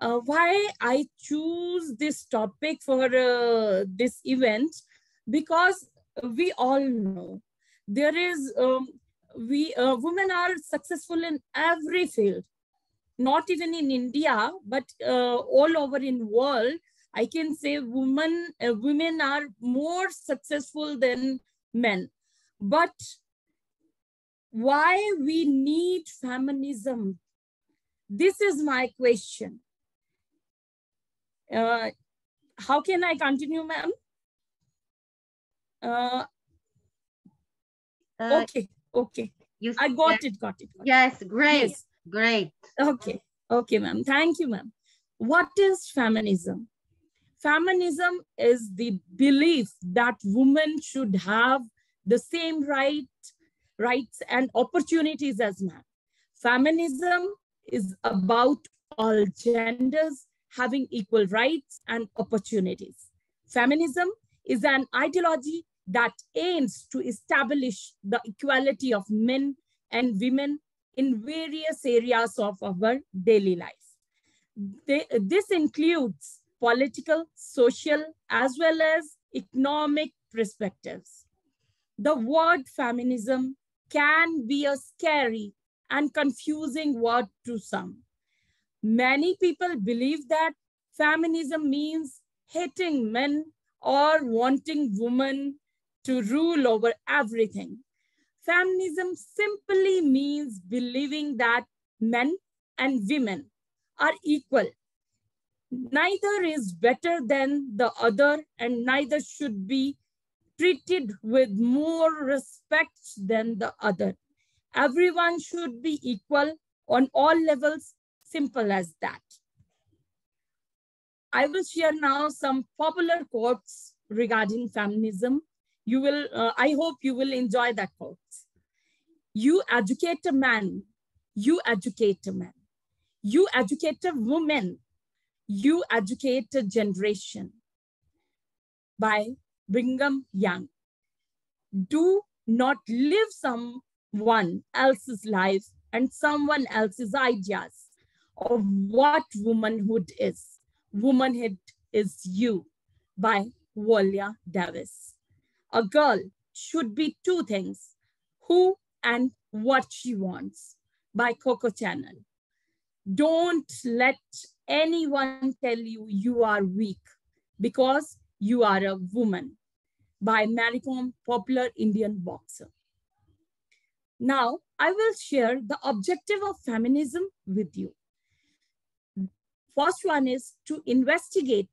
[SPEAKER 10] Why I choose this topic for this event, because we all know there is women are successful in every field, not even in India, but all over in world. I can say women are more successful than men. But why we need feminism? This is my question. How can I continue, ma'am? Okay. I got it.
[SPEAKER 1] Yes, great.
[SPEAKER 10] Yes.
[SPEAKER 1] Great.
[SPEAKER 10] Okay. Okay, ma'am. Thank you, ma'am. What is feminism? Feminism is the belief that women should have the same rights and opportunities as men. Feminism is about all genders having equal rights and opportunities. Feminism is an ideology that aims to establish the equality of men and women in various areas of our daily life. This includes political, social, as well as economic perspectives. The word feminism can be a scary and confusing word to some. Many people believe that feminism means hating men or wanting women to rule over everything. Feminism simply means believing that men and women are equal. Neither is better than the other, and neither should be treated with more respect than the other. Everyone should be equal on all levels, simple as that. I will share now some popular quotes regarding feminism. I hope you will enjoy that quotes. You educate a man, you educate a man. You educate a woman, you educate a generation. By Brigham Young. Do not live someone else's life and someone else's ideas of what womanhood is. Womanhood is you, by Viola Davis. A girl should be two things, who and what she wants, by Coco Chanel. Don't let anyone tell you you are weak because you are a woman, by Mary Kom, popular Indian boxer. Now, I will share the objective of feminism with you. First one is to investigate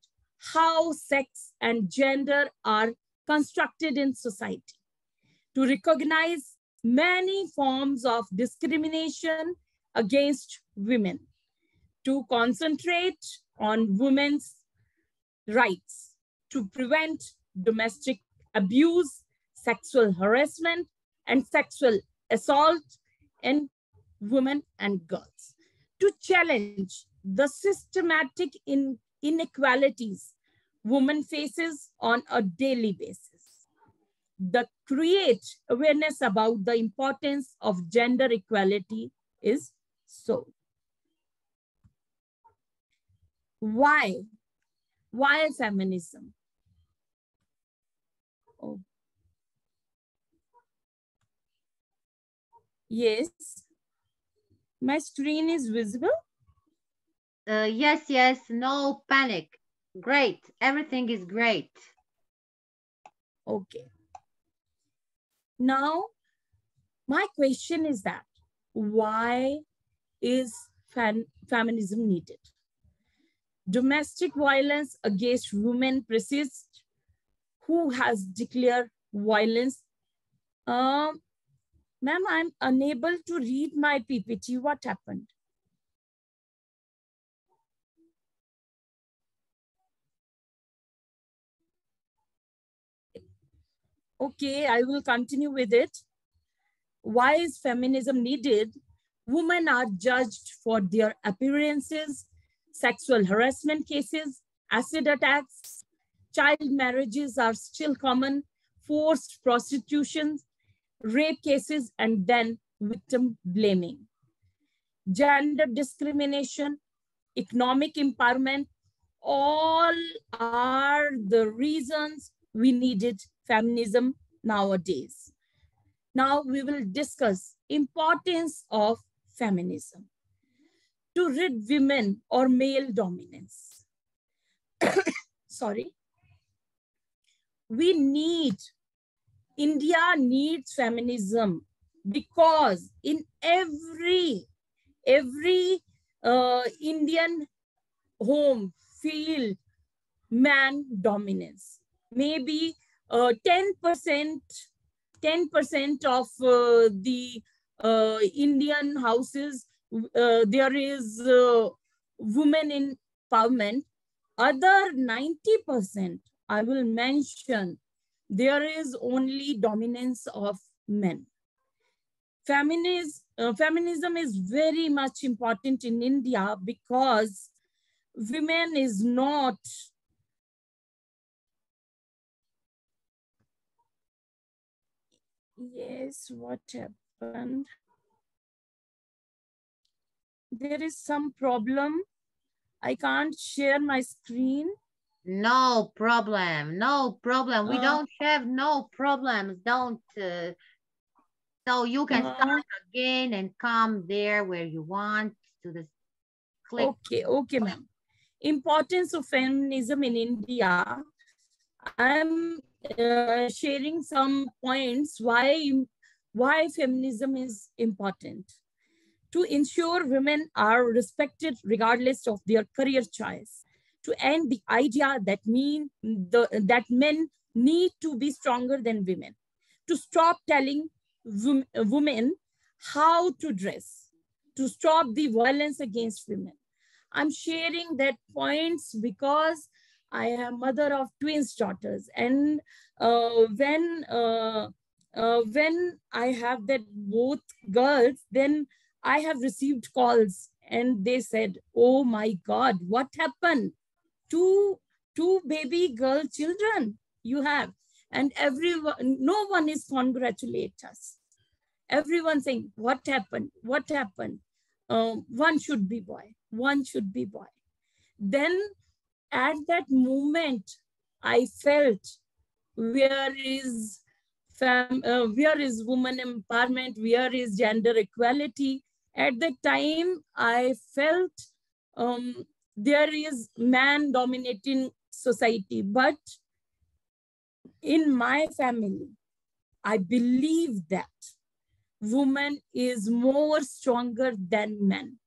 [SPEAKER 10] how sex and gender are constructed in society, to recognize many forms of discrimination against women, to concentrate on women's rights, to prevent domestic abuse, sexual harassment, and sexual assault in women and girls, to challenge the systematic inequalities women faces on a daily basis, the create awareness about the importance of gender equality is so. Why feminism? Oh. Yes, my screen is visible.
[SPEAKER 1] Yes, no panic. Great, everything is great.
[SPEAKER 10] Okay. Now, my question is that, why is feminism needed? Domestic violence against women persists. Who has declared violence? Ma'am, I'm unable to read my PPT. What happened? Okay, I will continue with it. Why is feminism needed? Women are judged for their appearances, sexual harassment cases, acid attacks, child marriages are still common, forced prostitution, rape cases, and then victim blaming. Gender discrimination, economic empowerment, all are the reasons we needed feminism nowadays. Now we will discuss importance of feminism. To rid women or male dominance. Sorry. India needs feminism because in every Indian home field, man dominance. Maybe 10% of the Indian houses there is women empowerment. Other 90%, I will mention, there is only dominance of men. Feminism is very much important in India because women is not yes, what happened? There is some problem. I can't share my screen.
[SPEAKER 1] No problem. No problem. We don't have no problems. Don't. So you can start again and come there where you want to the click.
[SPEAKER 10] Okay, ma'am. Importance of feminism in India. I'm sharing some points why feminism is important. To ensure women are respected regardless of their career choice. To end the idea that men need to be stronger than women. To stop telling women how to dress. To stop the violence against women. I'm sharing that points because I am mother of twins daughters, and when I have that both girls, then I have received calls and they said, "Oh my God, what happened? Two baby girl children you have," and everyone, no one is congratulate us. Everyone saying, "What happened? What happened? One should be boy. One should be boy." Then at that moment, I felt, where is woman empowerment? Where is gender equality? At that time, I felt there is man dominating society. But in my family, I believe that woman is more stronger than men.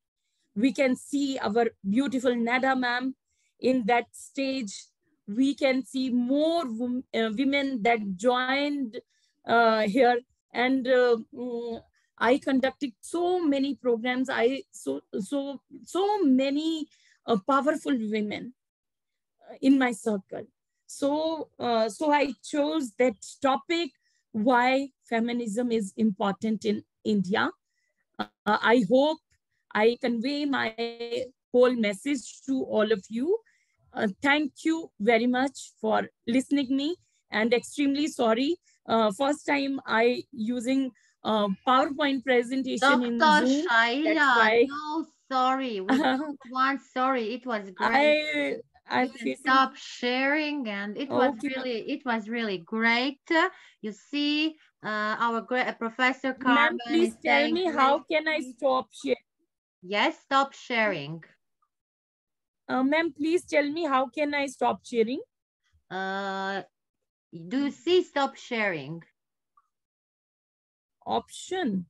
[SPEAKER 10] We can see our beautiful Nada ma'am in that stage. We can see more women that joined here, and I conducted so many programs. So many powerful women in my circle. So I chose that topic, why feminism is important in India. I hope I convey my whole message to all of you. Thank you very much for listening me, and extremely sorry. First time I using PowerPoint presentation in Zoom.
[SPEAKER 1] Shaila,
[SPEAKER 10] that's why.
[SPEAKER 1] no, sorry. We don't want sorry. It was great.
[SPEAKER 10] I
[SPEAKER 1] can stop sharing, and it was really great. You see, our great Professor Carmen.
[SPEAKER 10] Ma'am, please tell me how can I stop sharing?
[SPEAKER 1] Yes, stop sharing.
[SPEAKER 10] Ma'am, please tell me how can I stop sharing?
[SPEAKER 1] Do you see stop sharing?
[SPEAKER 10] Option.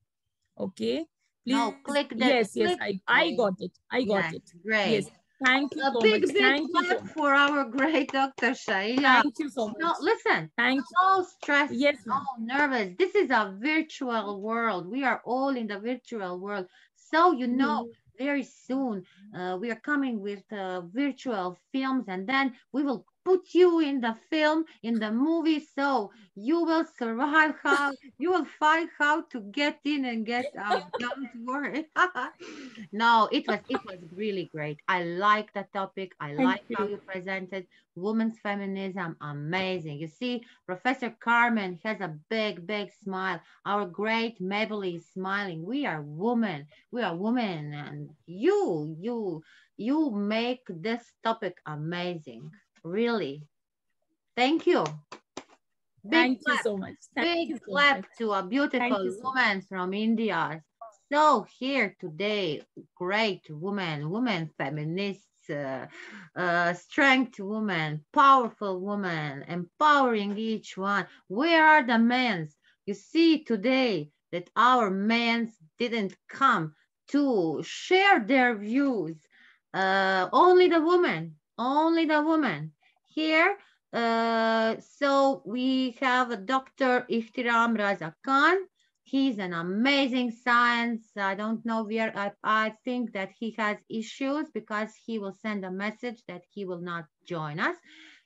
[SPEAKER 10] Okay. Please.
[SPEAKER 1] No, click that.
[SPEAKER 10] Yes, I got it. I got it.
[SPEAKER 1] Great.
[SPEAKER 10] Yes. Thank you so much.
[SPEAKER 1] Big
[SPEAKER 10] Thank you
[SPEAKER 1] clap for our great Dr. Shaila.
[SPEAKER 10] Thank you so much.
[SPEAKER 1] No, listen.
[SPEAKER 10] Thank you.
[SPEAKER 1] No stress.
[SPEAKER 10] Yes,
[SPEAKER 1] no nervous. This is a virtual world. We are all in the virtual world. So, you know, very soon we are coming with virtual films, and then we will put you in the film, in the movie, so you will survive you will find how to get in and get out. Don't worry. No, it was really great. I like the topic. I like how you presented women's feminism. Amazing. You see, Professor Carmen has a big smile. Our great Mabel is smiling. We are women. And you make this topic amazing. Really. Thank you.
[SPEAKER 10] Thank you so much.
[SPEAKER 1] Big clap to a beautiful woman from India. So here today, great woman feminists, strength woman, powerful woman, empowering each one. Where are the men? You see today that our men didn't come to share their views. Only the woman. Here, so we have Dr. Ihtiram Raza Khan. He's an amazing science. I don't know where, I think that he has issues because he will send a message that he will not join us.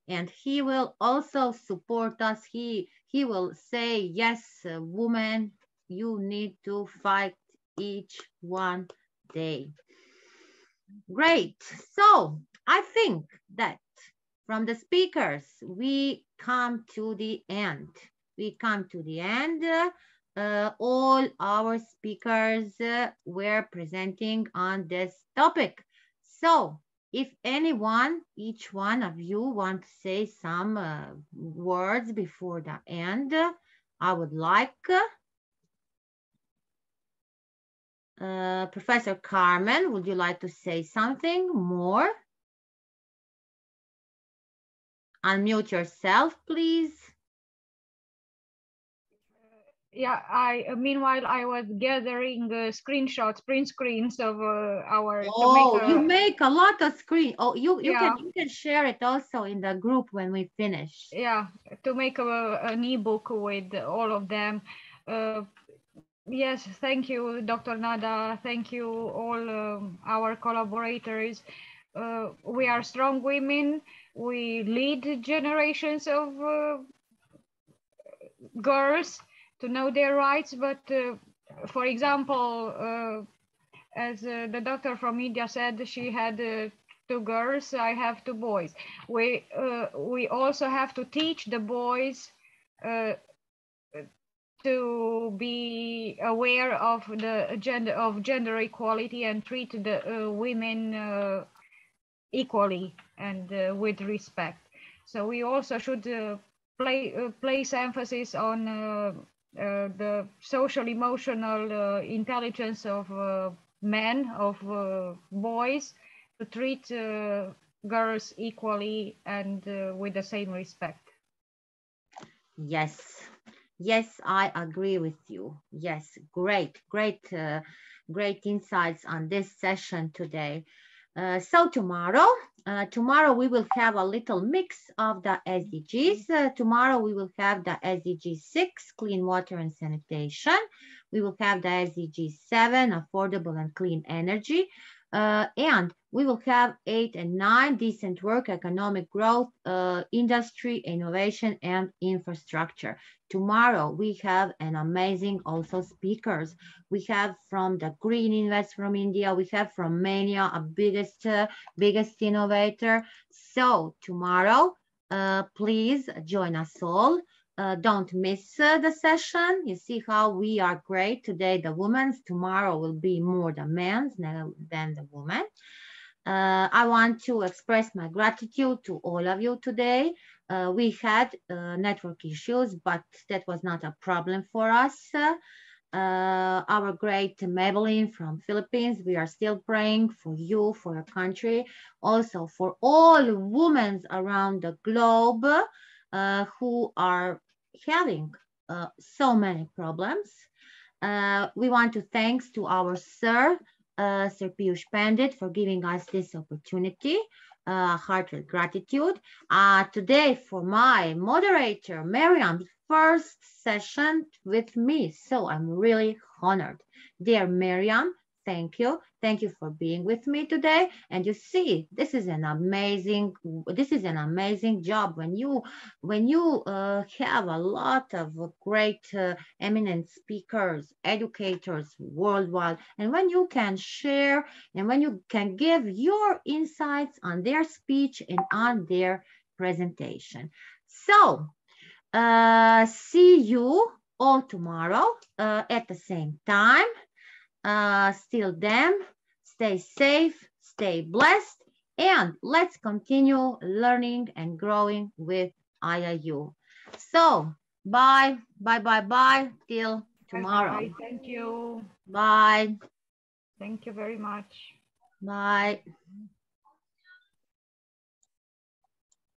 [SPEAKER 1] And he will also support us. He will say, yes, woman, you need to fight each one day. Great. So I think that from the speakers, we come to the end. We come to the end. All our speakers were presenting on this topic. So if anyone, each one of you want to say some words before the end, I would like Professor Carmen, would you like to say something more? Unmute yourself, please.
[SPEAKER 3] Yeah, meanwhile I was gathering screenshots, print screens of our.
[SPEAKER 1] Oh, you make a lot of screen. Oh, you
[SPEAKER 3] Yeah.
[SPEAKER 1] you can share it also in the group when we finish.
[SPEAKER 3] Yeah, to make an ebook with all of them. Yes, thank you, Dr. Nada. Thank you, all our collaborators. We are strong women. We lead generations of girls to know their rights. But for example, as the doctor from India said, she had 2 girls. I have 2 boys. We also have to teach the boys to be aware of the gender equality and treat the women equally and with respect. So we also should place emphasis on the social emotional intelligence of men, of boys, to treat girls equally and with the same respect.
[SPEAKER 1] Yes. Yes, I agree with you. Yes, great insights on this session today. So tomorrow we will have a little mix of the SDGs. Tomorrow we will have the SDG 6, clean water and sanitation. We will have the SDG 7, affordable and clean energy. And we will have 8 and 9, decent work, economic growth, industry, innovation, and infrastructure. Tomorrow we have an amazing also speakers. We have from the Green Invest from India, we have from Romania, a biggest innovator. So tomorrow, please join us all. Don't miss the session. You see how we are great today, the women's. Tomorrow will be more the men's than the women. I want to express my gratitude to all of you today. We had network issues, but that was not a problem for us. Our great Maybelline from Philippines, we are still praying for you, for your country, also for all women around the globe who are having so many problems. We want to thanks to our Sir Piyush Pandit for giving us this opportunity. Heartfelt gratitude. Today for my moderator, Miriam's first session with me. So I'm really honored. Dear Miriam, thank you. Thank you for being with me today. And you see, this is an amazing job when you have a lot of great eminent speakers, educators worldwide, and when you can share and when you can give your insights on their speech and on their presentation. So see you all tomorrow at the same time. Still then, stay safe, stay blessed, and let's continue learning and growing with Iiu. So, bye till tomorrow.
[SPEAKER 3] Bye. Thank you.
[SPEAKER 1] Bye.
[SPEAKER 3] Thank you very much.
[SPEAKER 1] Bye.